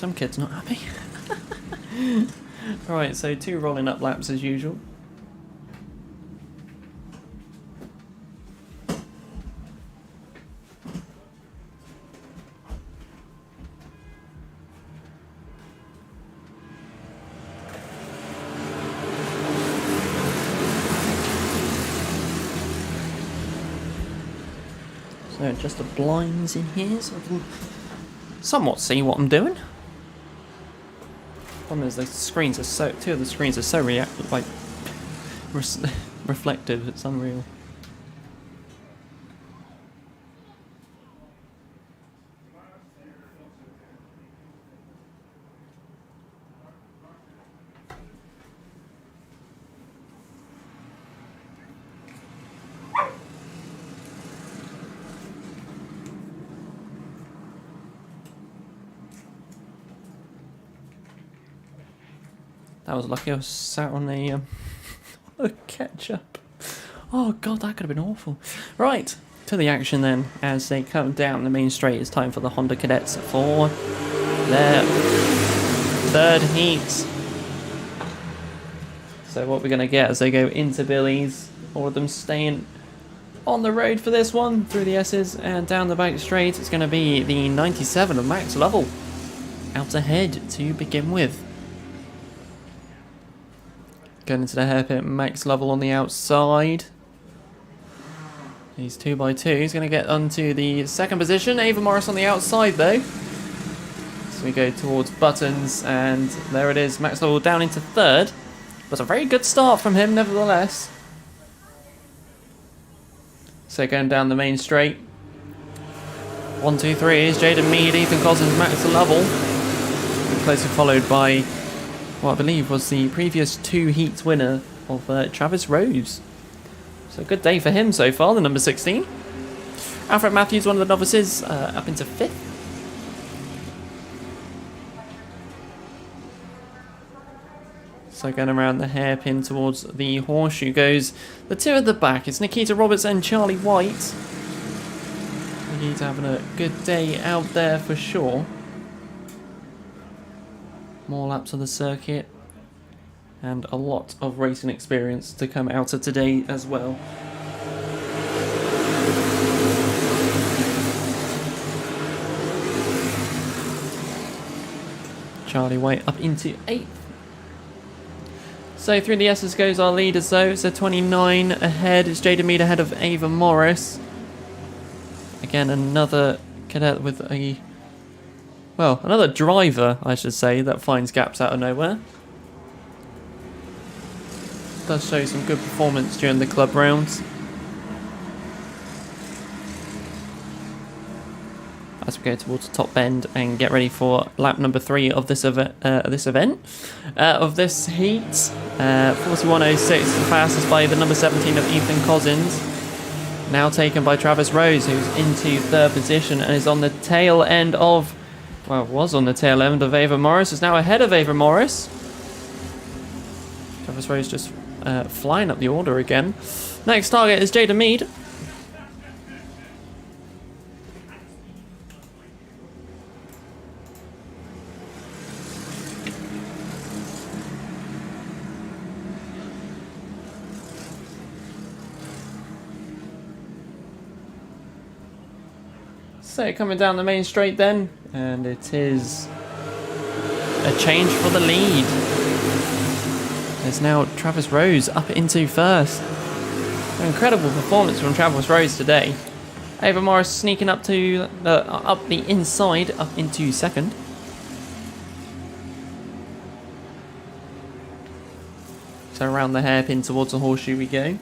Some kid's not happy. Right, so 2 rolling up laps as usual. So just the blinds in here so I can somewhat see what I'm doing. Problem is the screens are so, 2 of the screens are so reflective, it's unreal. That was lucky I was sat on a ketchup. Oh god, that could have been awful. Right, to the action then. As they come down the main straight, it's time for the Honda Cadets for their 3rd heat. So what we're going to get as they go into Billy's, all of them staying on the road for this one, through the S's and down the back straight, it's going to be the 97 of Max Lovell out ahead to begin with. Going into the hairpin, Max Lovell on the outside. He's 2x2. He's going to get onto the 2nd position. Ava Morris on the outside though. So we go towards Buttons, and there it is. Max Lovell down into 3rd. But a very good start from him nevertheless. So going down the main straight. 1, 2, 3 is Jaden Mead, Ethan Cousins, Max Lovell. Closely followed by what I believe was the previous 2 heats winner of Travis Rose. So good day for him so far, the number 16. Alfred Matthews, one of the novices, up into 5th. So going around the hairpin towards the horseshoe goes the 2 at the back. It's Nikita Roberts and Charlie White. Nikita having a good day out there for sure. More laps of the circuit and a lot of racing experience to come out of today as well. Charlie White up into 8th. So through the S's goes our leaders though. It's a 29 ahead. It's Jada Mead ahead of Ava Morris. Again, another cadet with another driver, I should say, that finds gaps out of nowhere. Does show some good performance during the club rounds. As we go towards the top bend and get ready for lap number 3 of this event, of this heat. 41.06, the fastest by the number 17 of Ethan Cousins. Now taken by Travis Rose, who's into 3rd position and is on the tail end of, well, was on the tail end of Ava Morris, is now ahead of Ava Morris. Travis Rose just flying up the order again. Next target is Jada Mead. So coming down the main straight then, and it is a change for the lead. There's now Travis Rose up into 1st. An incredible performance from Travis Rose today. Ava Morris sneaking up to up the inside, up into 2nd. So around the hairpin towards the horseshoe we go.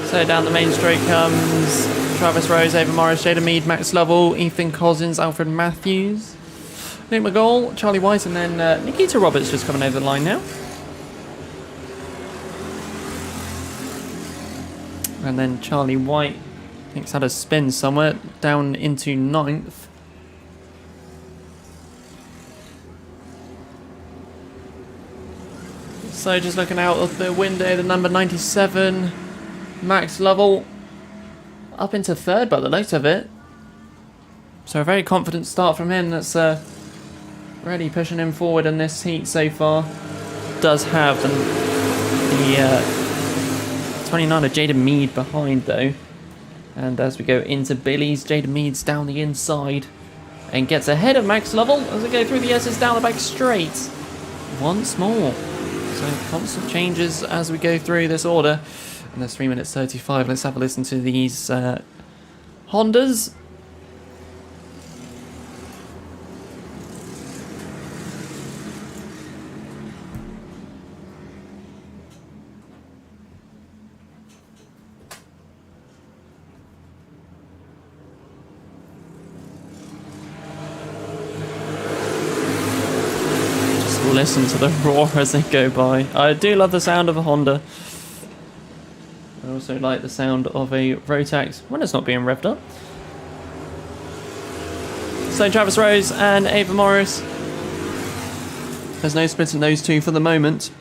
So down the main straight comes Travis Rose, Ava Morris, Jada Mead, Max Lovell, Ethan Cousins, Alfred Matthews, Nick McGall, Charlie White, and then Nikita Roberts just coming over the line now. And then Charlie White I think it's had a spin somewhere down into 9th. So just looking out of the window, the number 97, Max Lovell, up into 3rd by the looks of it. So a very confident start from him. That's really pushing him forward in this heat so far. Does have the 29 of Jaden Mead behind though. And as we go into Billy's, Jaden Mead's down the inside and gets ahead of Max Lovell as we go through the S's down the back straight once more. So constant changes as we go through this order. And there's 3 minutes 35. Let's have a listen to these Hondas. Listen to the roar as they go by. I do love the sound of a Honda. I also like the sound of a Rotax when it's not being revved up. So Travis Rose and Ava Morris. There's no split in those two for the moment.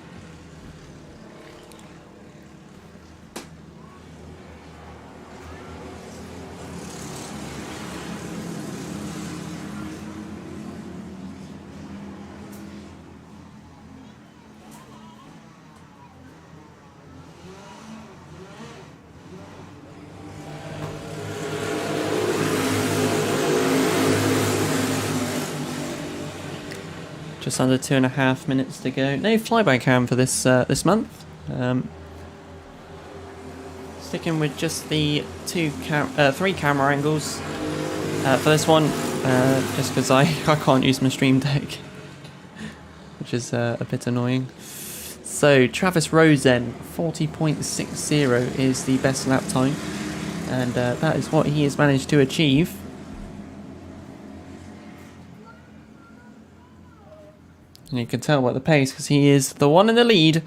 Just under 2.5 minutes to go. No flyby cam for this this month. Sticking with just the 3 camera angles for this one, just because I can't use my Stream Deck, which is a bit annoying. So Travis Rosen, 40.60 is the best lap time, and that is what he has managed to achieve. And you can tell by the pace because he is the one in the lead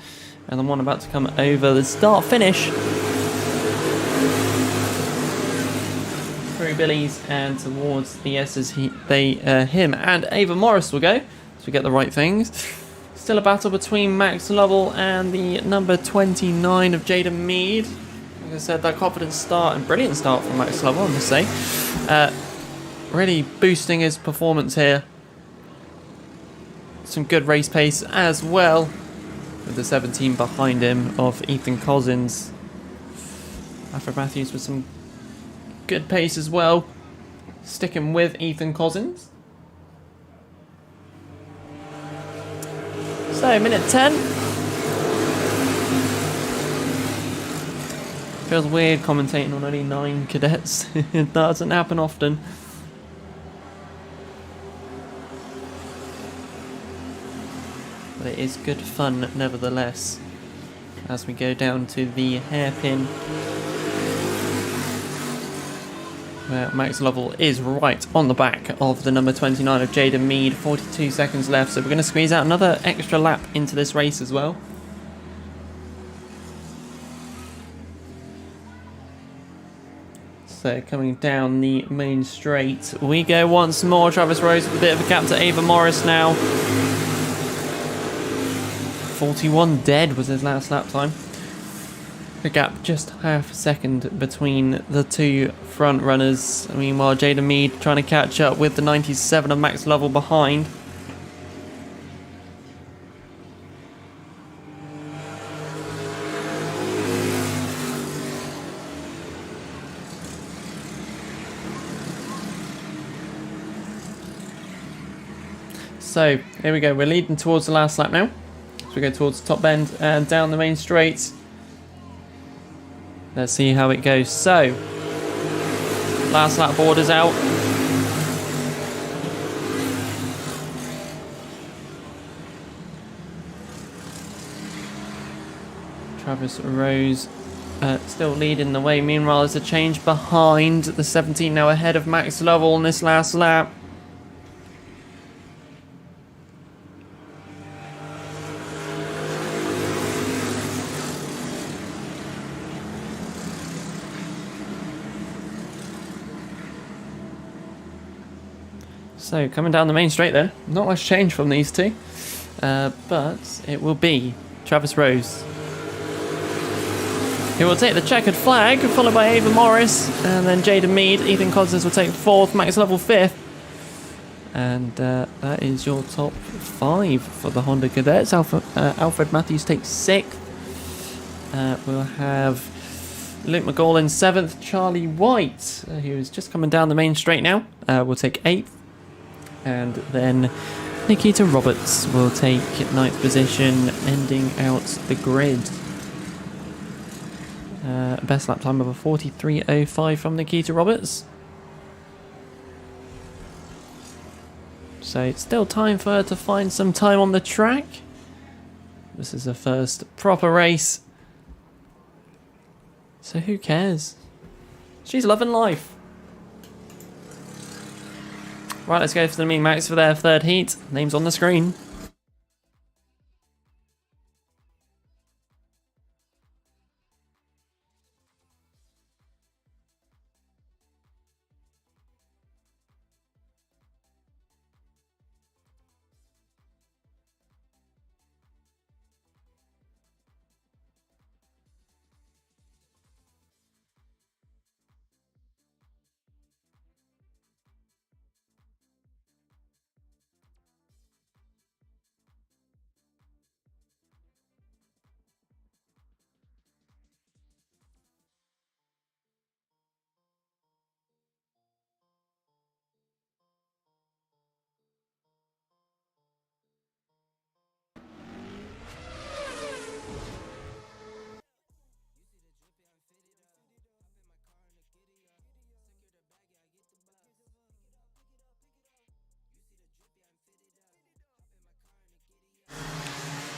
and the one about to come over the start finish. Through Billy's and towards the S's, him and Ava Morris will go. So we get the right things. Still a battle between Max Lovell and the number 29 of Jaden Mead. Like I said, that confident start and brilliant start from Max Lovell, I must say. Really boosting his performance here. Some good race pace as well, with the 17 behind him of Ethan Cousins. Alfred Matthews with some good pace as well, sticking with Ethan Cousins. So minute 10. Feels weird commentating on only 9 cadets. It doesn't happen often. But it is good fun nevertheless as we go down to the hairpin where Max Lovell is right on the back of the number 29 of Jaden Mead. 42 seconds left, so we're going to squeeze out another extra lap into this race as well. So coming down the main straight we go once more. Travis Rose with a bit of a gap to Ava Morris now. 41 dead was his last lap time. The gap just half a second between the two front runners. Meanwhile, Jaden Mead trying to catch up with the 97 of Max Lovell behind. So, here we go. We're leading towards the last lap now. So we go towards the top bend and down the main straight. Let's see how it goes. So, last lap borders out. Travis Rose still leading the way. Meanwhile, there's a change behind. The 17 now ahead of Max Lovell in this last lap. So, coming down the main straight then. Not much change from these two. But it will be Travis Rose, who will take the checkered flag, followed by Ava Morris, and then Jaden Mead. Ethan Cousins will take 4th, Max Level 5th. And that is your top 5 for the Honda Cadets. Alfred Matthews takes 6th. We'll have Luke McGall in 7th. Charlie White, who is just coming down the main straight now, will take 8th. And then Nikita Roberts will take 9th position, ending out the grid. Best lap time of a 43.05 from Nikita Roberts. So it's still time for her to find some time on the track. This is her first proper race. So who cares? She's loving life. Right, let's go for the Mini Max for their 3rd heat. Name's on the screen.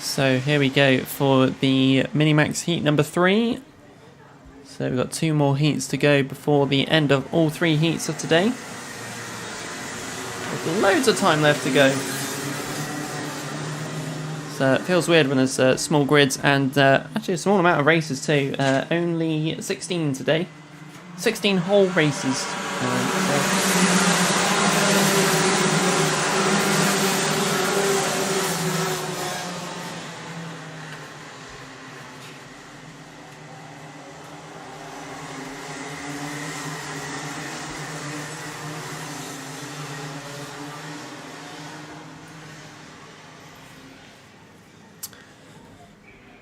So here we go for the Minimax heat number 3. So we've got 2 more heats to go before the end of all 3 heats of today. There's loads of time left to go. So it feels weird when there's small grids and actually a small amount of races too. Only 16 today. 16 whole races.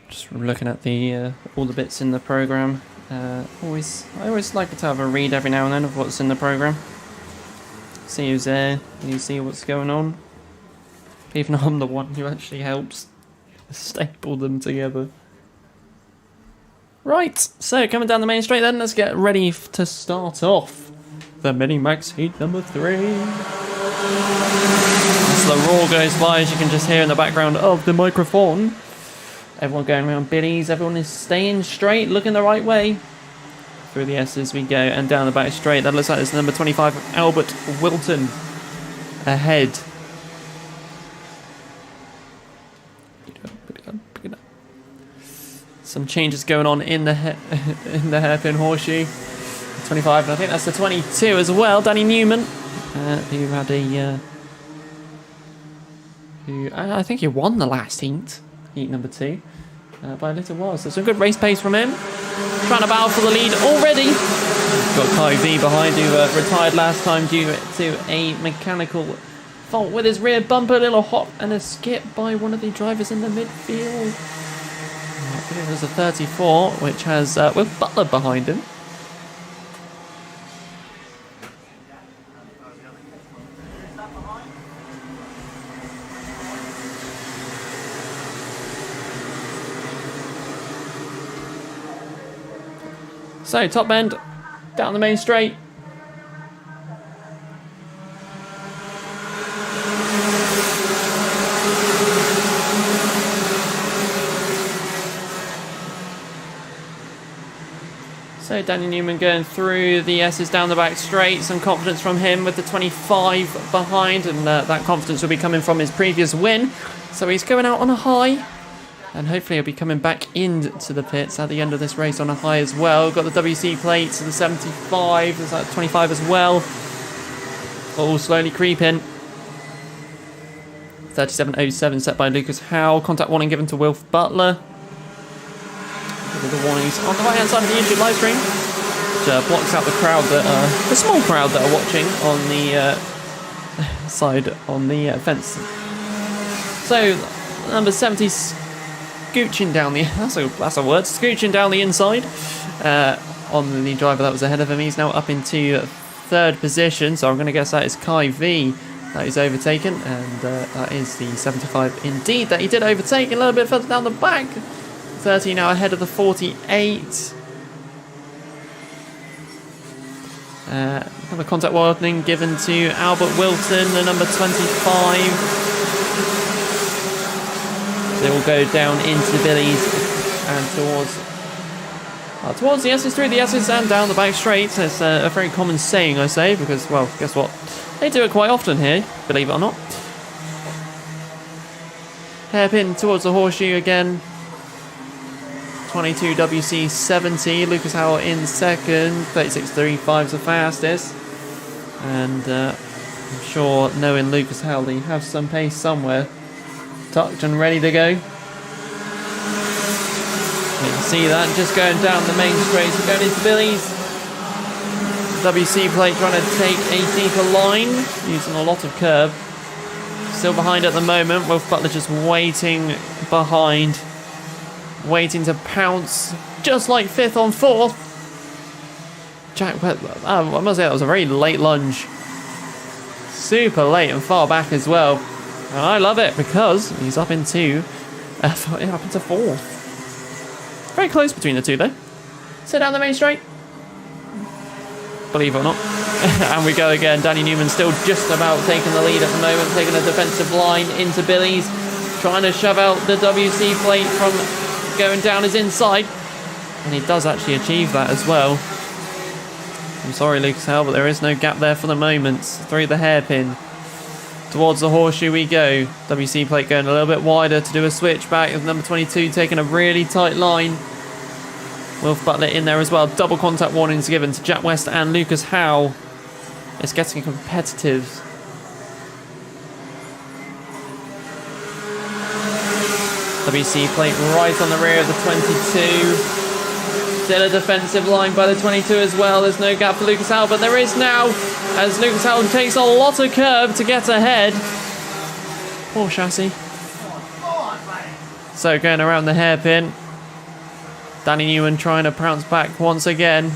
Just looking at the all the bits in the program. I always like to have a read every now and then of what's in the program. See who's there. You see what's going on. Even I'm the one who actually helps staple them together. Right, so coming down the main straight then, let's get ready to start off the Mini-Max heat number 3. As the roar goes by, as you can just hear in the background of the microphone. Everyone going around biddies, everyone is staying straight, looking the right way. Through the S's we go, and down the back straight. That looks like it's number 25, Albert Wilton, ahead. Some changes going on in the hairpin horseshoe. 25, and I think that's the 22 as well. Danny Newman, who had I think he won the last heat number 2, by a little while. So some good race pace from him. Trying to battle for the lead already. Got Kai V behind, who retired last time due to a mechanical fault with his rear bumper. A little hop and a skip by one of the drivers in the midfield. I believe it was a 34, which has with Butler behind him. So, top end, down the main straight. So, Danny Newman going through the S's down the back straight. Some confidence from him with the 25 behind, and that confidence will be coming from his previous win. So, he's going out on a high. And hopefully he'll be coming back into the pits at the end of this race on a high as well. Got the WC plates, the 75, there's that 25 as well. All slowly creeping. 37.07 set by Lucas Howe. Contact warning given to Wilf Butler. With the warnings on the right hand side of the YouTube live stream, which blocks out the crowd the small crowd that are watching on the side on the fence. So number 70 scooching down the that's a word, scooching down the inside on the driver that was ahead of him. He's now up into third position, so I'm going to guess that is Kai V that is overtaken, and that is the 75 indeed that he did overtake. A little bit further down the back, 30 now ahead of the 48. Another contact warning given to Albert Wilton, the number 25. They will go down into the billies and towards the S's, through the S's and down the back straight. It's a very common saying, I say, because, well, guess what? They do it quite often here, believe it or not. Hairpin towards the horseshoe again. 22 WC 70. Lucas Howe in second. 36.35 is the fastest. And I'm sure, knowing Lucas Howe, he has some pace somewhere. Tucked and ready to go. You can see that just going down the main straight, going into billies. WC plate trying to take a deeper line, using a lot of curb. Still behind at the moment. Wilf Butler just waiting behind, waiting to pounce, just like fifth on fourth. I must say that was a very late lunge, super late and far back as well. And I love it because he's up into fourth. Very close between the two though. So down the main straight. Believe it or not. And we go again. Danny Newman still just about taking the lead at the moment, taking a defensive line into billies, trying to shove out the WC plate from going down his inside. And he does actually achieve that as well. I'm sorry, Lucas Howe, but there is no gap there for the moment. Through the hairpin. Towards the horseshoe we go. WC plate going a little bit wider to do a switch back with number 22 taking a really tight line. Wilf Butler in there as well. Double contact warnings given to Jack West and Lucas Howe. It's getting competitive. WC plate right on the rear of the 22. Still a defensive line by the 22 as well. There's no gap for Lucas Howe, but there is now, as Lucas Howe takes a lot of curb to get ahead. Poor chassis. So going around the hairpin. Danny Newman trying to pounce back once again.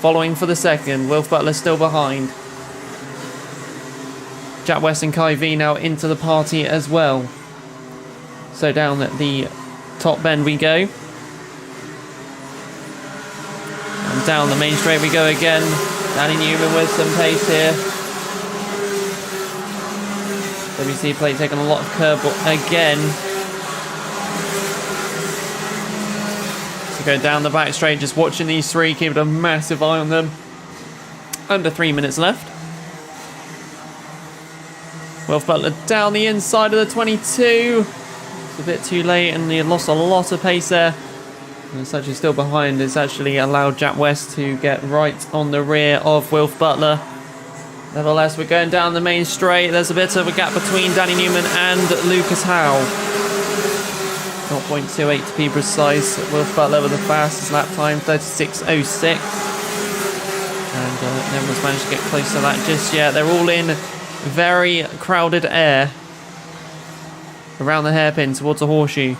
Following for the second. Wilf Butler still behind. Jack West and Kai V now into the party as well. So down at the top bend we go. And down the main straight we go again. Danny Newman with some pace here. WC plate taking a lot of curb again. So go down the back straight, just watching these three, keeping a massive eye on them. Under 3 minutes left. Wilf Butler down the inside of the 22. It's a bit too late and he lost a lot of pace there. And it's actually still behind. It's actually allowed Jack West to get right on the rear of Wilf Butler. Nevertheless, we're going down the main straight. There's a bit of a gap between Danny Newman and Lucas Howe. 0.28 to be precise. Wilf Butler with the fastest lap time, 36.06. And no one's managed to get close to that just yet. They're all in very crowded air around the hairpin towards the horseshoe.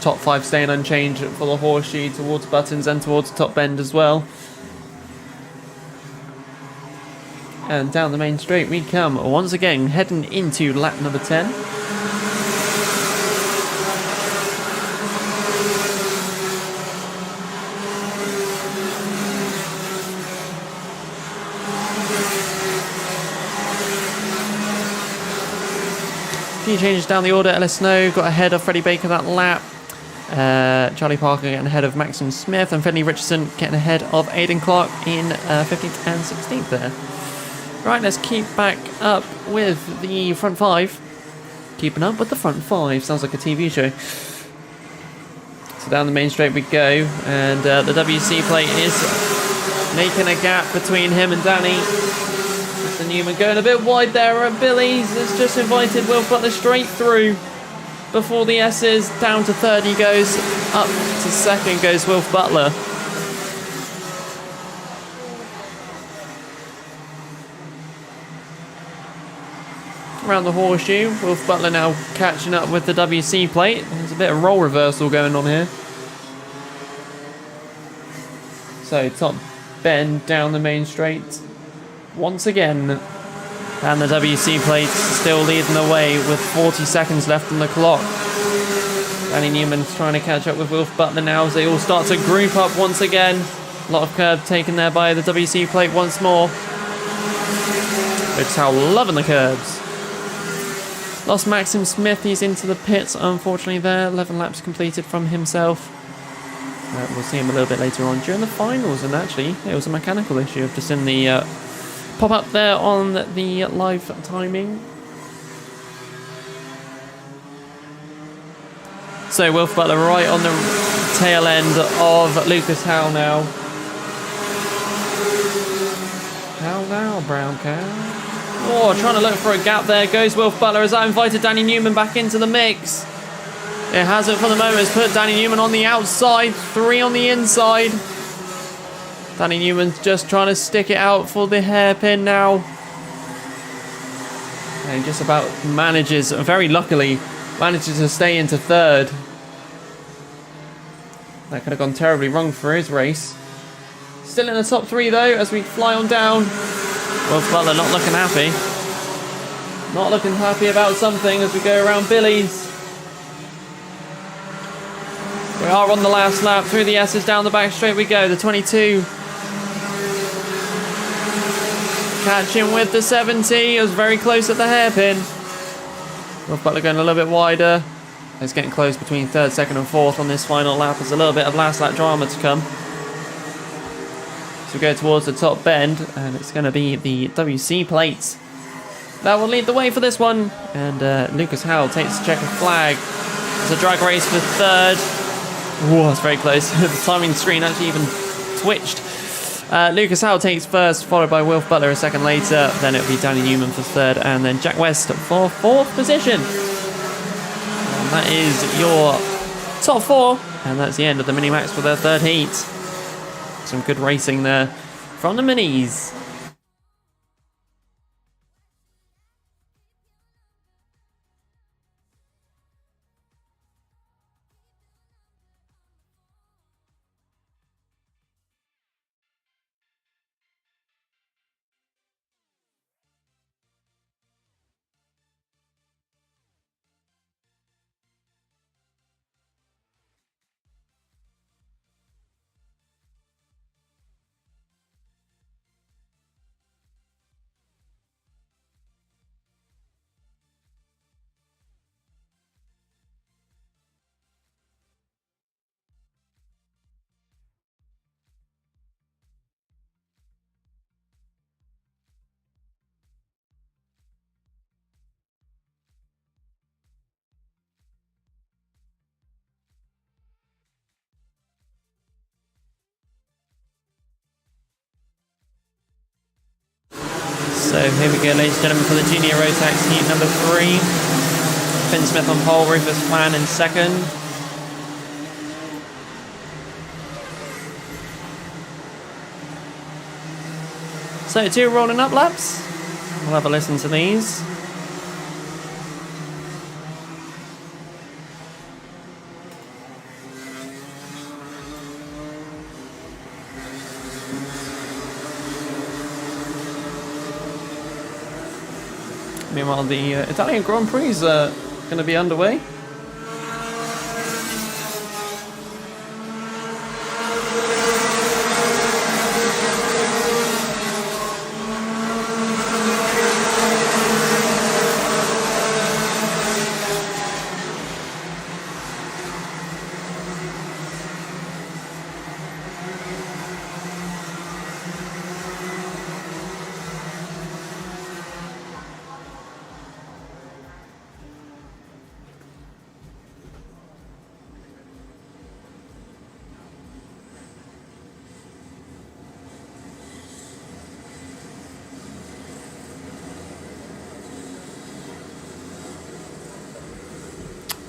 Top 5 staying unchanged for the horseshoe towards buttons and towards the top bend as well. And down the main straight we come once again, heading into lap number 10. A few changes down the order. Ellis Snow got ahead of Freddie Baker that lap. Charlie Parker getting ahead of Maxim Smith, and Finley Richardson getting ahead of Aidan Clark in 15th and 16th there. Right, let's keep back up with the front five. Keeping up with the front five. Sounds like a TV show. So down the main straight we go, and the WC plate is making a gap between him and Danny. Mr. Newman going a bit wide there. Billy's has just invited Will Butler straight through before the S's. Down to third he goes. Up to second goes Wilf Butler. Around the horseshoe, Wilf Butler now catching up with the WC plate. There's a bit of role reversal going on here. So top bend down the main straight once again. And the WC plate still leading the way with 40 seconds left on the clock. Danny Newman's trying to catch up with Wilf Butler now as they all start to group up once again. A lot of curb taken there by the WC plate once more. It's how loving the curbs. Lost Maxim Smith, he's into the pits unfortunately there. 11 laps completed from himself. We'll see him a little bit later on during the finals, and actually it was a mechanical issue. I've just seen the pop up there on the live timing. So Wilf Butler right on the tail end of Lucas Howe now. How now, brown cow? Oh, trying to look for a gap there goes Wilf Butler as I invited Danny Newman back into the mix. It hasn't for the moment. It's put Danny Newman on the outside, 3 on the inside. Danny Newman's just trying to stick it out for the hairpin now. And he just about manages, very luckily, manages to stay into third. That could have gone terribly wrong for his race. Still in the top 3 though, as we fly on down. Wilf Butler not looking happy. Not looking happy about something as we go around Billy's. We are on the last lap. Through the S's, down the back straight we go. The 22. Catching with the 70. It was very close at the hairpin. Wilf Butler going a little bit wider. It's getting close between third, second and fourth on this final lap. There's a little bit of last lap drama to come. So we go towards the top bend, and it's going to be the WC plates that will lead the way for this one. And Lucas Howell takes the checkered flag. It's a drag race for third. Oh, that's very close. The timing screen actually even twitched. Lucas Howell takes first, followed by Wilf Butler a second later. Then it'll be Danny Newman for third, and then Jack West for fourth position. And that is your top 4, and that's the end of the Mini-Max for their third heat. Some good racing there from the Minis. So here we go, ladies and gentlemen, for the junior Rotax heat number 3. Finn Smith on pole, Rufus Flan in second. So 2 rolling up laps. We'll have a listen to these. Meanwhile, the Italian Grand Prix is going to be underway.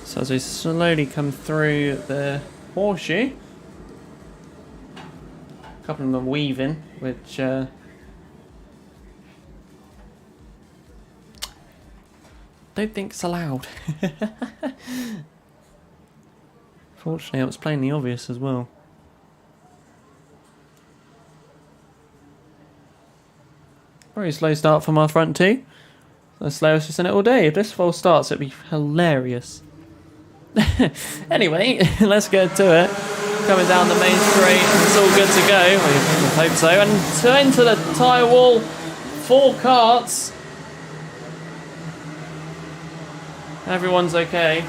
So as we slowly come through the horseshoe, a couple of them are weaving, which don't think it's allowed. Fortunately, it was plainly obvious as well. Very slow start from our front two. The slowest we've seen it all day. If this false starts, it'd be hilarious. Anyway, let's get to it. Coming down the main straight, and it's all good to go. We hope so. And to enter the tyre wall, 4 carts. Everyone's okay.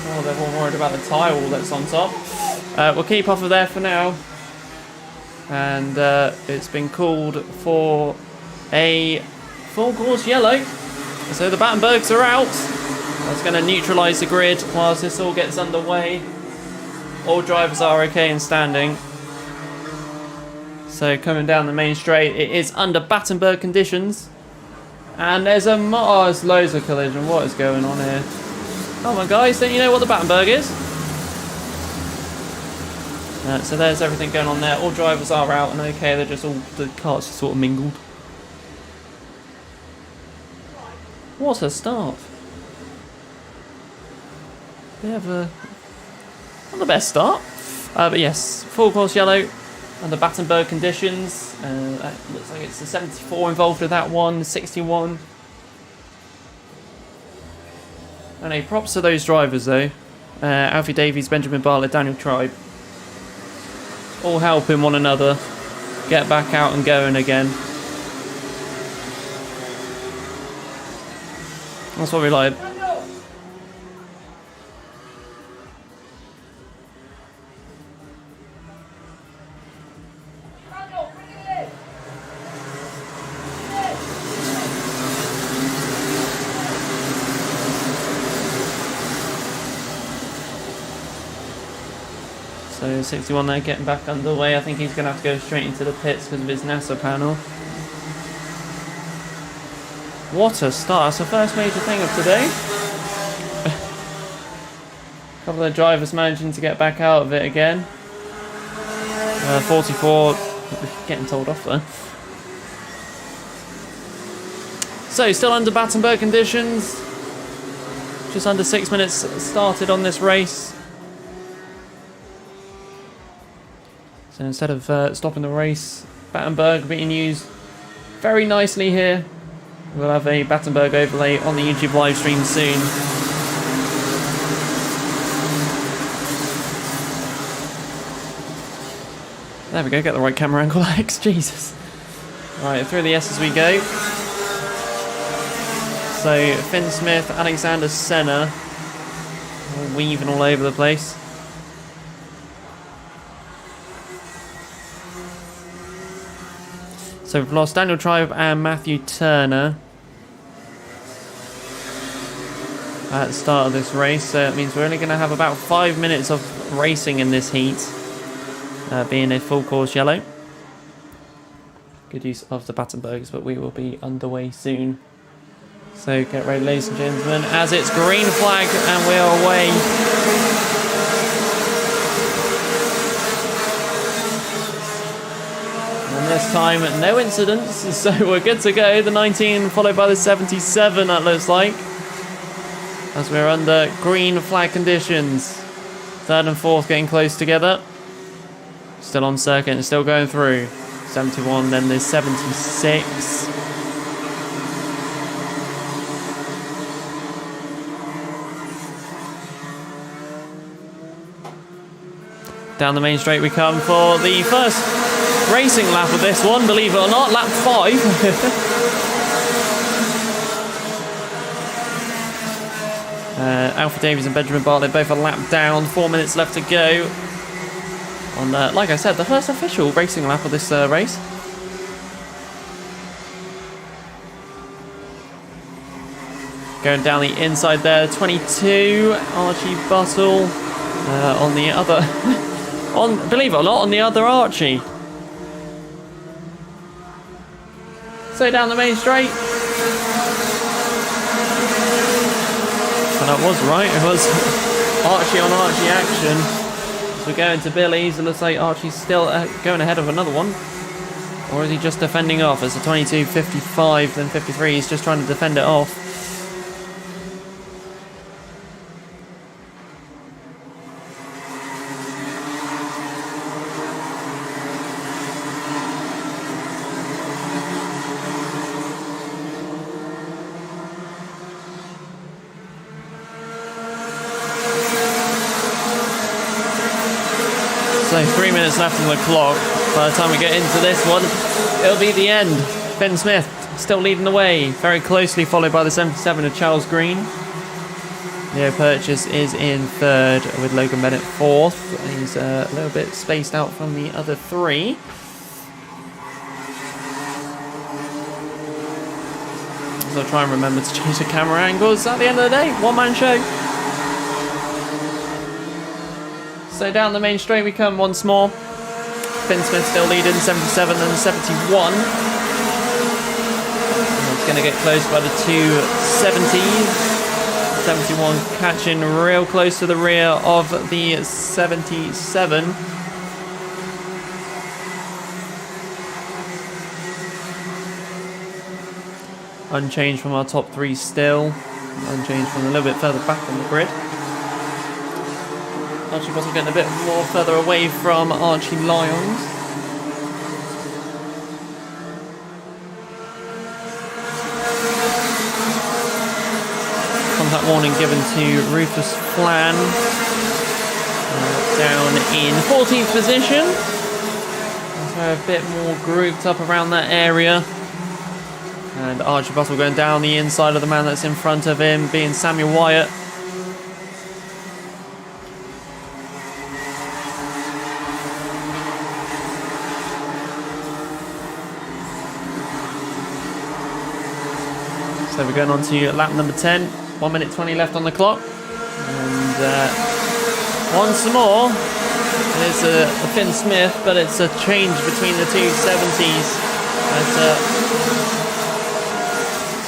Oh, they're all worried about the tyre wall that's on top. We'll keep off of there for now. And it's been called for a full course yellow. So the Battenbergs are out. That's going to neutralise the grid whilst this all gets underway. All drivers are okay and standing. So coming down the main straight, it is under Battenberg conditions. And there's a... Oh, there's loads of collision. What is going on here? Come on, guys. Don't you know what the Battenberg is? So there's everything going on there. All drivers are out and okay. They're just all... The carts are sort of mingled. What a start. They have a... Not the best start. But yes, full course yellow. Under Battenberg conditions, that looks like it's the 74 involved with that one, 61. And a props to those drivers though. Alfie Davies, Benjamin Bartlett, Daniel Tribe. All helping one another get back out and going again. That's what we like. So 61 there getting back underway. I think he's going to have to go straight into the pits because of his NASA panel. What a start. That's the first major thing of today. A couple of drivers managing to get back out of it again. 44 getting told off there. So still under Battenberg conditions. Just under 6 minutes started on this race. So instead of stopping the race, Battenberg being used very nicely here. We'll have a Battenberg overlay on the YouTube live stream soon. There we go, get the right camera angle, Alex, Jesus. Right, through the S as we go. So, Finn Smith, Alexander Senna, all weaving all over the place. So we've lost Daniel Tribe and Matthew Turner at the start of this race. So it means we're only going to have about 5 minutes of racing in this heat, being a full course yellow. Good use of the Battenbergs, but we will be underway soon. So get ready, ladies and gentlemen, as it's green flag and we're away. And this time, no incidents, so we're good to go. The 19 followed by the 77, that looks like. As we're under green flag conditions. Third and fourth getting close together. Still on circuit and still going through. 71, then there's 76. Down the main straight we come for the first racing lap of this one, believe it or not, lap 5. Alfie Davies and Benjamin Bartlett both a lap down, 4 minutes left to go. On, like I said, the first official racing lap of this race. Going down the inside there, 22, Archie Buttle on the other, believe it or not, on the other Archie. So down the main straight. So that was right. It was Archie on Archie action. So we're going to Billy's. It looks like Archie's still going ahead of another one. Or is he just defending off? It's a 22, 55, then 53. He's just trying to defend it off. So 3 minutes left on the clock. By the time we get into this one, it'll be the end. Finn Smith still leading the way, very closely followed by the 77 of Charles Green. Leo Purchase is in third with Logan Bennett fourth. He's a little bit spaced out from the other three. So I'll try and remember to change the camera angles at the end of the day. One-man show. So down the main straight we come once more. Finn Smith still leading, 77 and 71. And it's going to get close by the 270s. 71 catching real close to the rear of the 77. Unchanged from our top three still. Unchanged from a little bit further back on the grid. Archie Bottle getting a bit more further away from Archie Lyons. Contact warning given to Rufus Flan. Down in 14th position. So a bit more grouped up around that area. And Archie Bottle going down the inside of the man that's in front of him, being Samuel Wyatt. So we're going on to lap number 10. 1 minute 20 left on the clock. And once more, it's a Finn Smith, but it's a change between the two 70s. That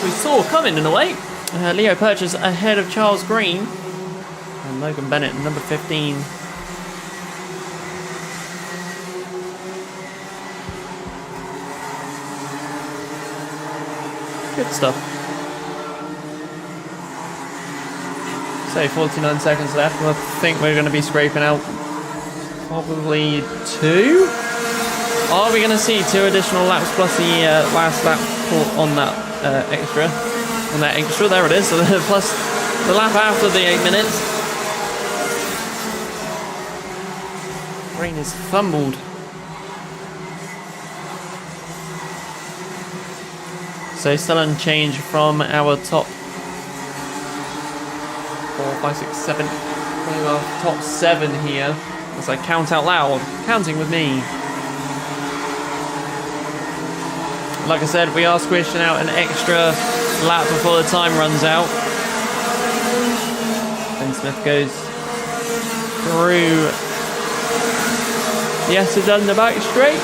we saw coming in a way. Leo Purchase ahead of Charles Green. And Logan Bennett, number 15. Good stuff. So 49 seconds left. I think we're going to be scraping out probably two. Are we going to see 2 additional laps plus the last lap on that extra? On that extra, there it is. So plus the lap after the 8 minutes. Brain is fumbled. So still unchanged from our top 4, 5, 6, 7. Our top 7 here. As I count out loud, counting with me. Like I said, we are squishing out an extra lap before the time runs out. Finn Smith goes through the Essendon the back straight.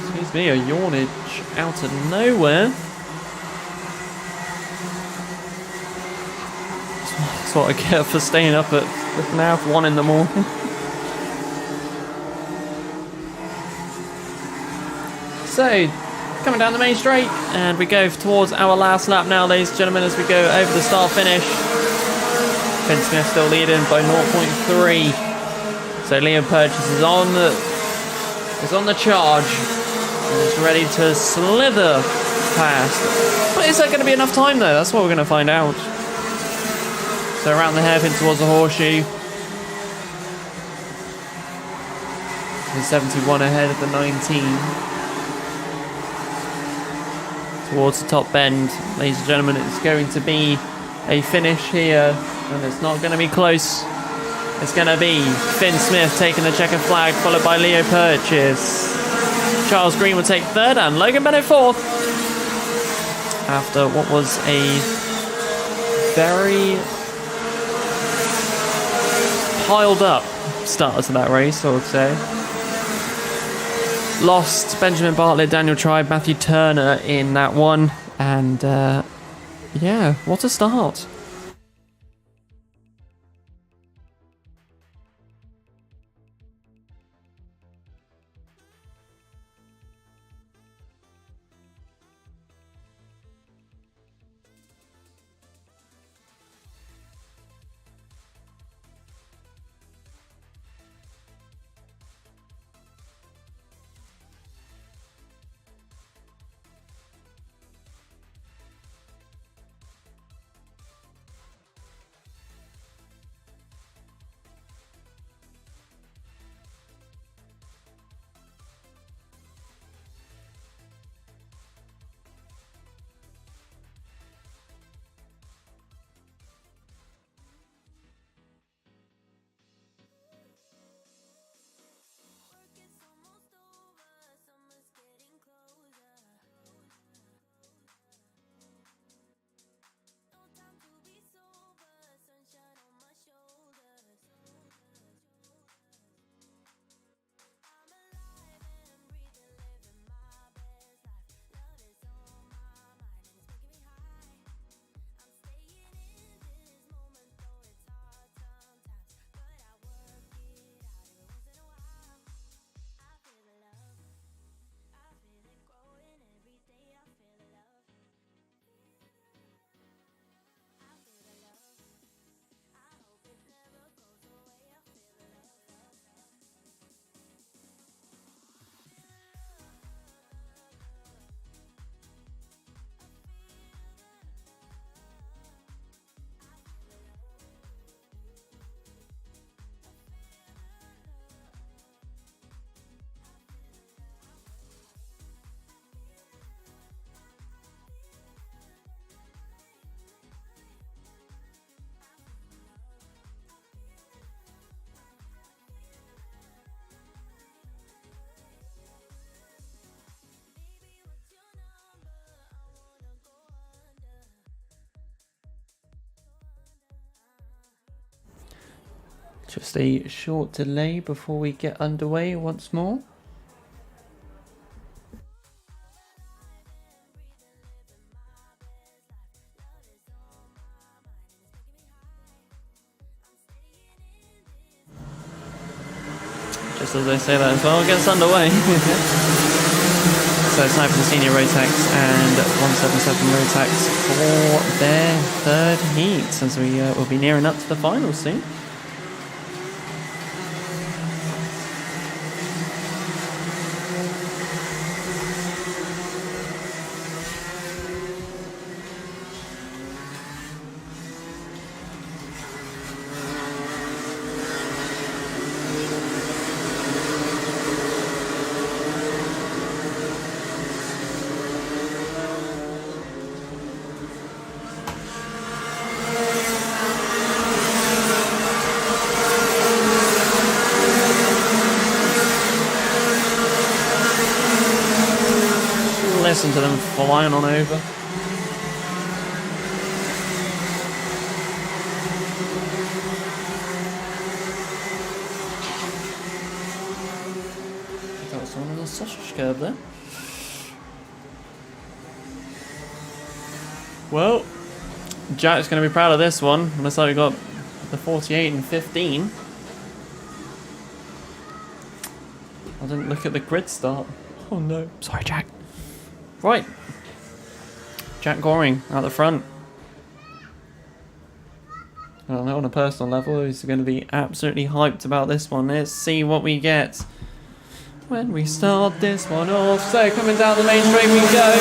Excuse me, a yawnage out of nowhere. That's what I get for staying up at now 1 in the morning. So, coming down the main straight, and we go towards our last lap now, ladies and gentlemen, as we go over the start finish. Finn Smith still leading by 0.3. So Leo Purchase is on the charge and is ready to slither past. But is that going to be enough time though? That's what we're going to find out. So around the hairpin towards the horseshoe. The 71 ahead of the 19. Towards the top bend, ladies and gentlemen, it's going to be a finish here, and it's not going to be close. It's going to be Finn Smith taking the checkered flag, followed by Leo Purchase. Charles Green will take third, and Logan Bennett fourth. After what was a very piled up start to that race, I would say. Lost Benjamin Bartlett, Daniel Tribe, Matthew Turner in that one, and yeah, what a start. Work is almost over, summer's getting closer. No time to be sober, sunshine on my shoulders. I'm alive and breathing, living my best life. Love is on my mind and it's making me high. I'm staying in this moment, though it's hard sometimes, but I work it out every once in a while. I feel the love, I feel it growing every day. I feel the love, I feel the love. I hope it never goes away. I feel the love, love, love. Baby, what's your number? I wanna go under. Just a short delay before we get underway once more. Just as I say that as well, it gets underway. So it's time for the senior Rotax and 177 Rotax for their third heat, as we will be nearing up to the finals soon. Listen to them flying on over. That was someone on a sausage curve there. Well, Jack's going to be proud of this one. Looks like we got the 48 and 15. I didn't look at the grid start. Oh no. Sorry, Jack. Right. Jack Goring out the front. Well, on a personal level, he's going to be absolutely hyped about this one. Let's see what we get when we start this one off. So, coming down the main straight we go.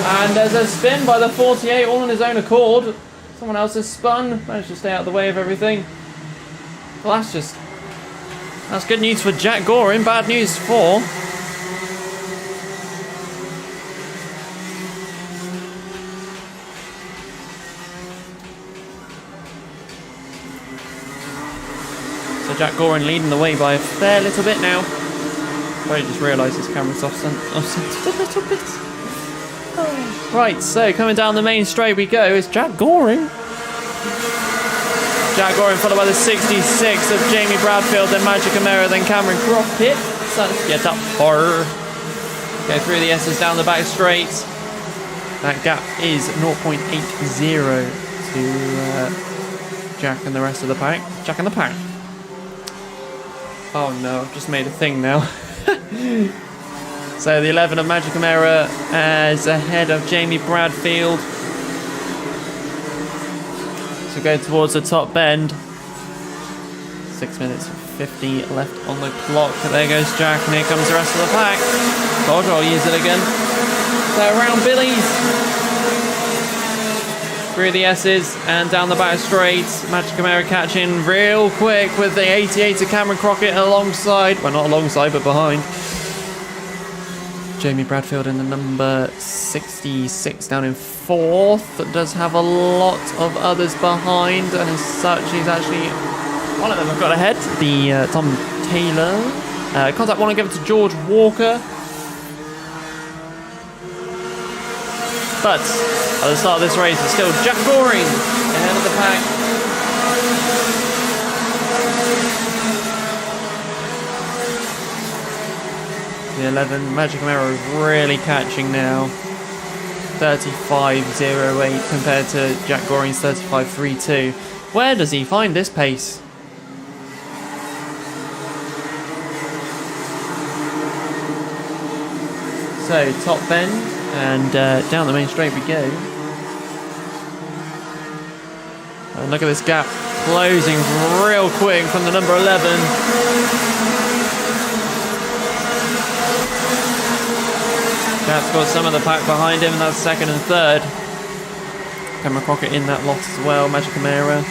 And there's a spin by the 48, all on his own accord. Someone else has spun, managed to stay out of the way of everything. Well, that's good news for Jack Goring, bad news for Jack Goring leading the way by a fair little bit now. I just realised his camera's off centered a little bit. Oh. Right, so coming down the main straight we go is Jack Goring. Jack Goring followed by the 66 of Jamie Bradfield, then Magic Amera, then Cameron Crockett. So let's get up far. Go through the S's down the back straight. That gap is 0.80 to Jack and the rest of the pack. Jack and the pack. Oh no, I've just made a thing now. So the 11 of Magic Chimera is ahead of Jamie Bradfield. So go towards the top bend. 6 minutes and 50 left on the clock. There goes Jack, and here comes the rest of the pack. God, I'll use it again. So around Billy's. Through the S's and down the back straight. Magic Chimera catching real quick with the 88 of Cameron Crockett alongside. Well, not alongside, but behind. Jamie Bradfield in the number 66 down in 4th. Does have a lot of others behind, and as such, he's actually... One of them have got ahead. The Tom Taylor. Contact one and give it to George Walker. But at the start of this race, it's still Jack Goring ahead of the pack. The 11, Magic Chimera is really catching now. 35.08 compared to Jack Goring's 35.32. Where does he find this pace? So, top bend, and down the main straight we go. And look at this gap closing real quick from the number 11. Jack's got some of the pack behind him, and that's second and third. Cameron Crockett in that lot as well, Magic Chimera.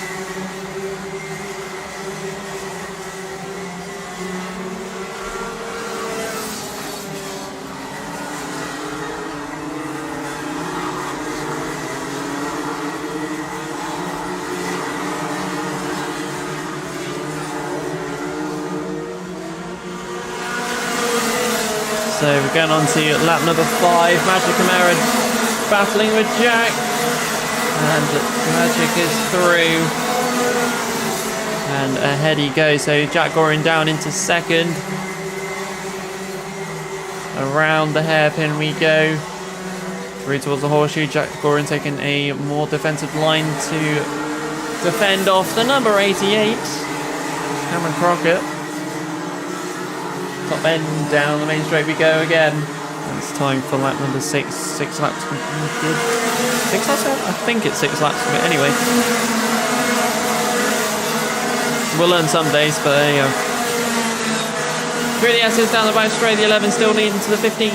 So we're going on to lap number 5. Magic Chimera battling with Jack. And Magic is through. And ahead he goes. So Jack Goring down into second. Around the hairpin we go. Through towards the horseshoe. Jack Goring taking a more defensive line to defend off the number 88. Cameron Crockett. Top end, down the main straight we go again. And it's time for lap number 6. 6 laps completed. 6 laps? I think it's 6 laps. But anyway. We'll learn some days, but there you go. Through the S's, down the back straight, the 11 still leading to the 15.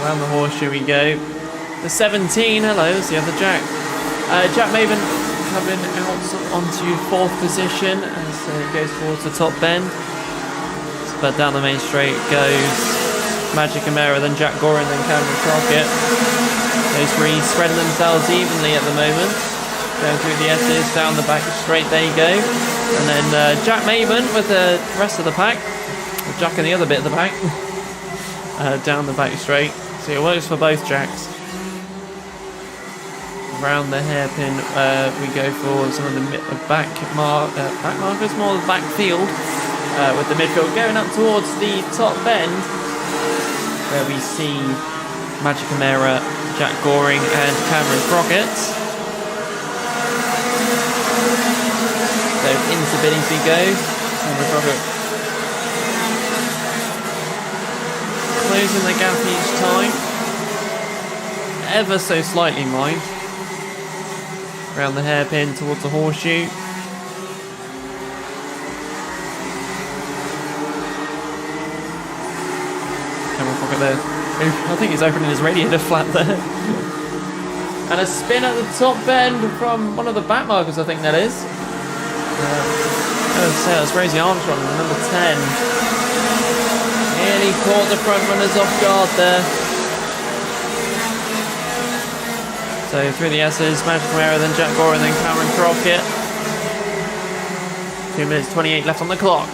Around the horseshoe we go. The 17, hello, it's the other Jack. Jack Maven coming out onto 4th position as it goes towards the top bend. But down the main straight goes Magic Chimera, then Jack Goring, then Cameron Crockett. Those three spreading themselves evenly at the moment. Going through the S's, down the back straight, there you go. And then Jack Maven with the rest of the pack. Or Jack and the other bit of the pack. Down the back straight. So it works for both Jacks. Around the hairpin, we go for some of the back markers, more the back field, with the midfield going up towards the top bend, where we see Magic Chimera, Jack Goring, and Cameron Crockett. So into Billings we go. Cameron Crockett closing the gap each time, ever so slightly, mind. Around the hairpin towards the horseshoe. Cameron Crockett there. I think he's opening his radiator flap there. And a spin at the top bend from one of the back markers, I think that is. That's Rosie Armstrong, number 10. Nearly caught the front runners off guard there. So through the S's, Magic Chimera, then Jack Goring, then Cameron Crockett. 2 minutes 28 left on the clock.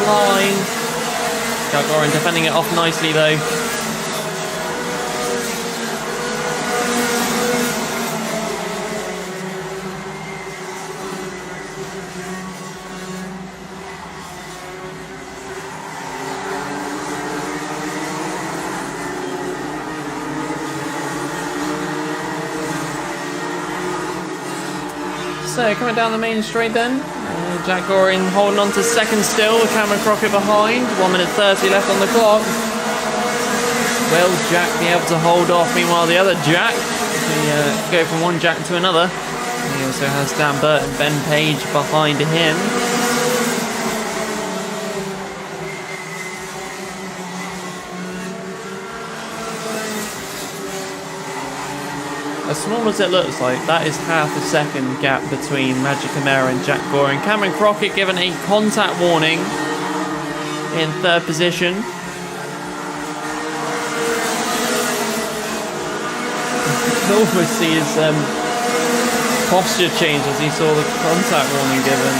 line. Jack Gorin defending it off nicely though. So coming down the main straight then, Jack Gorin holding on to second still with Cameron Crockett behind, 1 minute 30 left on the clock. Will Jack be able to hold off? Meanwhile the other Jack, we go from one Jack to another. He also has Dan Burt and Ben Page behind him. As small as it looks like, that is half a second gap between Magic Chimera and Jack Gorin. Cameron Crockett given a contact warning in third position. You can almost see his posture change as he saw the contact warning given.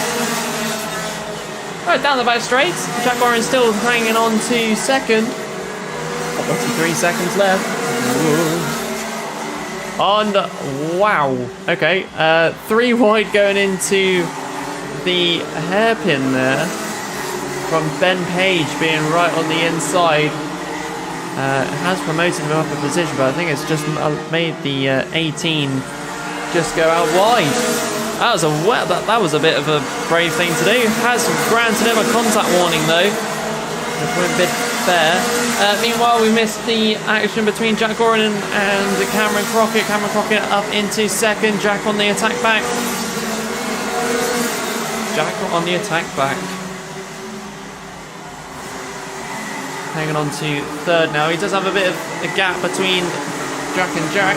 Right, down the back straight. Jack Gorin still hanging on to second. 43 seconds left. Whoa. And wow, okay, 3 wide going into the hairpin there from Ben Page being right on the inside. Has promoted him up a position, but I think it's just made the 18 just go out wide. That was a bit of a brave thing to do. Has granted him a contact warning though. A bit fair. Meanwhile, we missed the action between Jack Gorin and Cameron Crockett. Cameron Crockett up into second. Jack on the attack back. Jack on the attack back. Hanging on to third now. He does have a bit of a gap between Jack and Jack.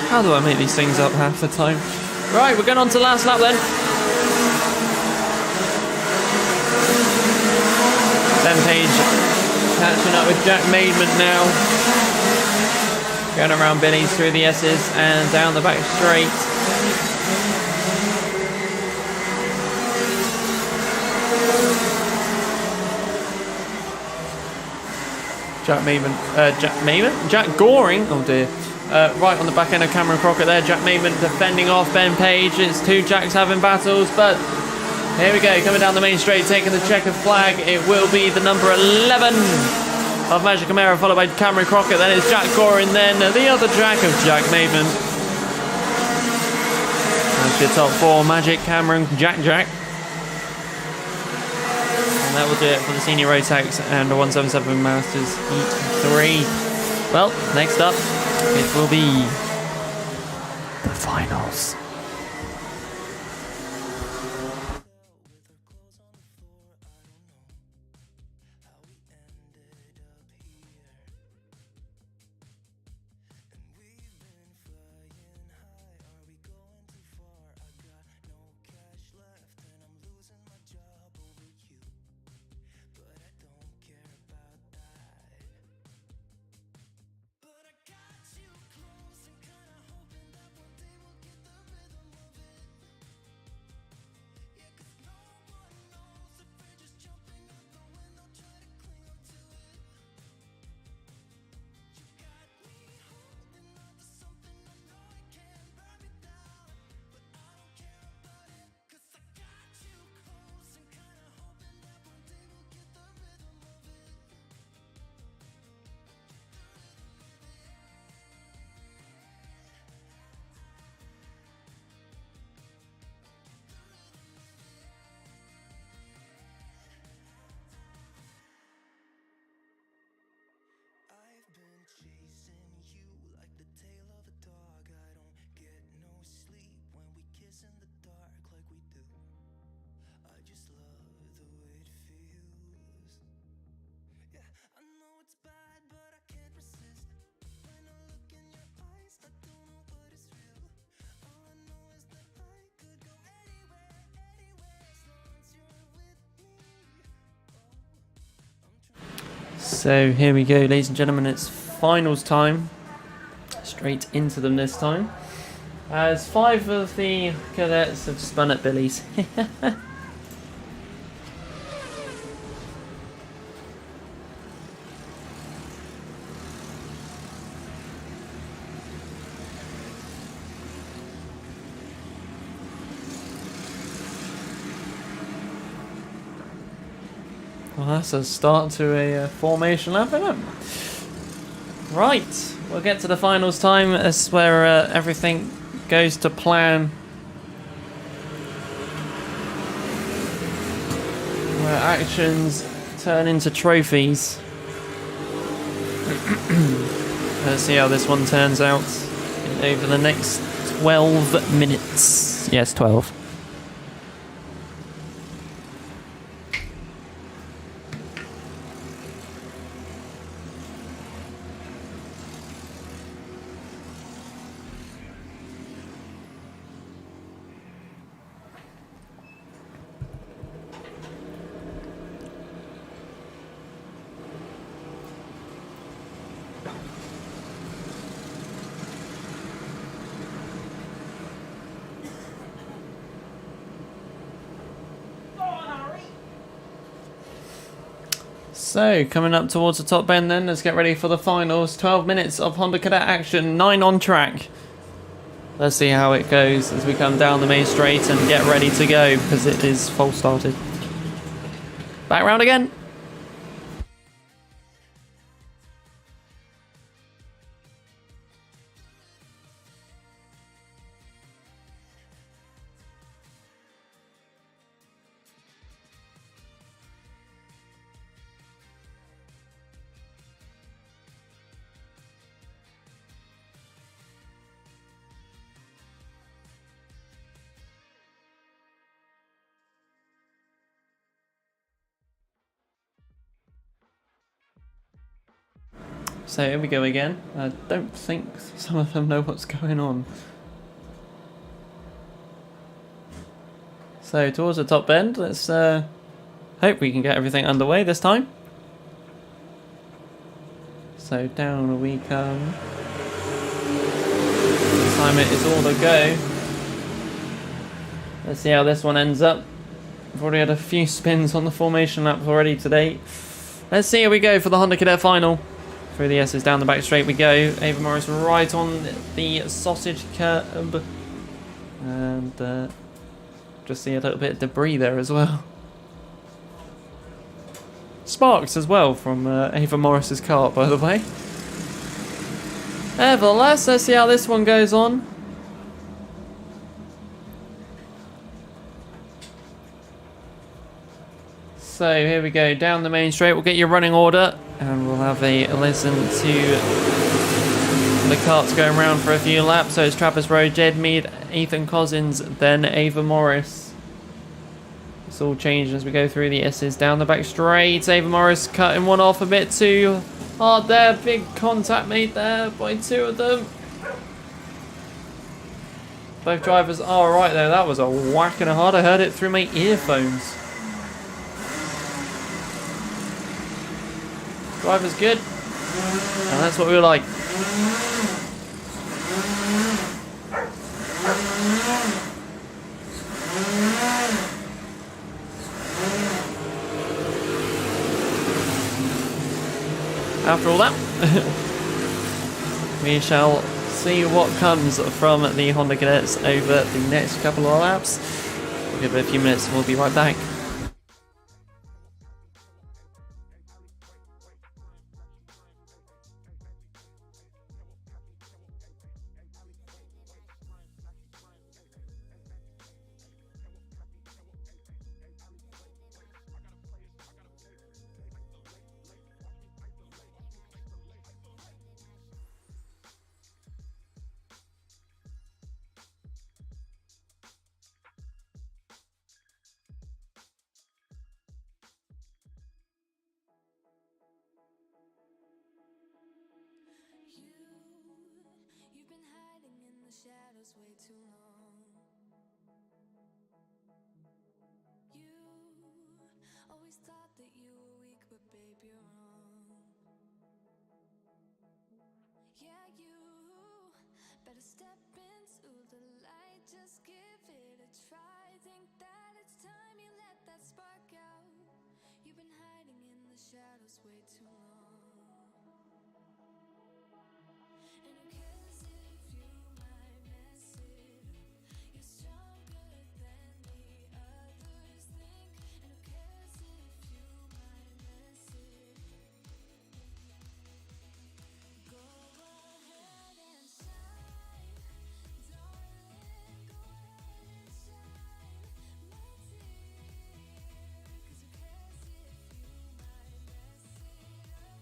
How do I make these things up half the time? Right, we're going on to last lap then. Ben Page catching up with Jack Maidment now. Going around Billy's through the S's and down the back straight. Jack Goring, oh dear. Right on the back end of Cameron Crockett there. Jack Maidment defending off Ben Page. It's 2 Jacks having battles, but here we go, coming down the main straight, taking the checkered flag. It will be the number 11 of Magic Chimera, followed by Cameron Crockett. Then it's Jack Gorin, then the other Jack of Jack Maidment. That's your top 4, Magic, Cameron, Jack. And that will do it for the Senior Rotax and the 177 Masters Heat 3. Well, next up, it will be the finals. So here we go, ladies and gentlemen, it's finals time. Straight into them this time. As 5 of the cadets have spun at Billy's. Well, that's a start to a formation lap, isn't it? Right, we'll get to the finals time. That's where everything goes to plan. Where actions turn into trophies. Let's see how this one turns out over the next 12 minutes. Yes, 12. So, coming up towards the top end then, let's get ready for the finals. 12 minutes of Honda Cadet action, 9 on track. Let's see how it goes as we come down the main straight and get ready to go, because it is false started. Back round again. So here we go again. I don't think some of them know what's going on. So towards the top end, let's hope we can get everything underway this time. So down we come. This time it is all a go. Let's see how this one ends up. I've already had a few spins on the formation lap already today. Let's see how we go for the Honda Cadet Final. Through the S's, down the back straight we go. Ava Morris right on the sausage curb. And just see a little bit of debris there as well. Sparks as well from Ava Morris's kart, by the way. Nevertheless, let's see how this one goes on. So here we go, down the main straight. We'll get your running order. And we'll have a listen to the karts going around for a few laps. So it's Trappers Road, Jed Mead, Ethan Cousins, then Ava Morris. It's all changing as we go through the S's down the back straight. Ava Morris cutting one off a bit too hard there. Big contact made there by 2 of them. Both drivers are right there. That was a whack and a hard. I heard it through my earphones. Driver's good, and that's what we like. After all that, we shall see what comes from the Honda Cadets over the next couple of laps. We'll give it a few minutes and we'll be right back. You've been hiding in the shadows way too long. You always thought that you were weak, but babe, you're wrong. Yeah, you better step into the just give it a try. Think that it's time you let that spark out. You've been hiding in the shadows way too long. And who cares if you might mess it up? You're stronger than the others think. And who cares if you might mess it up? Go ahead and shine, darling. Go ahead and shine, my dear. 'Cause who cares if you might mess it up?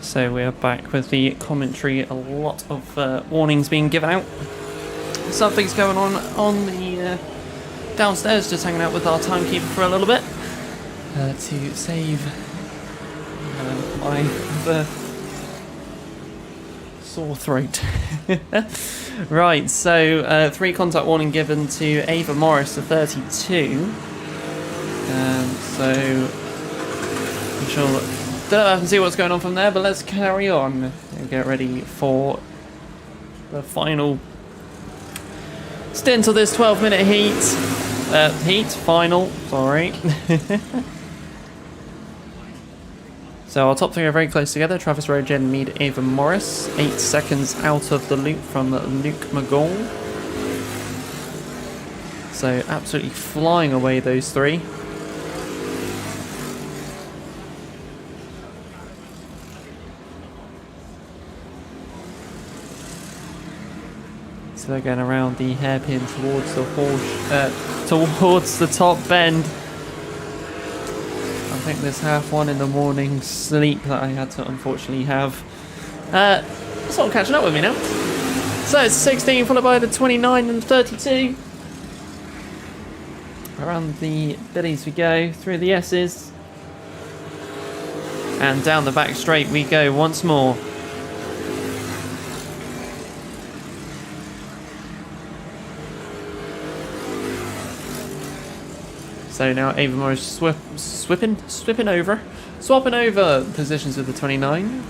So we are back with the commentary. A lot of warnings being given out. Something's going on the downstairs, just hanging out with our timekeeper for a little bit to save my sore throat. Right, so 3 contact warning given to Ava Morris, the 32. So I'm sure don't know if I can see what's going on from there, but let's carry on and get ready for the final stint of this 12-minute final, sorry. So our top 3 are very close together. Travis Rowe, Jen Mead, Ava Morris. 8 seconds out of the loop from Luke McGall. So absolutely flying away, those 3. So they're going around the hairpin towards the towards the top bend. I think there's half 1 in the morning sleep that I had to unfortunately have. Sort of catching up with me now. So it's 16 followed by the 29 and 32. Around the billies we go, through the S's. And down the back straight we go once more. So now Ava Morris swapping over positions with the 29.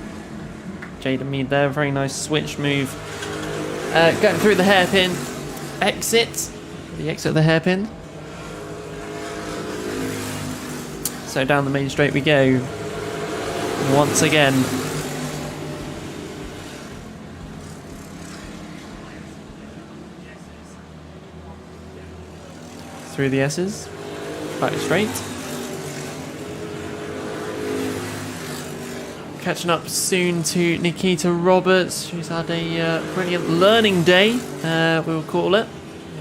Jada Mead there, very nice switch move. Going through the hairpin, exit of the hairpin. So down the main straight we go once again. Through the S's. Back straight. Catching up soon to Nikita Roberts. She's had a brilliant learning day, we will call it.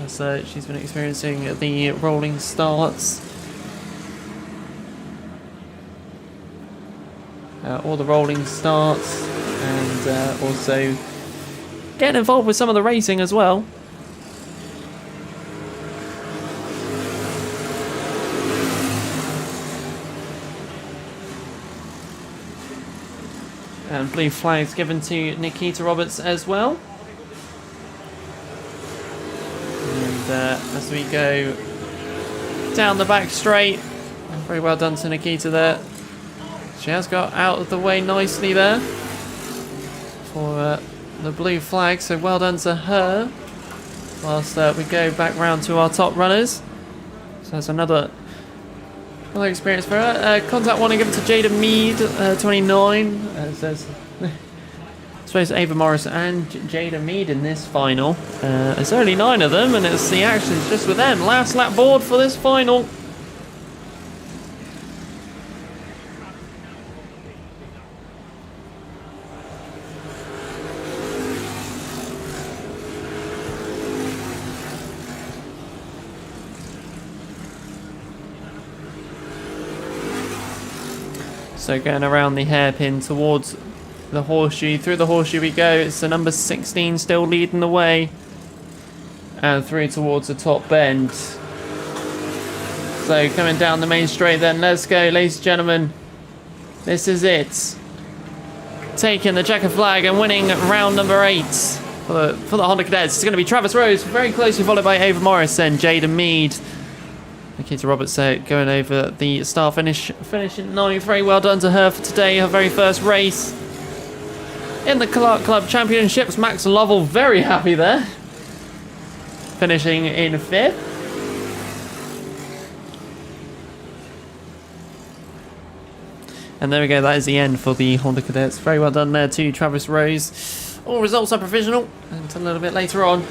So she's been experiencing the rolling starts. All the rolling starts, and also getting involved with some of the racing as well. And blue flags given to Nikita Roberts as well. And as we go down the back straight, very well done to Nikita there. She has got out of the way nicely there for the blue flag, so well done to her. Whilst we go back round to our top runners. So that's another experience for her. Contact warning given to Jada Mead, 29. Says, I suppose Ava Morris and Jada Mead in this final. There's only 9 of them, and it's the action just with them. Last lap board for this final. So going around the hairpin towards the horseshoe. Through the horseshoe we go. It's the number 16 still leading the way. And through towards the top bend. So coming down the main straight then. Let's go, ladies and gentlemen. This is it. Taking the checker flag and winning round number 8 for the Honda Cadets. It's going to be Travis Rose, very closely followed by Ava Morris and Jada Mead. Nikita Roberts going over the star finishing 9th. Very well done to her for today, her very first race in the Club Championships. Max Lovell very happy there, finishing in 5th. And there we go, that is the end for the Honda Cadets. Very well done there to Travis Rose. All results are provisional until a little bit later on.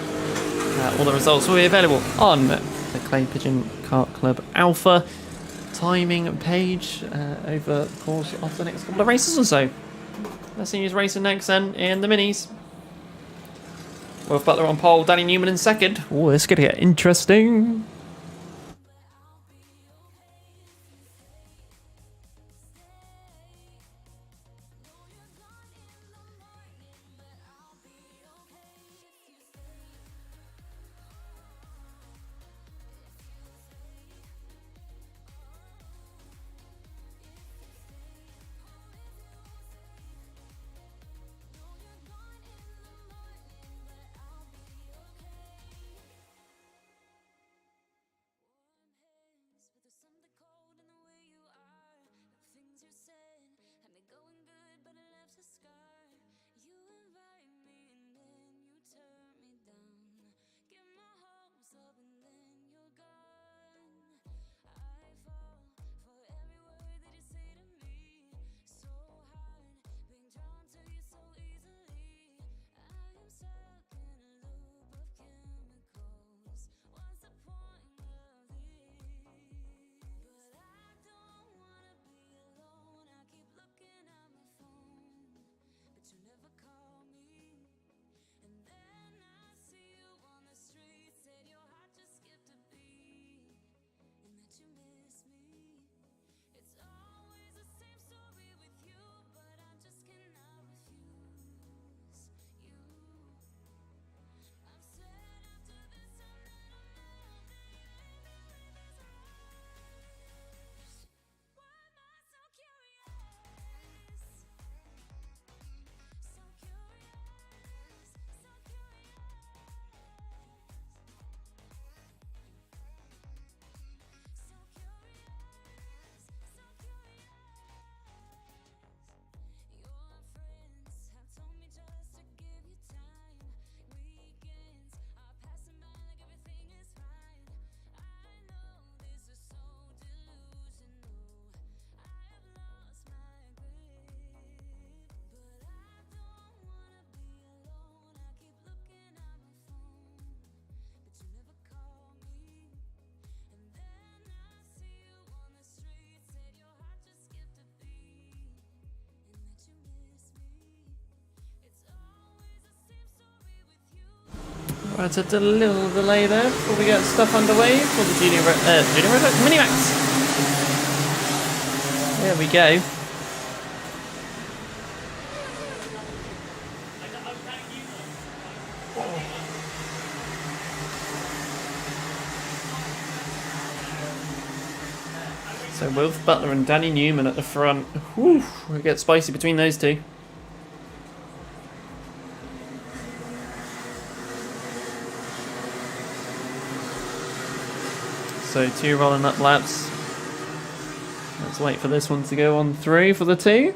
All the results will be available on the Clay Pigeon Kart Club Alpha timing page over the course of the next couple of races or so. Let's see who's racing next then in the minis. Wolf Butler on pole, Danny Newman in second. Oh, this is going to get interesting. turn me down. Get my hopes up and then you're gone. I fall for every word that you say to me. So hard, being drawn to you so easily. I am stuck in a loop of chemicals. What's the point of this? But I don't wanna be alone. I keep looking at my phone, but you never call me. And then I see you on the street, said your heart just skipped a beat, and that you miss me. It's always the same story with you, but I just cannot refuse you. I've said after this I'm not alone, that you leave me with this rush. Why am I so curious? So curious, so curious. So curious, so curious. Your friends have told me just to give you time. Weekends are passing by like everything is fine. I know this is so delusional. I have lost my grip, but I don't wanna be alone. I keep looking at my phone, but you never call me. And then I see you on the street, said your heart just skipped a beat, and that you miss me. It's always the same story with you. Right, a little delay there before we get stuff underway for the Junior Rotax Minimax. There we go. So Wilf Butler and Danny Newman at the front. Whew, it gets spicy between those two. So 2 rolling up laps. Let's wait for this one to go on through for the 2.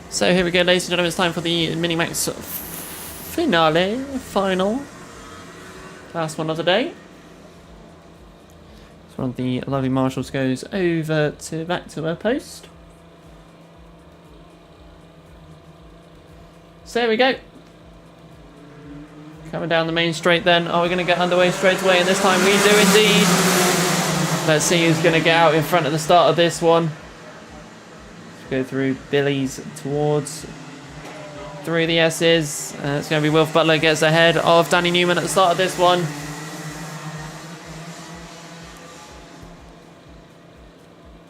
So here we go, ladies and gentlemen, it's time for the Minimax final. Last one of the day. So one of the lovely marshals goes over to back to her post. So here we go. Coming down the main straight then. Are we going to get underway straight away? And this time we do indeed. Let's see who's going to get out in front at the start of this one. Go through Billy's towards through the S's. It's going to be Wilf Butler gets ahead of Danny Newman at the start of this one.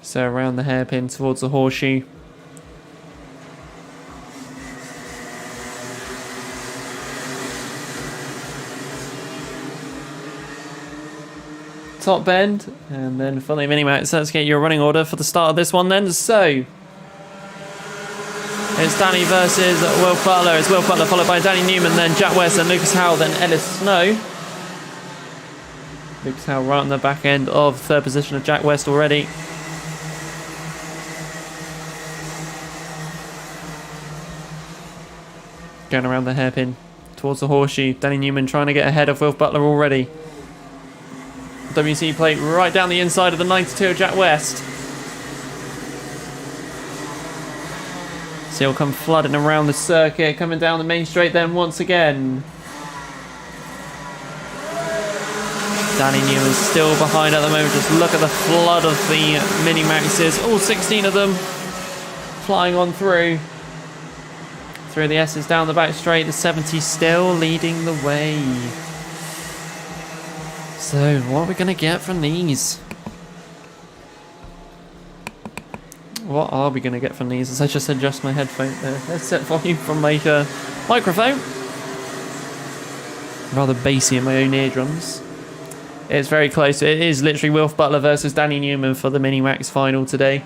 So around the hairpin towards the horseshoe. Top bend, and then for the Minimax, let's get your running order for the start of this one then. So it's Danny versus Wilf Butler. It's Wilf Butler followed by Danny Newman, then Jack West, then Lucas Howell, then Ellis Snow. Lucas Howell right on the back end of third position of Jack West already. Going around the hairpin towards the horseshoe. Danny Newman trying to get ahead of Wilf Butler already. WC plate right down the inside of the 92 of Jack West. So he'll come flooding around the circuit, coming down the main straight then once again. Danny Newman's still behind at the moment. Just look at the flood of the Minimaxes. All 16 of them flying on through. Through the S's down the back straight. The 70 still leading the way. So what are we going to get from these? What are we going to get from these? As I just adjust my headphone, headset volume from my microphone. rather bassy in my own eardrums. It's very close. It is literally Wilf Butler versus Danny Newman for the Mini-Max final today.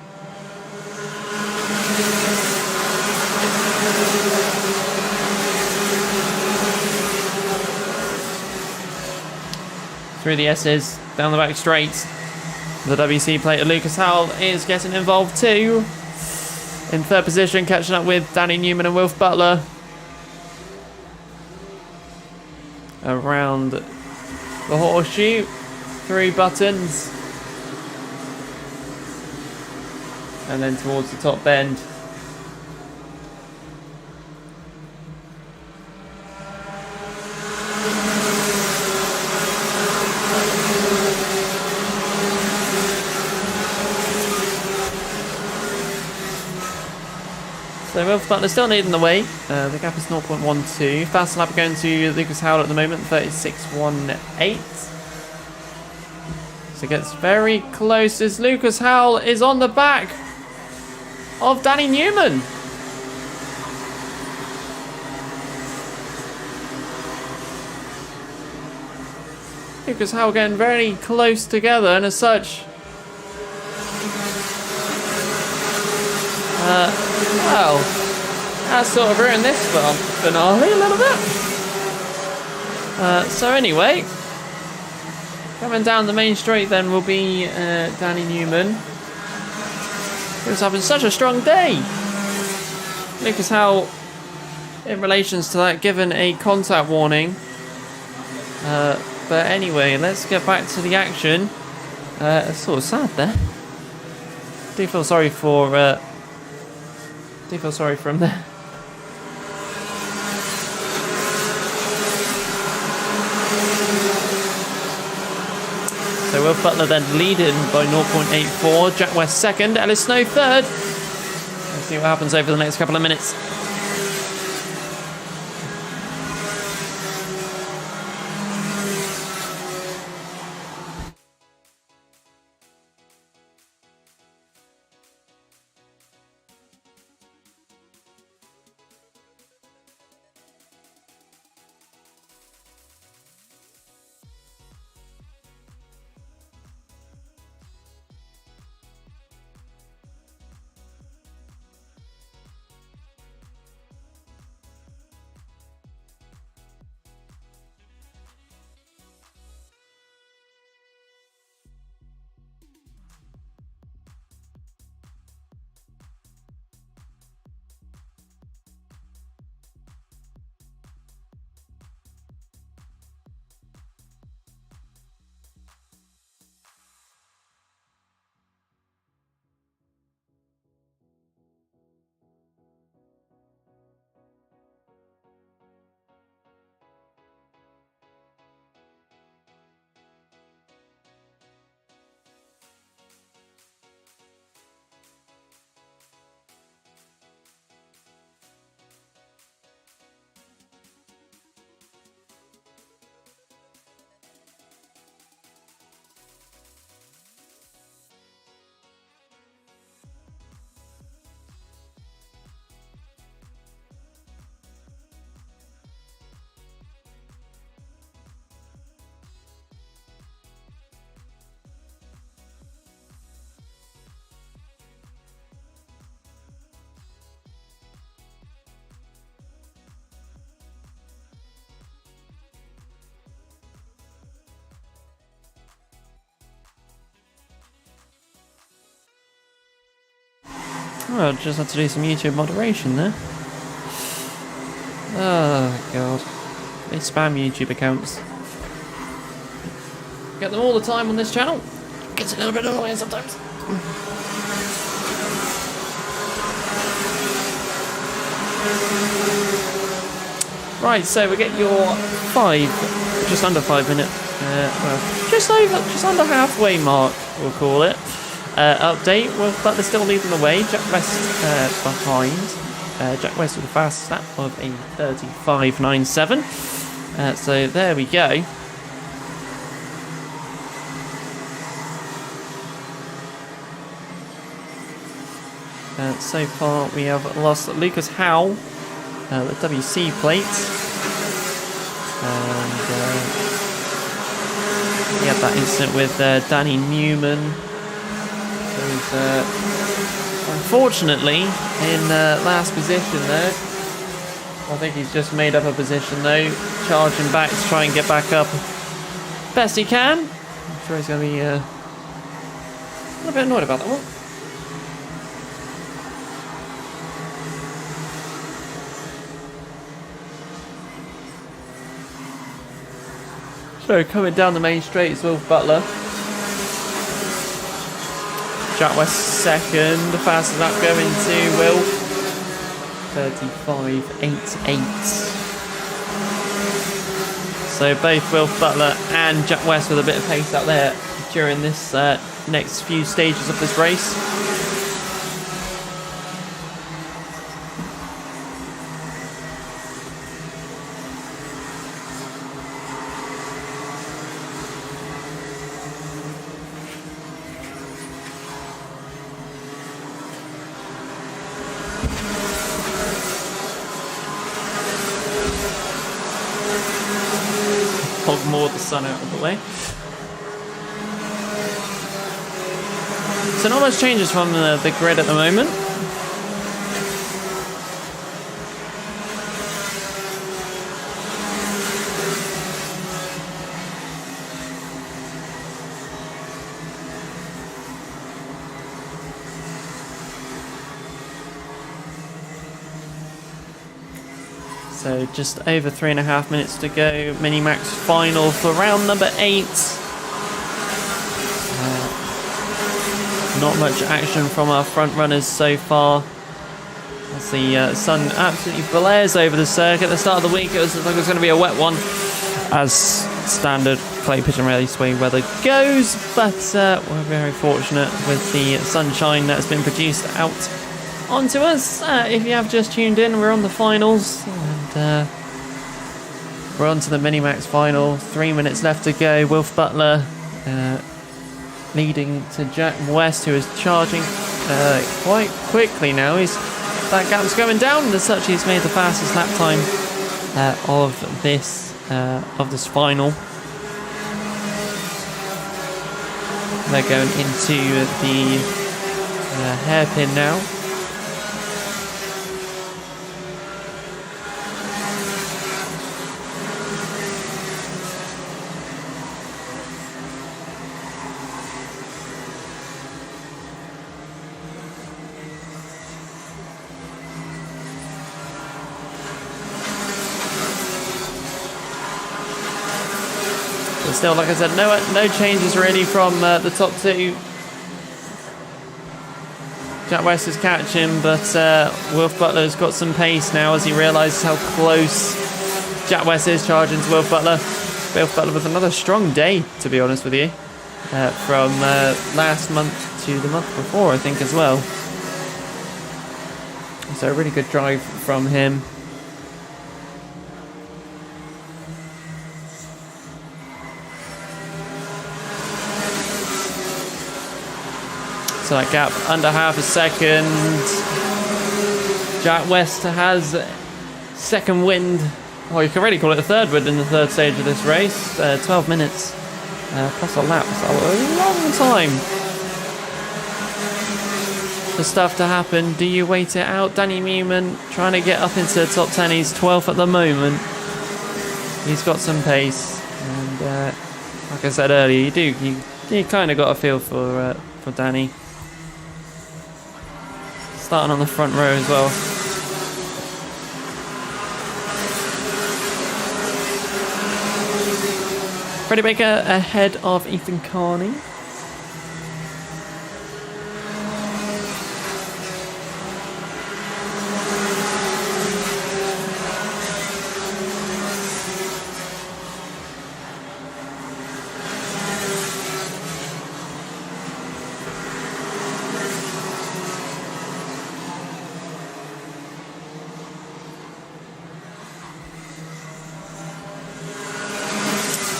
Through the S's, down the back straight. The WC plate of Lucas Howell is getting involved too. In third position, catching up with Danny Newman and Wilf Butler. Around the horseshoe, through buttons. And then towards the top bend. So Wilf Butler still leading the way. The gap is 0.12. Fast lap going to Lucas Howell at the moment, 36.18. So it gets very close as Lucas Howell is on the back of Danny Newman. Lucas Howell getting very close together, and as such, well, that sort of ruined this finale a little bit. So anyway, coming down the main straight then will be Danny Newman. He was having such a strong day. Lucas Howell, in relations to that, given a contact warning. But anyway, let's get back to the action. It's sort of sad there. Do feel sorry for him there. So Wilf Butler then leading by 0.84. Jack West second. Ellis Snow third. Let's see what happens over the next couple of minutes. Oh, just had to do some YouTube moderation there. Oh god. They spam YouTube accounts. Get them all the time on this channel. Gets a little bit annoying sometimes. Right, so we get your just under 5 minute, well, just under halfway mark, we'll call it. Update, well, Butler still leading the way. Jack West behind. Jack West with a fast lap of a 35.97. So there we go. So far we have lost Lucas Howell, the WC plate. And He had that incident with Danny Newman. Who's unfortunately in last position there. I think he's just made up a position though, charging back to try and get back up best he can. I'm sure he's going to be a little bit annoyed about that one. So coming down the main straight is Will Butler. Jack West second, the fastest lap going to Will. 35.88. So both Will Butler and Jack West with a bit of pace out there during this next few stages of this race. More the sun out of the way. So not much changes from the grid at the moment. So just over 3.5 minutes to go. Mini-Max final for round number 8. Not much action from our front runners so far. As the sun absolutely blares over the circuit. At the start of the week it was like it was going to be a wet one, as standard Clay Pigeon Raceway weather goes. But we're very fortunate with the sunshine that's been produced out onto us. If you have just tuned in, we're on the finals, and we're on to the Mini-Max final. 3 minutes left to go. Wilf Butler leading to Jack West, who is charging quite quickly now. That gap's going down, and as such he's made the fastest lap time of this final. They're going into the hairpin now. But still, like I said, no changes really from the top two. Jack West is catching, but Wilf Butler's got some pace now as he realises how close Jack West is charging to Wilf Butler. Wilf Butler with another strong day, to be honest with you, from last month to the month before, I think, as well. So a really good drive from him. So that gap under half a second. Jack West has second wind, or you can really call it a third wind in the third stage of this race. 12 minutes plus a lap, so a long time for stuff to happen. Do you wait it out? Danny Newman trying to get up into the top 10. He's 12th at the moment. He's got some pace, and like I said earlier, you kind of got a feel for Danny. Starting on the front row as well. Freddie Baker ahead of Ethan Carney.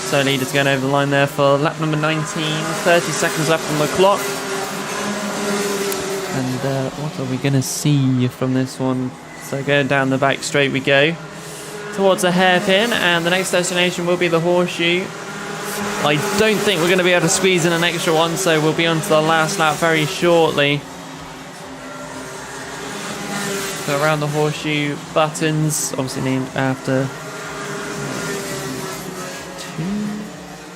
So leaders going over the line there for lap number 19. 30 seconds left on the clock. And what are we going to see from this one? So going down the back straight we go towards the hairpin, and the next destination will be the horseshoe. I don't think we're going to be able to squeeze in an extra one, so we'll be on to the last lap very shortly. So around the horseshoe buttons, obviously named after...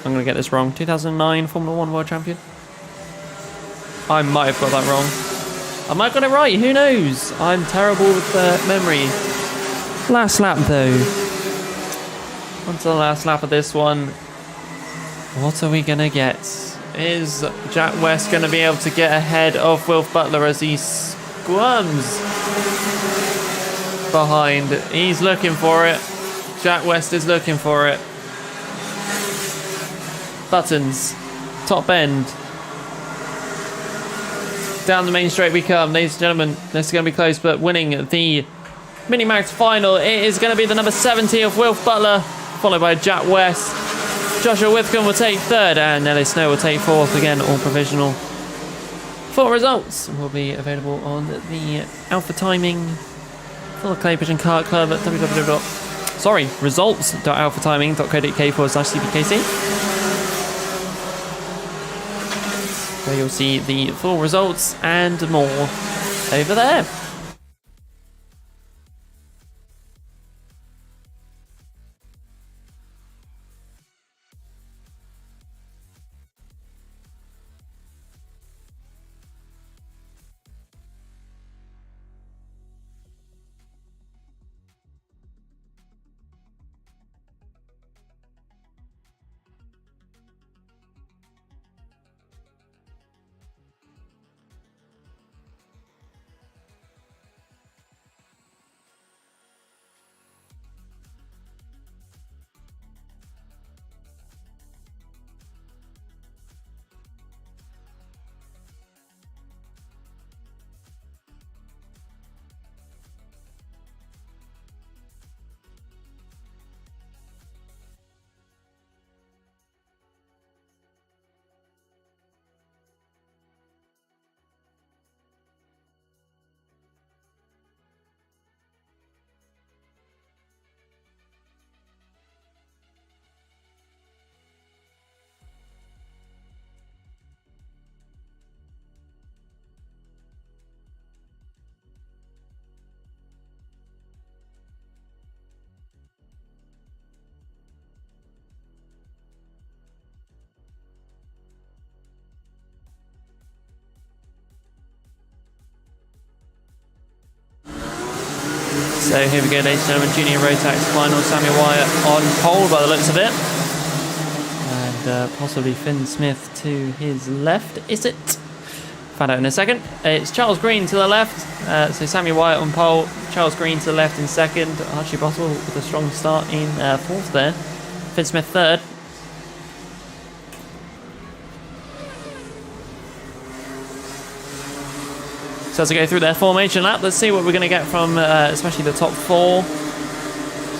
I'm going to get this wrong. 2009 Formula 1 World Champion. I might have got that wrong. I might have got it right. Who knows? I'm terrible with memory. Last lap, though. On to the last lap of this one. What are we going to get? Is Jack West going to be able to get ahead of Wilf Butler as he squirms behind? He's looking for it. Jack West is looking for it. Buttons, top end, down the main straight we come, ladies and gentlemen. This is going to be close, but winning the Mini-Max final, it is going to be the number 70 of Wilf Butler, followed by Jack West. Joshua Withcombe will take third, and Nelly Snow will take fourth. Again, all provisional. Full results will be available on the Alpha Timing for the Clay Pigeon Kart Club at results.alphatiming.co.uk/CPKC. Where you'll see the full results and more over there. So here we go, ladies and gentlemen, Junior Rotax Final, Samuel Wyatt on pole by the looks of it. And possibly Finn Smith to his left, is it? Find out in a second. It's Charles Green to the left, so Samuel Wyatt on pole, Charles Green to the left in second, Archie Bottle with a strong start in fourth there, Finn Smith third. So as we go through their formation lap, let's see what we're going to get from especially the top four.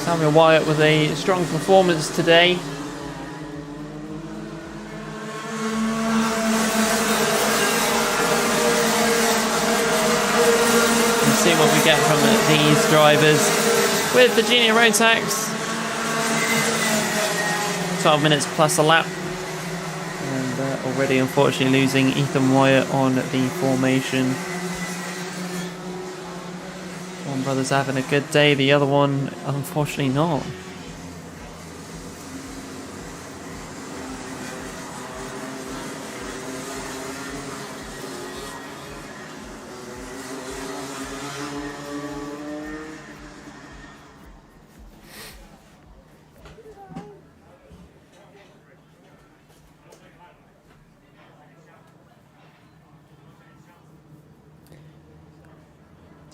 Samuel Wyatt with a strong performance today. Let's see what we get from these drivers. With the Junior Rotax, 12 minutes plus a lap. And already unfortunately losing Ethan Wyatt on the formation. One brother's having a good day, the other one unfortunately not.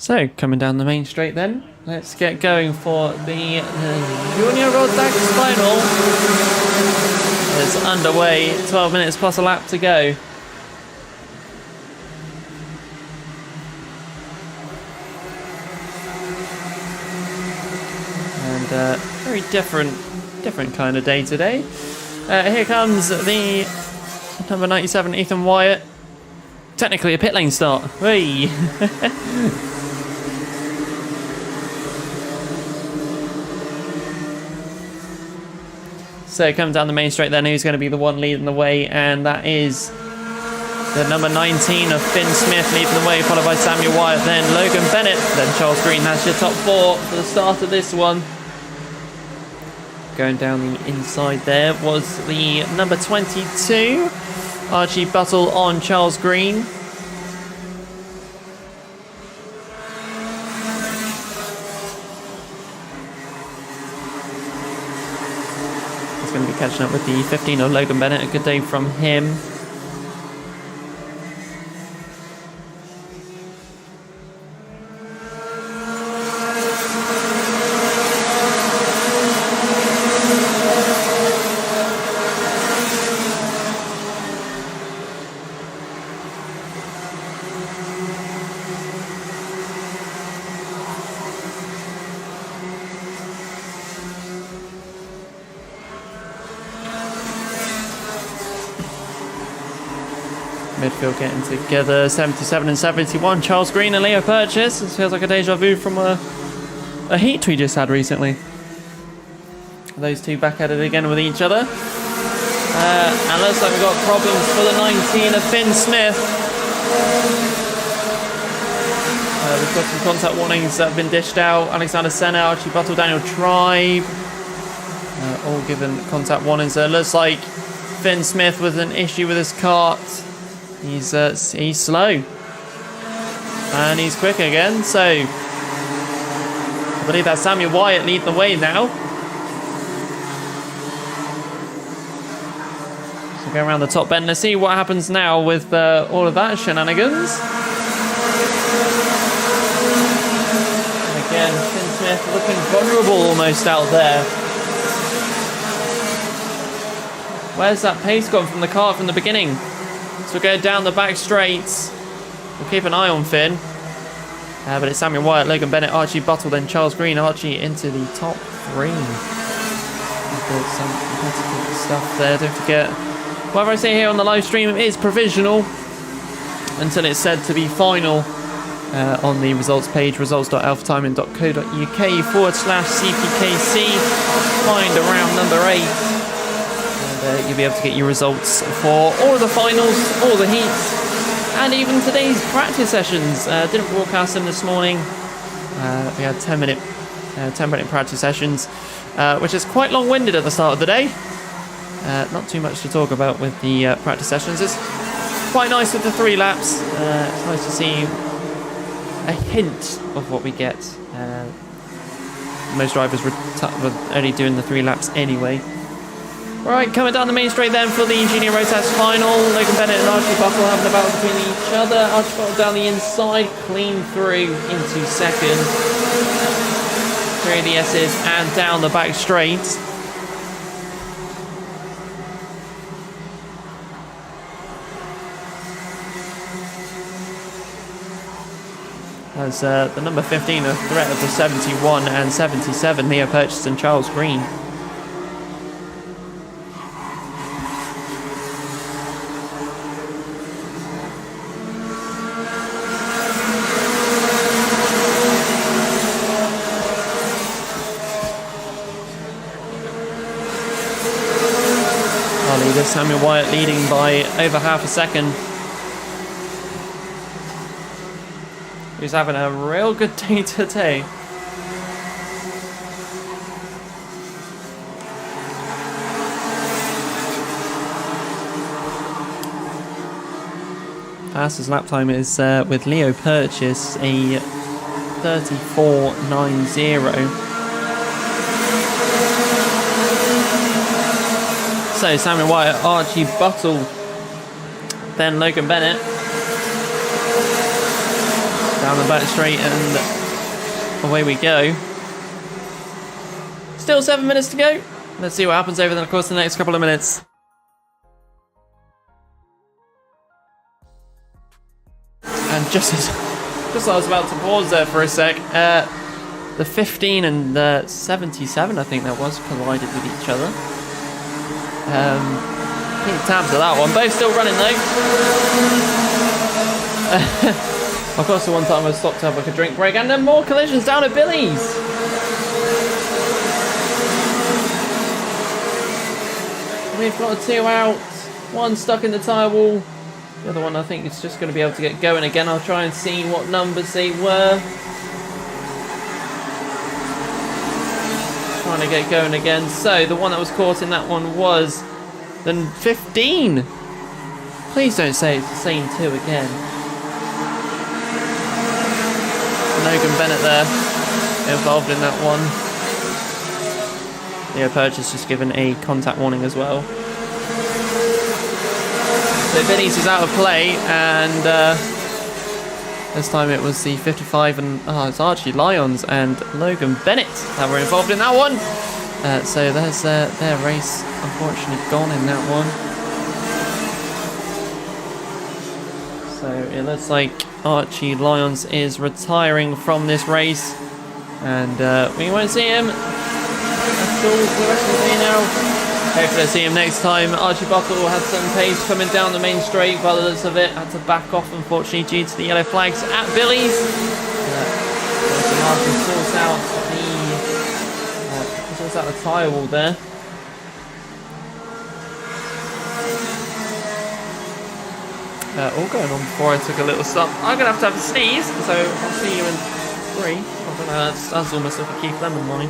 So, coming down the main straight then, let's get going for the Junior Rotax Final. It's underway, 12 minutes plus a lap to go. And very different kind of day today. Here comes the number 97, Ethan Wyatt. Technically a pit lane start. Hey. So coming down the main straight then, who's going to be the one leading the way? And that is the number 19 of Finn Smith leading the way, followed by Samuel Wyatt, then Logan Bennett, then Charles Green. That's your top four for the start of this one. Going down the inside there was the number 22, Archie Buttle on Charles Green. He's going to be catching up with the 15 of Logan Bennett. A good day from him. Midfield getting together, 77 and 71. Charles Green and Leo Purchase. This feels like a deja vu from a heat we just had recently. Those two back at it again with each other. And looks like we've got problems for the 19 of Finn Smith. We've got some contact warnings that have been dished out. Alexander Senna, Archie Buttle, Daniel Tribe. All given contact warnings. Looks like Finn Smith with an issue with his cart. He's slow. And he's quick again, so I believe that's Samuel Wyatt leading the way now. So go around the top bend. Let's see what happens now with all of that shenanigans. And again, Finn Smith looking vulnerable almost out there. Where's that pace gone from the car from the beginning? So we'll go down the back straights. We'll keep an eye on Finn. But it's Samuel Wyatt, Logan Bennett, Archie Buttle, then Charles Green. Archie into the top three. We've got some competitive stuff there. Don't forget, whatever I say here on the live stream is provisional until it's said to be final on the results page, results.alphatiming.co.uk/CPKC. Find around number 8. You'll be able to get your results for all of the finals, all the heats, and even today's practice sessions. Didn't broadcast them this morning. We had 10-minute practice sessions, which is quite long-winded at the start of the day. Not too much to talk about with the practice sessions. It's quite nice with the 3 laps. It's nice to see a hint of what we get. Most drivers were only doing the 3 laps anyway. Right, coming down the main straight then for the Junior Rotax Final. Logan Bennett and Archie Buttle having a battle between each other. Archie Buttle down the inside, clean through into second. Through the S's and down the back straight. As the number 15, a threat of the 71 and 77, Leo Purchase and Charles Green. Samuel Wyatt leading by over half a second. He's having a real good day today. Fastest lap time is with Leo Purchase, a 34.90. So Samuel Wyatt, Archie Buttle, then Logan Bennett. Down the back straight and away we go. Still 7 minutes to go. Let's see what happens over the course of the next couple of minutes. And just as I was about to pause there for a sec, the 15 and the 77, I think that was, collided with each other. Pink tabs of that one. Both still running though. Of course, the one time I stopped to have like a drink break, and then more collisions down at Billy's. We've got a 2 out. One stuck in the tyre wall. The other one I think is just going to be able to get going again. I'll try and see what numbers they were. Trying to get going again. So the one that was caught in that one was the 15. Please don't say it's the same 2 again. Logan Bennett there, involved in that one. Leo Purge has just given a contact warning as well. So Vinny's is out of play, and this time it was the 55 and it's Archie Lyons and Logan Bennett that were involved in that one. So there's their race unfortunately gone in that one. So it looks like Archie Lyons is retiring from this race, and we won't see him until the rest of the day now. Hopefully I'll see him next time. Archie Buckle had some pace coming down the main straight, by the looks of it. Had to back off, unfortunately, due to the yellow flags at Billy's. Martin sorts out the tyre wall there. All going on before I took a little stop. I'm going to have a sneeze, so I'll see you in 3. I don't know, that's almost like a Keith Lemon morning.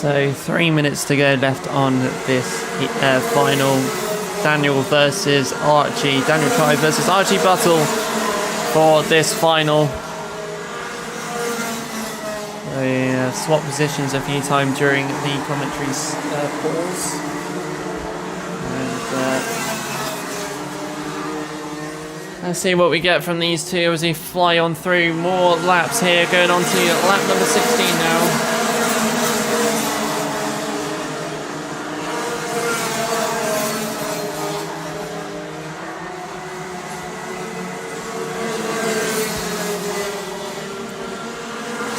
So 3 minutes to go left on this final. Daniel versus Archie. Daniel Tribe versus Archie Buttle for this final. They swapped positions a few times during the commentary pause. And let's see what we get from these two as they fly on through. More laps here, going on to lap number 16 now.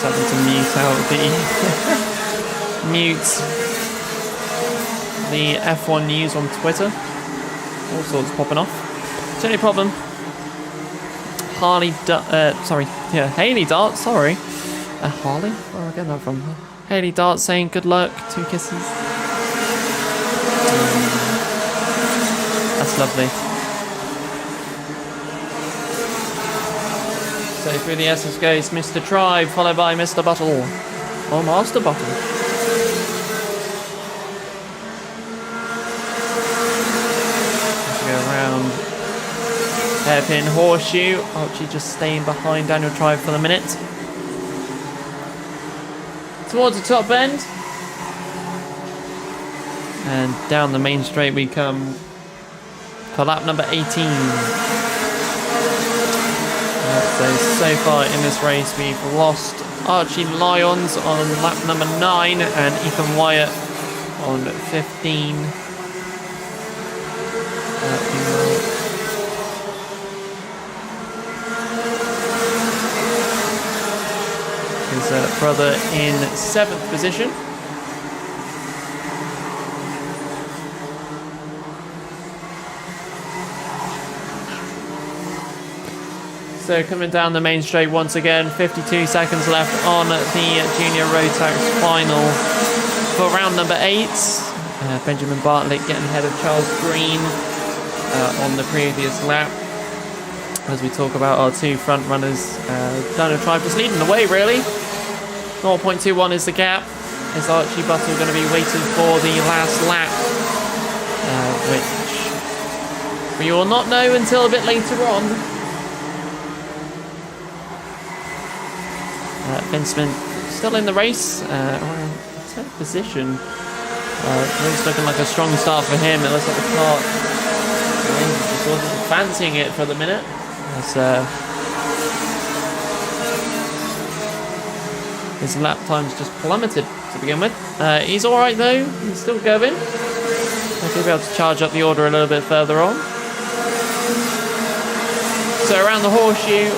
Having to mute out the F1 news on Twitter. All sorts popping off. It's only problem. Haley Dart, sorry. Harley? Where am I getting that from? Haley Dart saying good luck, 2 kisses. That's lovely. So through the S's goes Mr. Tribe, followed by Mr. Buttle. Or Master Buttle. Go around. Hairpin horseshoe. Archie just staying behind Daniel Tribe for the minute. Towards the top end. And down the main straight we come for lap number 18. So far in this race, we've lost Archie Lyons on lap number 9 and Ethan Wyatt on 15. His brother in 7th position. So coming down the main straight once again, 52 seconds left on the Junior Rotax Final for round number 8. Benjamin Bartlett getting ahead of Charles Green on the previous lap. As we talk about our two front runners, Daniel Tribe just leading the way really. 0.21 is the gap. Is Archie Buttle going to be waiting for the last lap? Which we will not know until a bit later on. Vinceman still in the race, around 10th position. It's looking like a strong start for him. It looks like the car just wasn't fancying it for the minute. His lap time's just plummeted to begin with. He's alright though, he's still going. He'll be able to charge up the order a little bit further on. So around the horseshoe,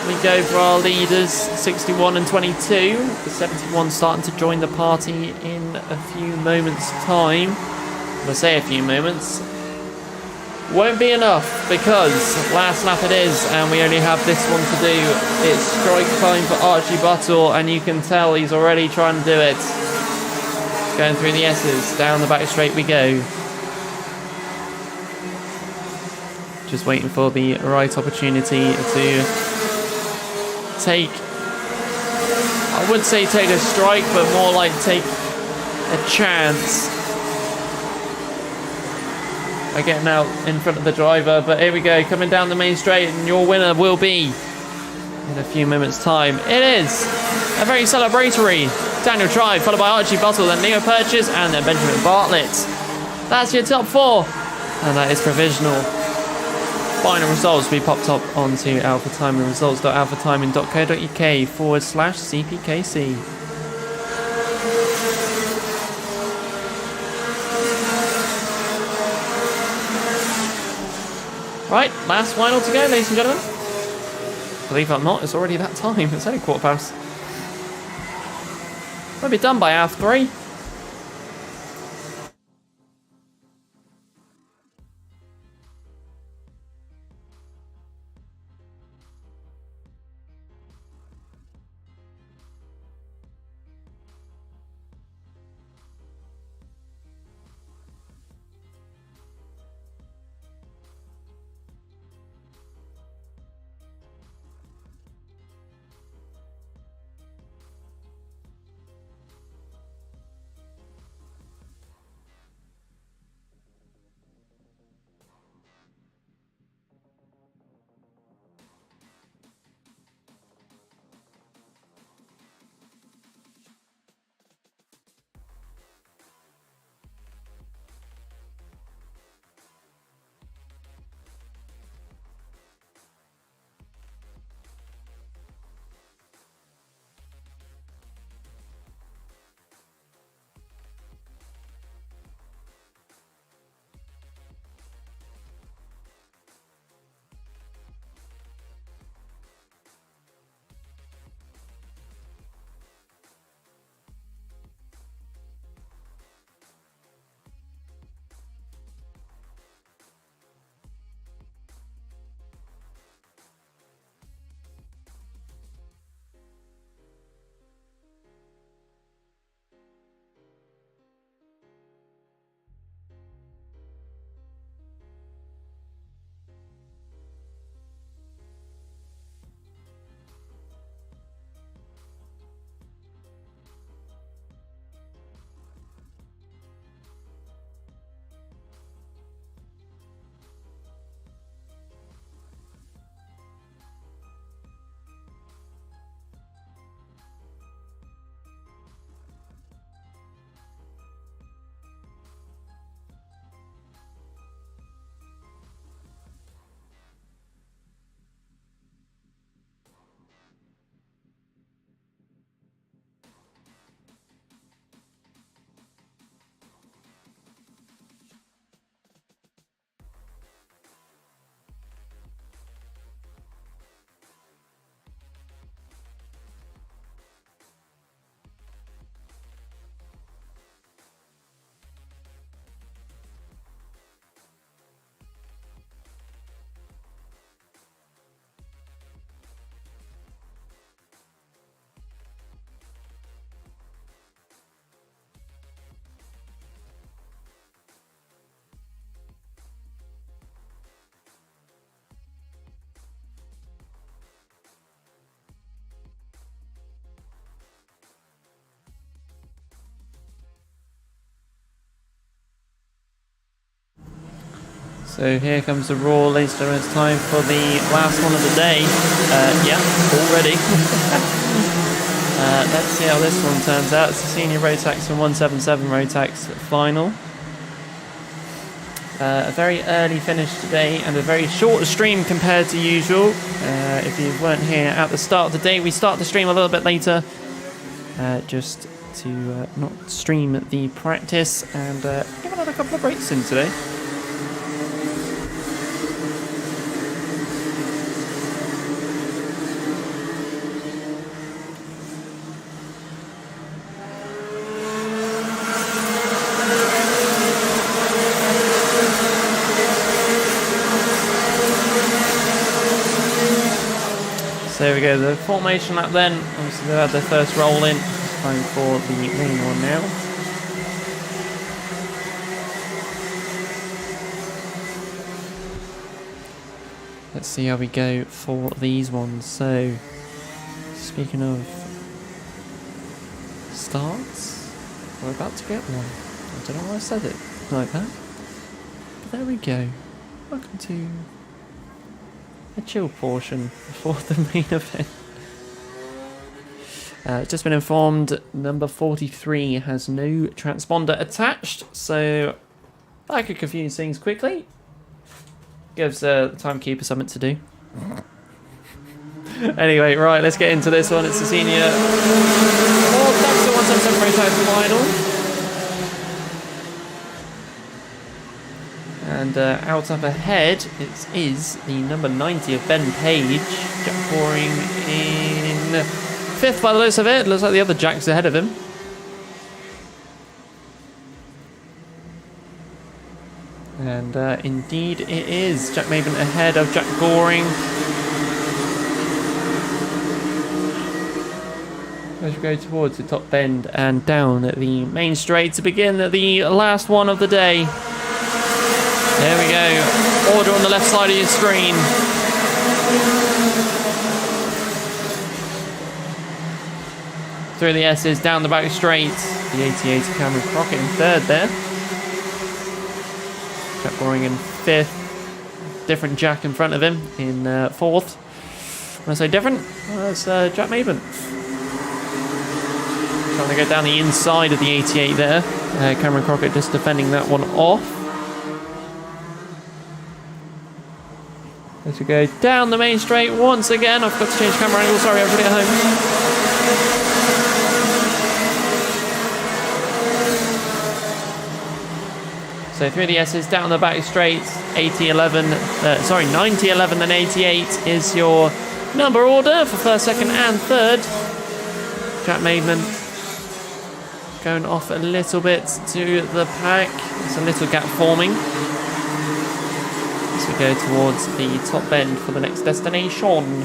we go for our leaders, 61 and 22. The 71 starting to join the party in a few moments' time. We'll say a few moments. Won't be enough because last lap it is and we only have this one to do. It's strike time for Archie Buttle and you can tell he's already trying to do it. Going through the S's, down the back straight we go. Just waiting for the right opportunity to take, I wouldn't say take a strike, but more like take a chance by getting out in front of the driver. But here we go, coming down the main straight, and your winner will be, in a few minutes' time, it is a very celebratory Daniel Tribe, followed by Archie Buttle, then Leo Purchase, and then Benjamin Bartlett. That's your top 4, and that is provisional. Final results will be popped up onto AlphaTiming results.alphatiming.co.uk/CPKC. Right, last final to go, ladies and gentlemen. Believe it or not, it's already that time. It's only 3:15. We'll be done by half 3. So here comes the roar, ladies and gentlemen. It's time for the last one of the day. Yeah, already. Let's see how this one turns out. It's the Senior Rotax and 177 Rotax Final. A very early finish today and a very short stream compared to usual. If you weren't here at the start of the day, we start the stream a little bit later. Just to not stream the practice and give it a couple of breaks in today. So there we go, the formation lap then. Obviously they had their first roll in. It's time for the main one now. Let's see how we go for these ones. So, speaking of starts, we're about to get one. I don't know why I said it like that. But there we go. Welcome to a chill portion before the main event. Just been informed number 43 has no transponder attached, so that could confuse things quickly. Gives the timekeeper something to do. Anyway, right, let's get into this one. It's the Senior Rotax 177 Rotax Final. And out up ahead, it is the number 90 of Ben Page. Jack Boring in 5th by the looks of it. Looks like the other Jack's ahead of him. And indeed it is. Jack Maven ahead of Jack Goring. As we go towards the top bend and down at the main straight to begin the last one of the day. There we go. Order on the left side of your screen. Through the S's, down the back straight. The 88 Cameron Crockett in 3rd there. Jack Boring in 5th. Different Jack in front of him in 4th. When I say different, well, that's Jack Maven. Trying to go down the inside of the 88 there. Cameron Crockett just defending that one off. As we go down the main straight once again. I've got to change camera angle. Sorry, everybody at home. So through the S's, down the back straight. 90, 11 and 88 is your number order for 1st, 2nd and 3rd. Jack Maven going off a little bit to the pack. There's a little gap forming. As we go towards the top bend for the next destination.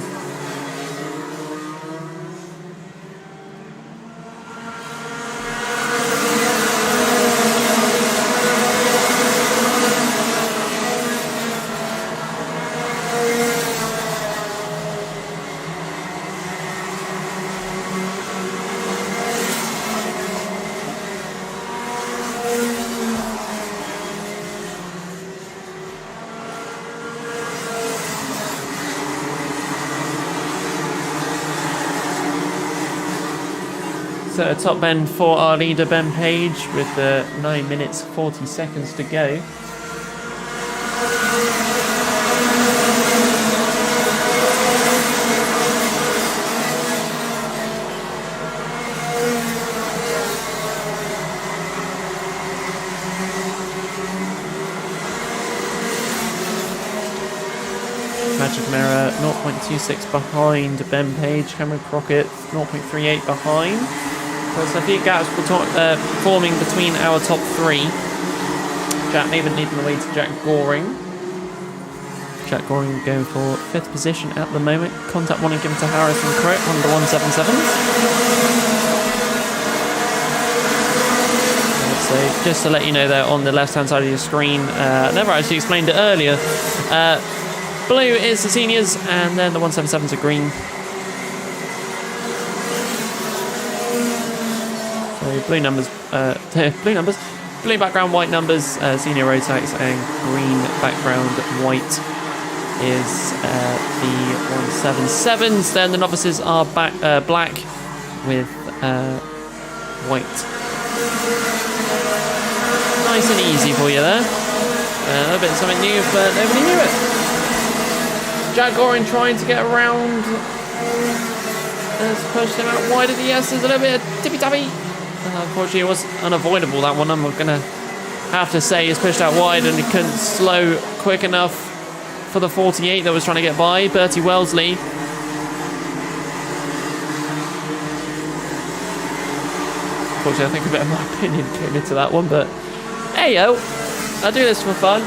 So a top bend for our leader Ben Page with 9 minutes 40 seconds to go. Magic Mirror 0.26 behind Ben Page. Cameron Crockett 0.38 behind. There's a few gaps forming between our top 3. Jack Maven leading the way to Jack Goring. Jack Goring going for 5th position at the moment. Contact warning given to Harrison Crick on the 177s. So just to let you know there on the left hand side of your screen, never actually explained it earlier. Blue is the seniors and then the 177s are green. blue numbers, blue background, white numbers, senior Rotax, and green background, white is the 177s. Then the novices are black with white. Nice and easy for you there. A bit something new, but nobody knew it. Jack Goring trying to get around. Has pushed him out wide of the S. There's a little bit of tippy-tappy. Unfortunately, it was unavoidable, that one. I'm going to have to say he's pushed out wide and he couldn't slow quick enough for the 48 that was trying to get by. Bertie Wellesley. Unfortunately, I think a bit of my opinion came into that one, but hey yo, I do this for fun.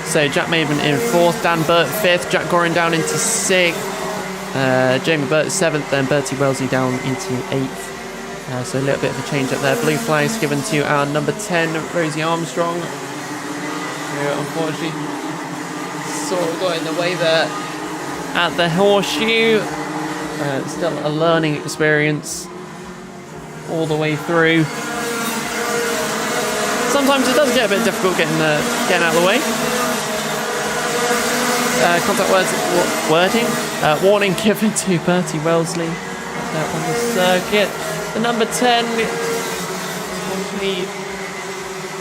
So Jack Maven in 4th, Dan Burt 5th, Jack Goring down into 6th, Jamie Burt 7th, then Bertie Wellesley down into 8th. So a little bit of a change up there. Blue flags given to our number 10, Rosie Armstrong, who unfortunately sort of got in the way there at the horseshoe. Still a learning experience all the way through. Sometimes it does get a bit difficult getting out of the way. Contact warning given to Bertie Wellesley on the circuit. The number 10 unfortunately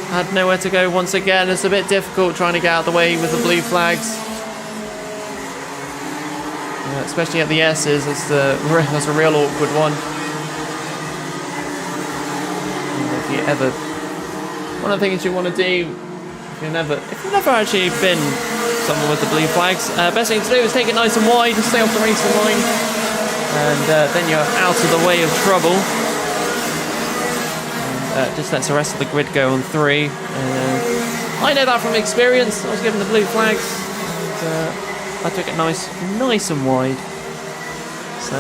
had nowhere to go once again. It's a bit difficult trying to get out of the way with the blue flags, especially at the S's. That's a real awkward one. If you ever, one of the things you want to do if you've never actually been someone with the blue flags, best thing to do is take it nice and wide, stay off the racing line, and then you're out of the way of trouble. Just lets the rest of the grid go on 3. I know that from experience. I was given the blue flags. I took it nice and wide. So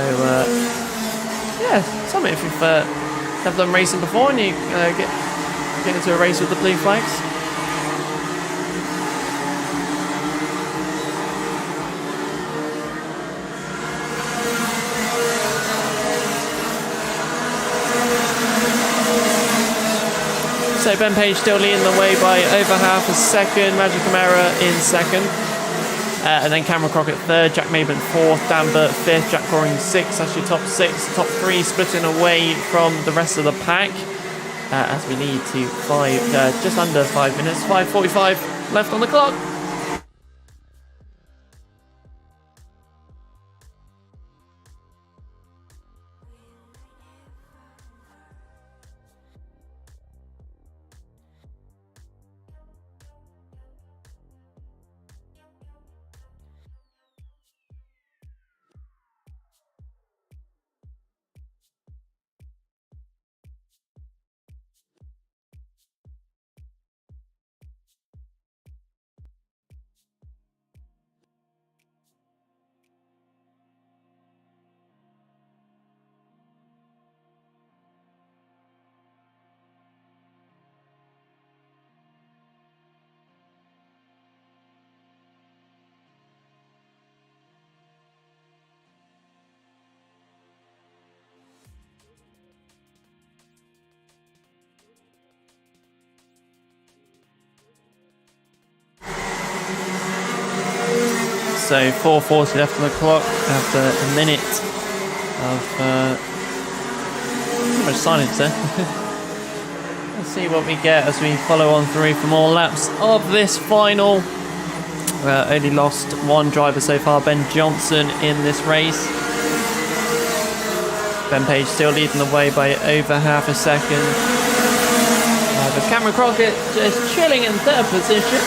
yeah, something if you've never done racing before and you get into a race with the blue flags. So Ben Page still leading the way by over half a second. Magic Camara in 2nd. And then Cameron Crockett 3rd. Jack Maben 4th. Dan Burt 5th. Jack Goring 6th. Actually top 6. Top 3 splitting away from the rest of the pack. As we lead to just under 5 minutes. 5:45 left on the clock. So 4:40 left on the clock after a minute of not much silence there. Let's see what we get as we follow on through for more laps of this final. Only lost one driver so far, Ben Johnson, in this race. Ben Page still leading the way by over half a second. But Cameron Crockett just chilling in 3rd position.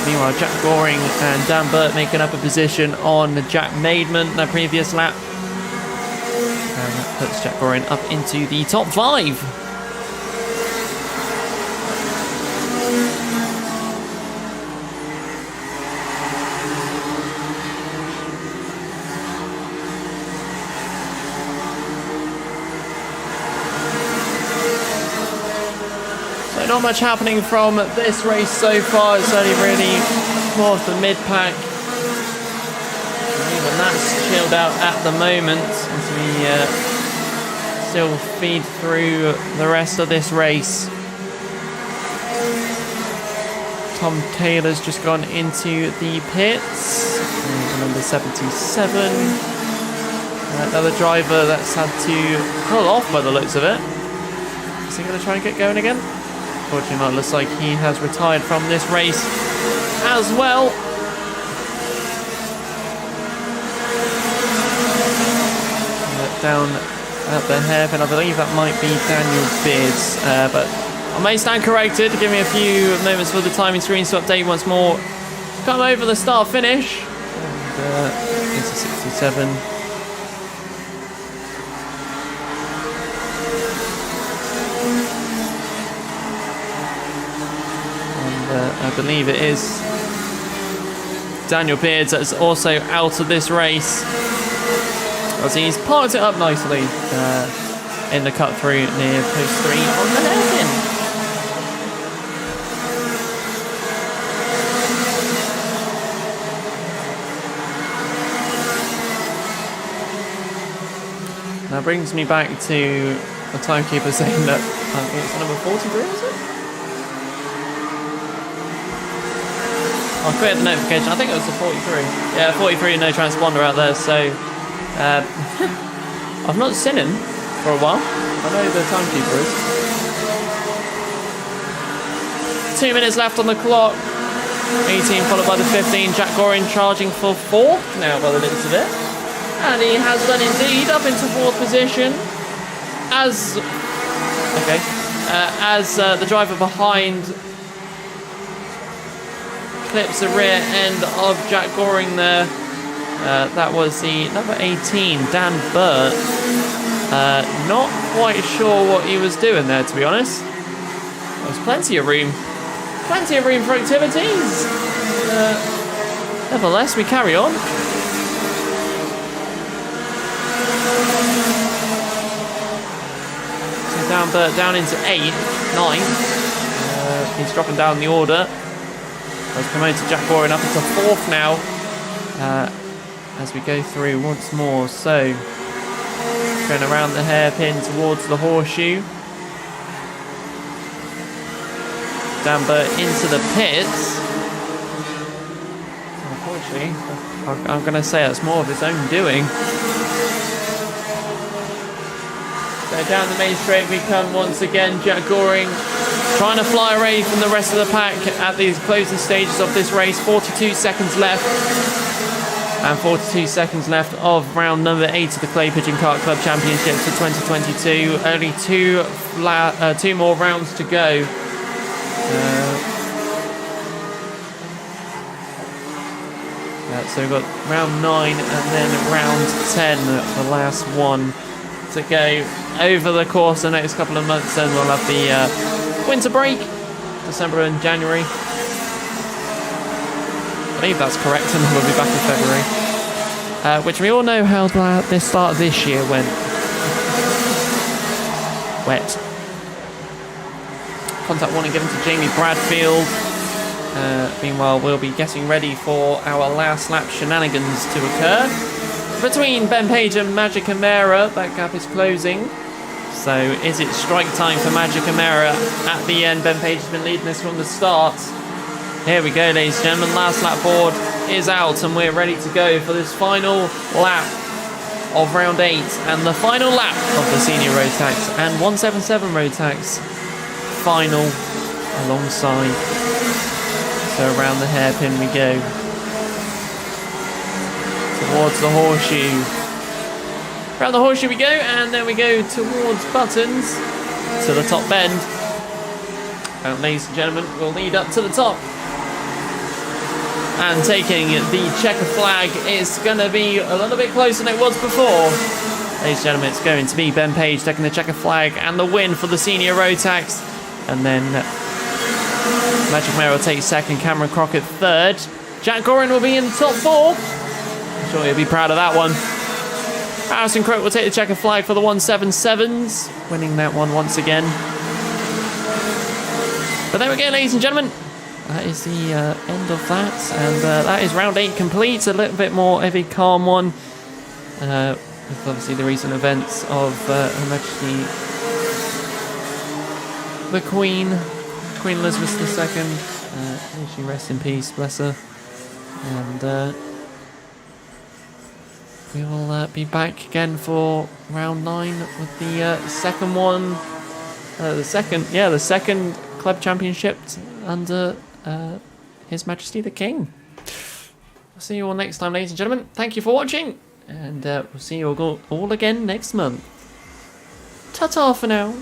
Meanwhile, Jack Goring and Dan Burt making up a position on Jack Maidman, their previous lap. And that puts Jack Goring up into the top 5. Not much happening from this race so far. It's only really more of the mid-pack. Even that's chilled out at the moment as we still feed through the rest of this race. Tom Taylor's just gone into the pits. Number 77. Another driver that's had to pull off by the looks of it. Is he going to try and get going again? Unfortunately not. Looks like he has retired from this race as well. Down at the hairpin, I believe that might be Daniel Beards, but I may stand corrected. Give me a few moments for the timing screens to update once more. Come over the start finish. And it's a 67. And I believe it is Daniel Beards that's also out of this race. As he's parked it up nicely in the cut through near post 3 on the hairpin. That brings me back to the timekeeper saying that it's number 43, is it? I'll create the notification. I think it was the 43. Yeah, 43, no transponder out there, so I've not seen him for a while. I know the timekeeper is. 2 minutes left on the clock. 18 followed by the 15. Jack Gorin charging for 4th now by the looks of it. And he has done indeed up into 4th position. As the driver behind clips the rear end of Jack Goring there. That was the number 18, Dan Burt. Not quite sure what he was doing there, to be honest. There was plenty of room for activities. Nevertheless, we carry on. So Dan Burt down into 8th, 9th. He's dropping down the order. Has promoted Jack Goring up into 4th now. As we go through once more. So, going around the hairpin towards the horseshoe. Dan Burt into the pits. Unfortunately, I'm going to say that's more of his own doing. So down the main straight we come once again. Jack Goring trying to fly away from the rest of the pack at these closing stages of this race. 42 seconds left. And 42 seconds left of round number 8 of the Clay Pigeon Kart Club Championships for 2022. Only two more rounds to go. So we've got round 9 and then round 10, the last one to go over the course the next couple of months. Then we'll have the winter break, December and January. I believe that's correct, and we'll be back in February. Which we all know how this start of this year went. Wet. Contact warning given to Jamie Bradfield. Meanwhile, we'll be getting ready for our last lap shenanigans to occur. Between Ben Page and Magic Amera, that gap is closing. So is it strike time for Magic Amera at the end? Ben Page has been leading this from the start. Here we go, ladies and gentlemen. Last lap board is out and we're ready to go for this final lap of round 8 and the final lap of the Senior Rotax and 177 Rotax final alongside. So around the hairpin we go. Towards the horseshoe. Around the horseshoe we go, and then we go towards buttons to the top bend. And ladies and gentlemen, we'll lead up to the top. And taking the checker flag is going to be a little bit closer than it was before. Ladies and gentlemen, it's going to be Ben Page taking the checker flag and the win for the Senior Rotax. And then Magic Mare will take second, Cameron Crockett third. Jack Gorin will be in the top 4. I'm sure he'll be proud of that one. Harrison Crook will take the checker flag for the 177s, winning that one once again. But there we go, ladies and gentlemen. that is the end of that, and that is round 8 complete. A little bit more of a calm one, with obviously the recent events of Her Majesty the Queen Elizabeth II. May she rest in peace, bless her. And we will be back again for round 9 with the second one. The second club championship under His Majesty the King. I'll see you all next time, ladies and gentlemen. Thank you for watching, and we'll see you all again next month. Ta-ta for now.